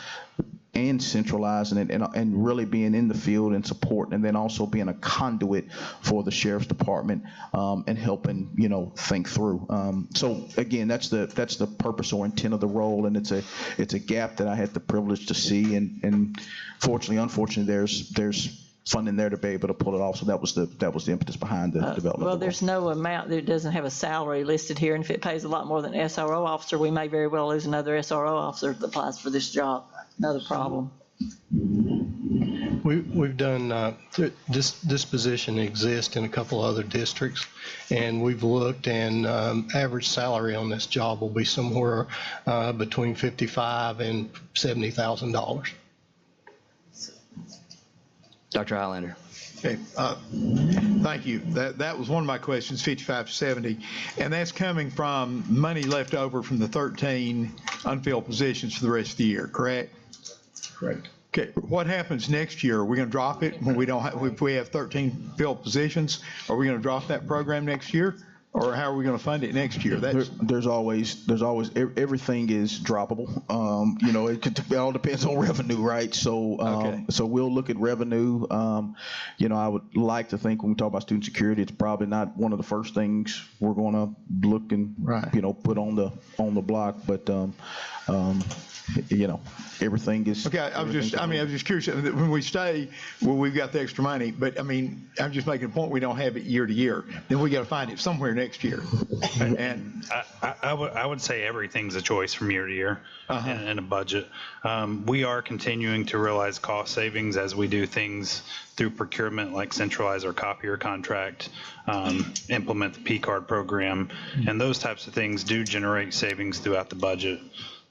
and centralizing it and really being in the field and support, and then also being a conduit for the sheriff's department and helping think through. So again, that's the purpose or intent of the role, and it's a gap that I had the privilege to see, and unfortunately, there's funding there to be able to pull it off. So that was the impetus behind the development. Well, there's no amount that doesn't have a salary listed here, and if it pays a lot more than an SRO officer, we may very well lose another SRO officer that applies for this job. Another problem. We've done, this position exists in a couple other districts, and we've looked, and average salary on this job will be somewhere between $55,000 and $70,000. Dr. Highlander. Okay, thank you. That was one of my questions, 55 to 70, and that's coming from money left over from the 13 unfilled positions for the rest of the year, correct? Correct. Okay, what happens next year? Are we going to drop it when we don't have, if we have 13 filled positions? Are we going to drop that program next year? Or how are we going to fund it next year? There's always everything is droppable. It all depends on revenue, right? So so we'll look at revenue. I would like to think when we talk about student security, it's probably not one of the first things we're going to look and put on the block, but everything is. Okay, I was just curious. When we stay, well, we've got the extra money, but I'm just making a point. We don't have it year to year. Then we got to find it somewhere next year. And I would say everything's a choice from year to year in a budget. We are continuing to realize cost savings as we do things through procurement, like centralize our copier contract, implement the P-card program, and those types of things do generate savings throughout the budget.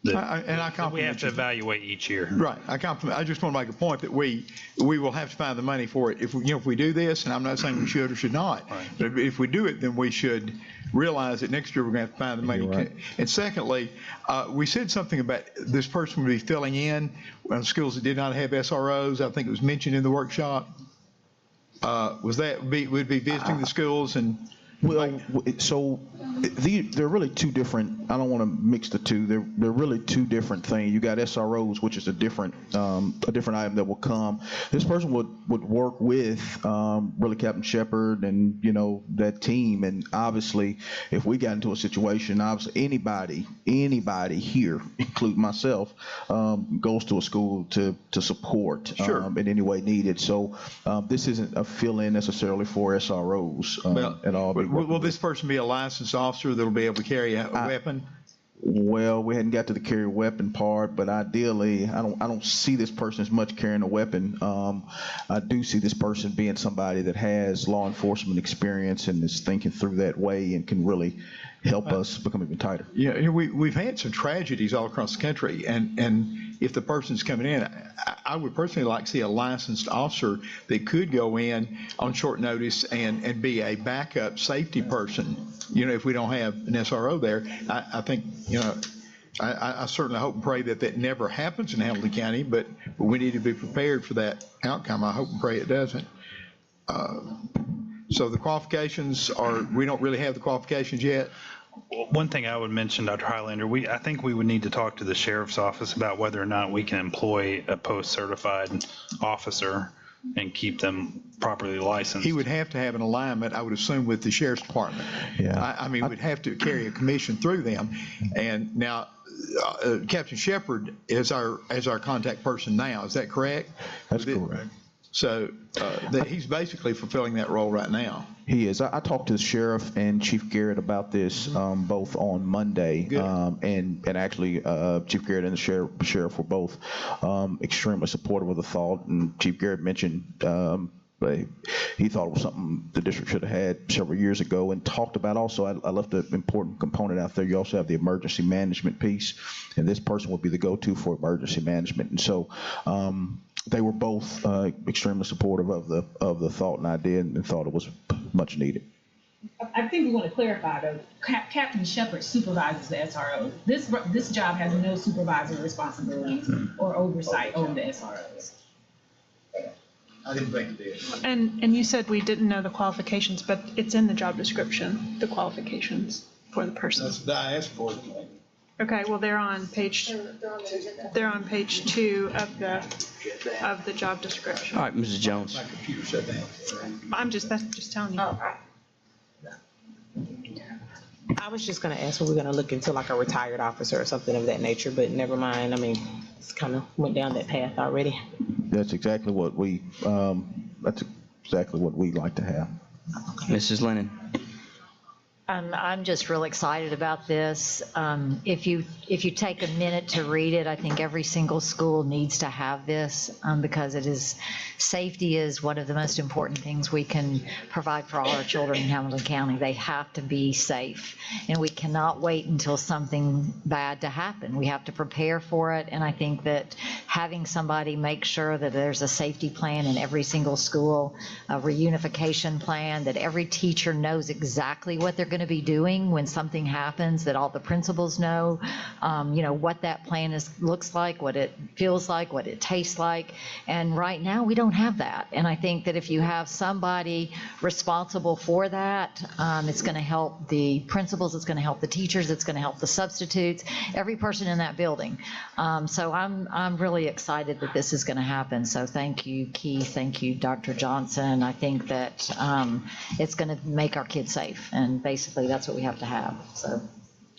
We have to evaluate each year. Right. I just want to make a point that we will have to find the money for it. If we do this, and I'm not saying we should or should not, but if we do it, then we should realize that next year we're going to have to find the money. Right. And secondly, we said something about this person would be filling in on schools that did not have SROs. I think it was mentioned in the workshop. Would be visiting the schools and. Well, so they're really two different. I don't want to mix the two. They're really two different things. You got SROs, which is a different item that will come. This person would work with really Captain Shepard and that team. And obviously, if we got into a situation, obviously anybody here, including myself, goes to a school to support in any way needed. So this isn't a fill-in necessarily for SROs at all. Will this person be a licensed officer that will be able to carry a weapon? Well, we hadn't got to the carry a weapon part, but ideally, I don't see this person as much carrying a weapon. I do see this person being somebody that has law enforcement experience and is thinking through that way and can really help us become even tighter. Yeah, we've had some tragedies all across the country, and if the person's coming in, I would personally like to see a licensed officer that could go in on short notice and be a backup safety person. If we don't have an SRO there, I think, I certainly hope and pray that never happens in Hamilton County, but we need to be prepared for that outcome. I hope and pray it doesn't. So the qualifications we don't really have the qualifications yet. One thing I would mention, Dr. Highlander, I think we would need to talk to the sheriff's office about whether or not we can employ a post-certified officer and keep them properly licensed. He would have to have an alignment, I would assume, with the sheriff's department. Yeah. We'd have to carry a commission through them. And now, Captain Shepard is our contact person now. Is that correct? That's correct. So he's basically fulfilling that role right now. He is. I talked to the sheriff and Chief Garrett about this both on Monday, and actually Chief Garrett and the sheriff were both extremely supportive of the thought. And Chief Garrett mentioned he thought it was something the district should have had several years ago, and talked about also. I left an important component out there. You also have the emergency management piece, and this person would be the go-to for emergency management. And so. They were both extremely supportive of the thought and idea, and thought it was much needed. I think we want to clarify though. Captain Shepard supervises the SROs. This job has no supervisory responsibilities or oversight over the SROs. I didn't think it did. And you said we didn't know the qualifications, but it's in the job description, the qualifications for the person. That's what I asked for. Okay, well, they're on page 2 of the job description. All right, Mrs. Jones. My computer shut down. That's just telling you. I was just going to ask, we're going to look into like a retired officer or something of that nature, but never mind. It's kind of went down that path already. That's exactly what we like to have. Mrs. Lennon. I'm just real excited about this. If you take a minute to read it, I think every single school needs to have this because safety is one of the most important things we can provide for all our children in Hamilton County. They have to be safe, and we cannot wait until something bad to happen. We have to prepare for it, and I think that having somebody make sure that there's a safety plan in every single school, a reunification plan, that every teacher knows exactly what they're going to be doing when something happens, that all the principals know, what that plan looks like, what it feels like, what it tastes like. And right now we don't have that. And I think that if you have somebody responsible for that, it's going to help the principals, it's going to help the teachers, it's going to help the substitutes, every person in that building. So I'm really excited that this is going to happen. So thank you, Keith. Thank you, Dr. Johnson. I think that it's going to make our kids safe, and basically that's what we have to have. So,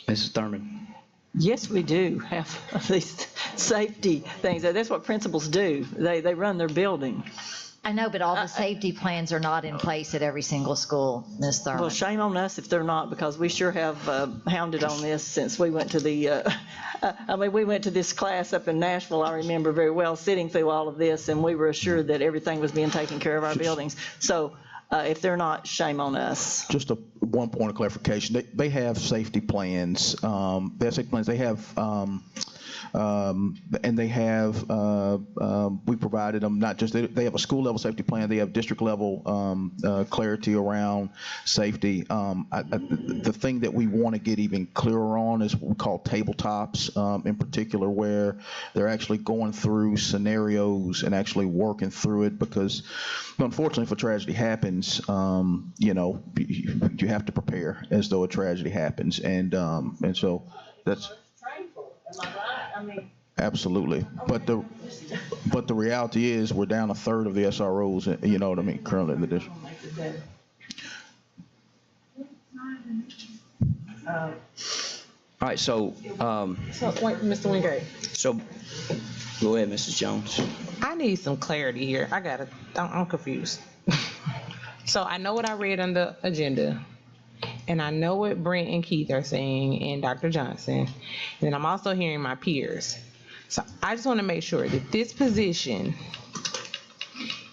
Mrs. Thurman. Yes, we do have these safety things. That's what principals do. They run their building. I know, but all the safety plans are not in place at every single school, Ms. Thurman. Well, shame on us if they're not, because we sure have hounded on this since we went to we went to this class up in Nashville, I remember very well, sitting through all of this, and we were assured that everything was being taken care of our buildings. So if they're not, shame on us. Just one point of clarification. They have safety plans. They have safety plans. They have, and they have, we provided them not just, they have a school level safety plan. They have district level clarity around safety. The thing that we want to get even clearer on is what we call tabletops, in particular, where they're actually going through scenarios and actually working through it, because unfortunately, if a tragedy happens, you have to prepare as though a tragedy happens, and so that's absolutely. But the reality is we're down a third of the SROs. You know what I mean? Currently in the district. All right. So Mr. Wingate. So go ahead, Mrs. Jones. I need some clarity here. I'm confused. So I know what I read on the agenda, and I know what Brent and Keith are saying, and Dr. Johnson, and I'm also hearing my peers. So I just want to make sure that this position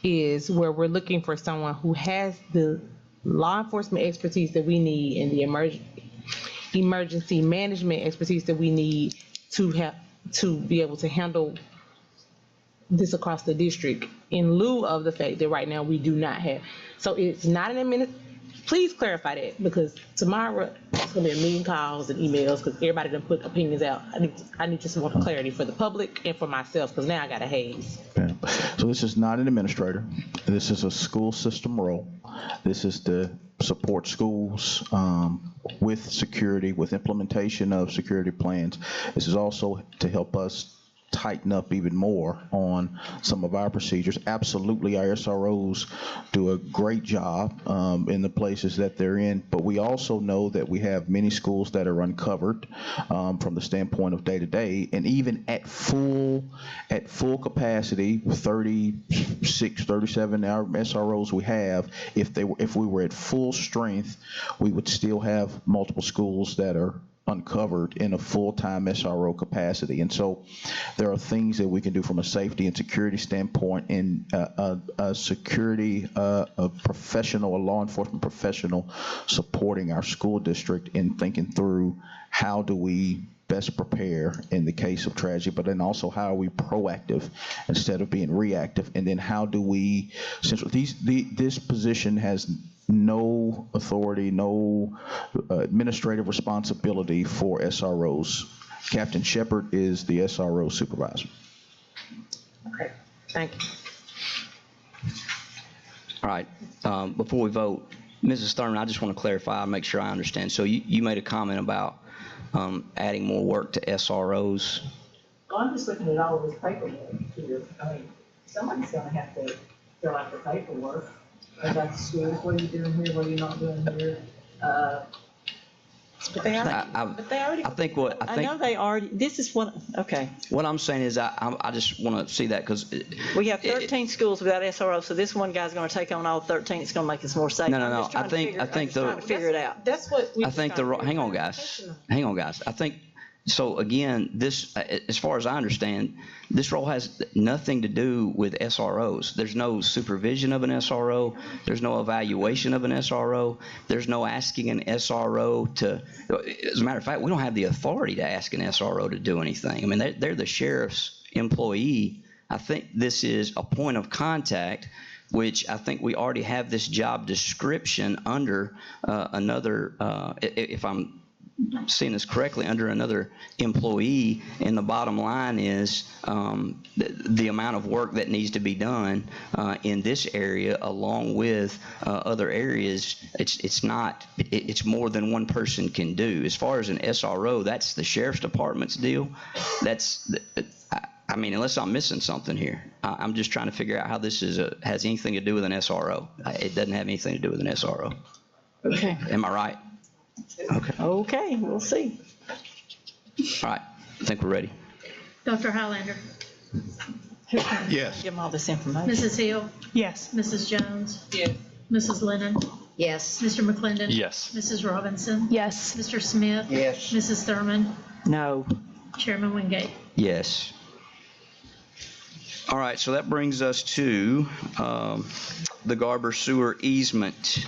is where we're looking for someone who has the law enforcement expertise that we need and the emergency management expertise that we need to be able to handle this across the district, in lieu of the fact that right now we do not have. So it's not an please clarify that, because tomorrow it's going to be a million calls and emails because everybody done put opinions out. I need just more clarity for the public and for myself, because now I got a haze. Okay. So this is not an administrator. This is a school system role. This is to support schools with security, with implementation of security plans. This is also to help us tighten up even more on some of our procedures. Absolutely, our SROs do a great job in the places that they're in, but we also know that we have many schools that are uncovered from the standpoint of day-to-day, and even at full capacity, 36, 37 our SROs we have, if we were at full strength, we would still have multiple schools that are uncovered in a full-time SRO capacity. And so there are things that we can do from a safety and security standpoint, and a security a professional, a law enforcement professional supporting our school district in thinking through how do we best prepare in the case of tragedy, but then also how are we proactive instead of being reactive, and then how do we, since this position has no authority, no administrative responsibility for SROs. Captain Shepard is the SRO supervisor. Okay, thank you. All right, before we vote, Mrs. Thurman, I just want to clarify, make sure I understand. So you made a comment about adding more work to SROs. Well, I'm just looking at all of this paperwork here. I mean, somebody's going to have to fill out the paperwork about the schools. What are you doing here? What are you not doing here? But they already, I think what, I know they already, this is what, okay. what I'm saying is I just want to see that because. We have 13 schools without SRO, so this one guy's going to take on all 13. It's going to make us more safe. No. I think trying to figure it out. That's what we. I think hang on, guys. I think, so again, this, as far as I understand, this role has nothing to do with SROs. There's no supervision of an SRO. There's no evaluation of an SRO. There's no asking an SRO to, as a matter of fact, we don't have the authority to ask an SRO to do anything. I mean, they're the sheriff's employee. I think this is a point of contact, which I think we already have this job description under another, if I'm seeing this correctly, under another employee, and the bottom line is the amount of work that needs to be done in this area along with other areas. It's more than one person can do. As far as an SRO, that's the sheriff's department's deal. I mean, unless I'm missing something here, I'm just trying to figure out how this has anything to do with an SRO. It doesn't have anything to do with an SRO. Okay. Am I right? Okay, we'll see. All right, I think we're ready. Dr. Highlander. Yes. Give them all this information. Mrs. Hill. Yes. Mrs. Jones. Yes. Mrs. Lennon. Yes. Mr. McClendon. Yes. Mrs. Robinson. Yes. Mr. Smith. Yes. Mrs. Thurman. No. Chairman Wingate. Yes. All right, so that brings us to the Garber Sewer easement.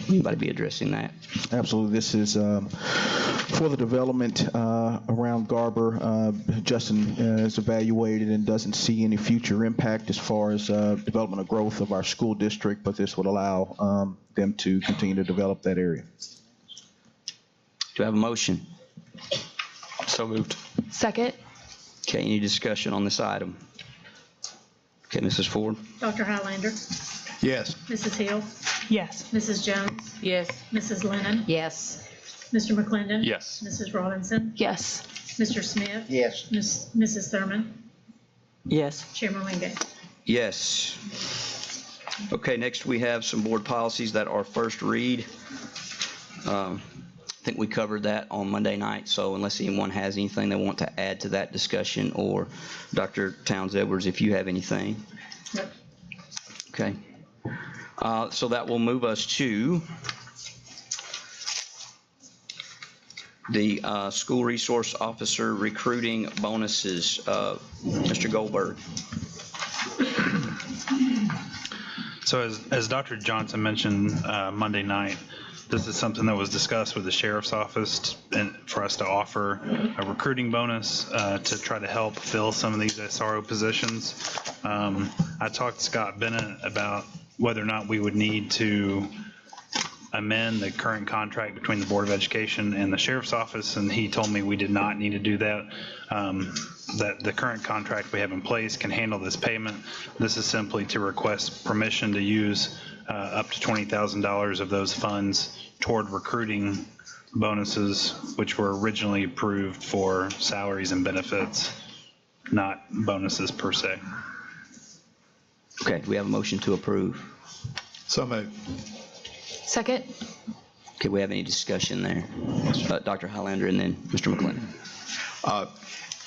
Anybody be addressing that? Absolutely. This is for the development around Garber. Justin is evaluated and doesn't see any future impact as far as development or growth of our school district, but this would allow them to continue to develop that area. Do I have a motion? So moved. Second. Okay, any discussion on this item? Okay, Mrs. Ford? Dr. Highlander. Yes. Mrs. Hill. Yes. Mrs. Jones. Yes. Mrs. Lennon. Yes. Mr. McClendon. Yes. Mrs. Robinson. Yes. Mr. Smith. Yes. Mrs. Thurman. Yes. Chairman Wingate. Yes. Okay, next we have some board policies that are first read. I think we covered that on Monday night, so unless anyone has anything they want to add to that discussion, or Dr. Towns-Edwards, if you have anything. Yep. Okay. So that will move us to the school resource officer recruiting bonuses. Mr. Goldberg. So as Dr. Johnson mentioned Monday night, this is something that was discussed with the sheriff's office and for us to offer a recruiting bonus to try to help fill some of these SRO positions. I talked to Scott Bennett about whether or not we would need to amend the current contract between the Board of Education and the sheriff's office, and he told me we did not need to do that. That the current contract we have in place can handle this payment. This is simply to request permission to use up to $20,000 of those funds toward recruiting bonuses, which were originally approved for salaries and benefits, not bonuses per se. Okay, do we have a motion to approve? So moved. Second. Okay, we have any discussion there? Dr. Highlander and then Mr. McClendon.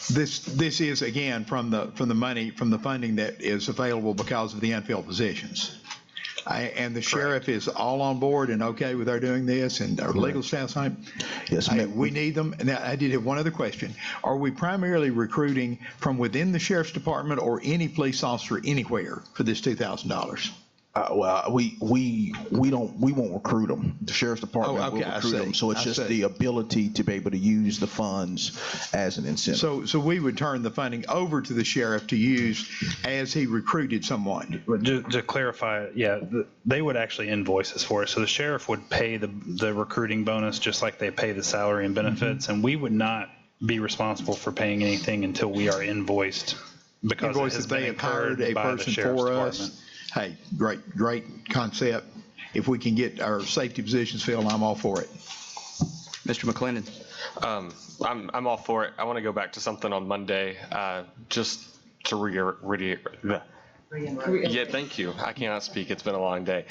This is, again, from the funding that is available because of the unfilled positions. And the sheriff is all on board and okay with our doing this, and our legal staff's on. Yes, we need them. Now, I did have one other question. Are we primarily recruiting from within the sheriff's department or any police officer anywhere for this $2,000? Well, we won't recruit them. The sheriff's department will recruit them. So it's just the ability to be able to use the funds as an incentive. So we would turn the funding over to the sheriff to use as he recruited someone. To clarify, yeah, they would actually invoice us for it. So the sheriff would pay the recruiting bonus just like they pay the salary and benefits, and we would not be responsible for paying anything until we are invoiced because it has been incurred by the sheriff's department. Hey, great concept. If we can get our safety positions filled, I'm all for it. Mr. McClendon. I'm all for it. I want to go back to something on Monday, just to yeah, thank you. I cannot speak. It's been a long day.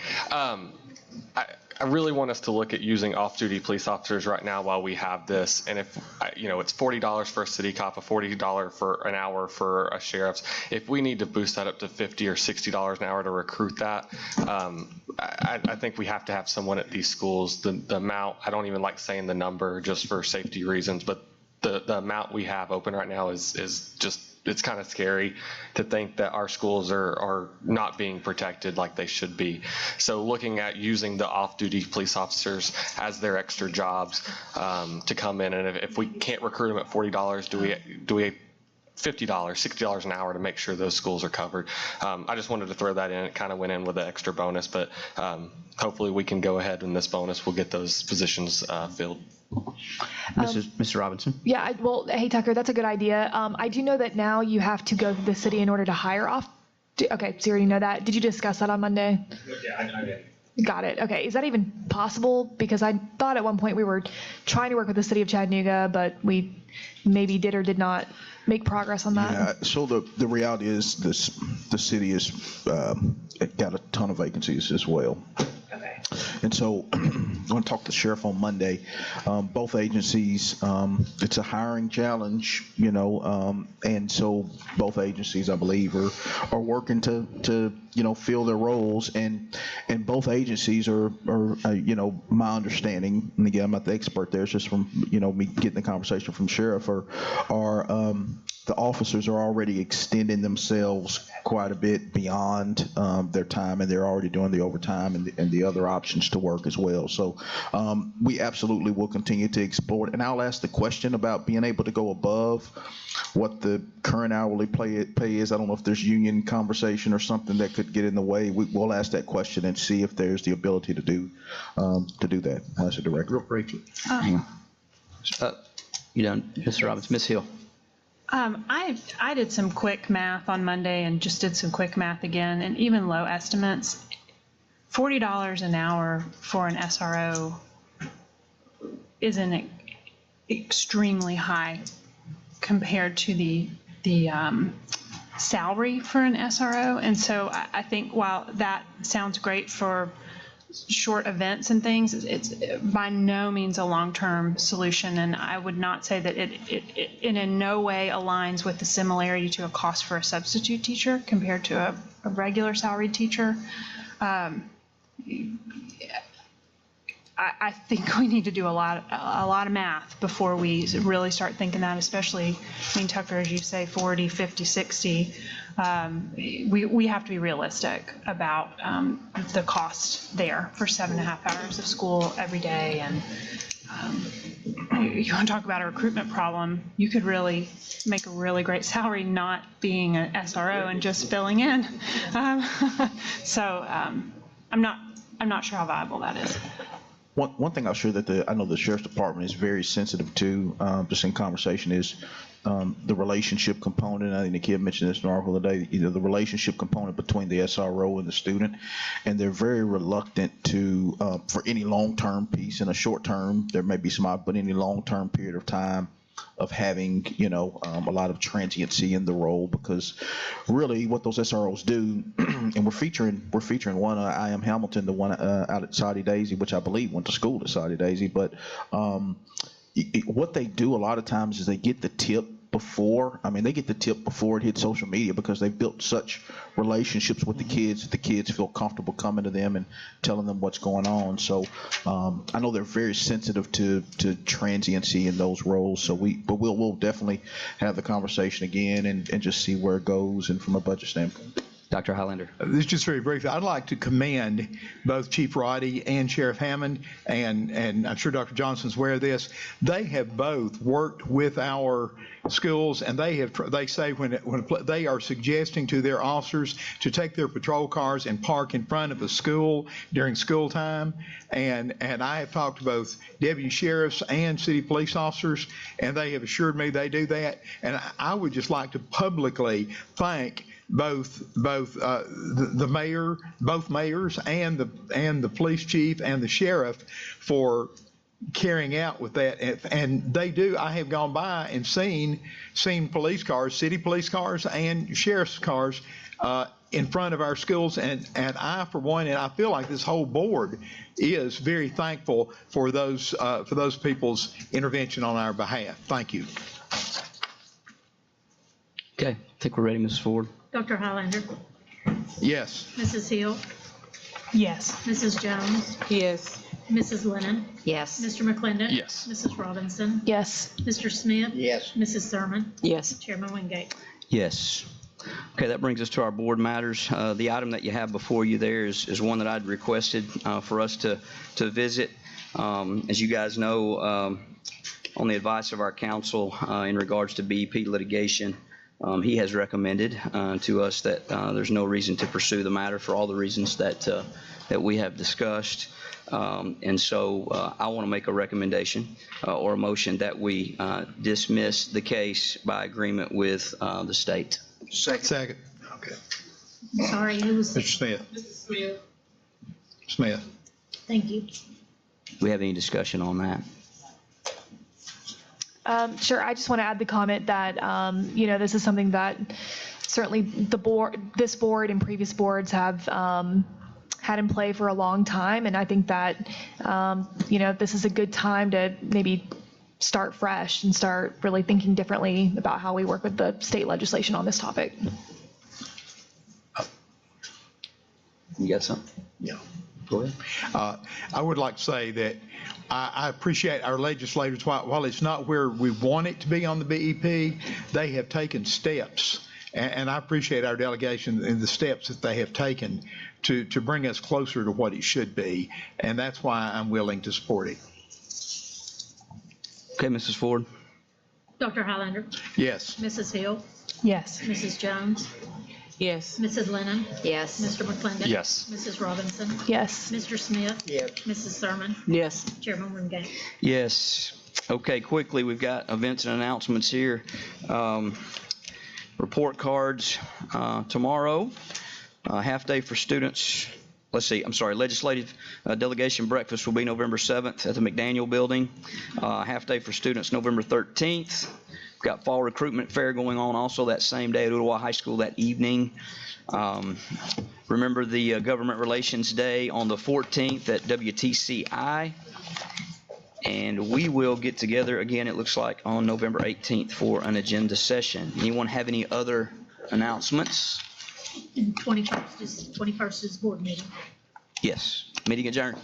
I really want us to look at using off-duty police officers right now while we have this. And if, it's $40 for a city cop, a $40 for an hour for a sheriff's. If we need to boost that up to $50 or $60 an hour to recruit that, I think we have to have someone at these schools. The amount, I don't even like saying the number just for safety reasons, but the amount we have open right now is just, it's kind of scary to think that our schools are not being protected like they should be. So looking at using the off-duty police officers as their extra jobs to come in, and if we can't recruit them at $40, do we $50, $60 an hour to make sure those schools are covered? I just wanted to throw that in. It kind of went in with an extra bonus, but hopefully we can go ahead in this bonus. We'll get those positions filled. Mr. Robinson? Yeah, well, hey, Tucker, that's a good idea. I do know that now you have to go to the city in order to hire off. Okay, so you already know that. Did you discuss that on Monday? Yeah, I did. Got it. Okay, is that even possible? Because I thought at one point we were trying to work with the city of Chattanooga, but we maybe did or did not make progress on that. Yeah, so the reality is the city has got a ton of vacancies as well. Okay. And so I'm going to talk to the sheriff on Monday. Both agencies, it's a hiring challenge, and so both agencies, I believe, are working to fill their roles, and both agencies are my understanding, and again, I'm not the expert there, it's just from, me getting the conversation from sheriff, are the officers are already extending themselves quite a bit beyond their time, and they're already doing the overtime and the other options to work as well. So we absolutely will continue to explore it. And I'll ask the question about being able to go above what the current hourly pay is. I don't know if there's union conversation or something that could get in the way. We'll ask that question and see if there's the ability to do that. I'll ask the director. Real briefly. You done, Mr. Robbins? Ms. Hill? I did some quick math on Monday and just did some quick math again, and even low estimates, $40 an hour for an SRO isn't extremely high compared to the salary for an SRO. And so I think while that sounds great for short events and things, it's by no means a long-term solution, and I would not say that it in no way aligns with the similarity to a cost for a substitute teacher compared to a regular salaried teacher. I think we need to do a lot of math before we really start thinking that, especially, Tucker, as you say, 40, 50, 60. We have to be realistic about the cost there for 7.5 hours of school every day. And you want to talk about a recruitment problem, you could really make a really great salary not being an SRO and just filling in. So I'm not sure how viable that is. One thing I'll share that I know the sheriff's department is very sensitive to, just in conversation, is the relationship component. I think the kid mentioned this in an article today, the relationship component between the SRO and the student, and they're very reluctant to, for any long-term piece. In a short term, there may be some, but any long-term period of time of having, a lot of transiency in the role, because really what those SROs do, and we're featuring one, I Am Hamilton, the one out at Saudi Daisy, which I believe went to school at Saudi Daisy, but what they do a lot of times is they get the tip before it hits social media, because they've built such relationships with the kids that the kids feel comfortable coming to them and telling them what's going on. So I know they're very sensitive to transiency in those roles. So we'll definitely have the conversation again and just see where it goes, and from a budget standpoint. Dr. Highlander. This is just very briefly. I'd like to commend both Chief Roddy and Sheriff Hammond, and I'm sure Dr. Johnson's aware of this. They have both worked with our schools, and they say when they are suggesting to their officers to take their patrol cars and park in front of a school during school time. And I have talked to both deputy sheriffs and city police officers, and they have assured me they do that. And I would just like to publicly thank both the mayor, both mayors, and the police chief and the sheriff for carrying out with that. And they do. I have gone by and seen police cars, city police cars and sheriff's cars in front of our schools, and I, for one, and I feel like this whole board is very thankful for those people's intervention on our behalf. Thank you. Okay, I think we're ready, Mrs. Ford. Dr. Highlander. Yes. Mrs. Hill. Yes. Mrs. Jones. Yes. Mrs. Lennon. Yes. Mr. McClendon. Yes. Mrs. Robinson. Yes. Mr. Smith. Yes. Mrs. Thurman. Yes. Chairman Wingate. Yes. Okay, that brings us to our board matters. The item that you have before you there is one that I'd requested for us to visit. As you guys know, on the advice of our counsel in regards to BEP litigation, he has recommended to us that there's no reason to pursue the matter for all the reasons that we have discussed. And so I want to make a recommendation or a motion that we dismiss the case by agreement with the state. Second. Okay. Sorry, who was? Mr. Smith. Mrs. Smith. Smith. Thank you. Do we have any discussion on that? Sure. I just want to add the comment that, this is something that certainly this board and previous boards have had in play for a long time. And I think that, this is a good time to maybe start fresh and start really thinking differently about how we work with the state legislation on this topic. You got something? Yeah. Go ahead. I would like to say that I appreciate our legislators. While it's not where we want it to be on the BEP, they have taken steps, and I appreciate our delegation and the steps that they have taken to bring us closer to what it should be, and that's why I'm willing to support it. Okay, Mrs. Ford. Dr. Highlander. Yes. Mrs. Hill. Yes. Mrs. Jones. Yes. Mrs. Lennon. Yes. Mr. McClendon. Yes. Mrs. Robinson. Yes. Mr. Smith. Yes. Mrs. Thurman. Yes. Chairman Wingate. Yes. Okay, quickly, we've got events and announcements here. Report cards tomorrow. Half day for students. Legislative delegation breakfast will be November 7th at the McDaniel Building. Half day for students November 13th. We've got fall recruitment fair going on also that same day at Ooltewah High School that evening. Remember the Government Relations Day on the 14th at WTCI. And we will get together again, it looks like, on November 18th for an agenda session. Anyone have any other announcements? And 21st is board meeting. Yes. Meeting adjourned.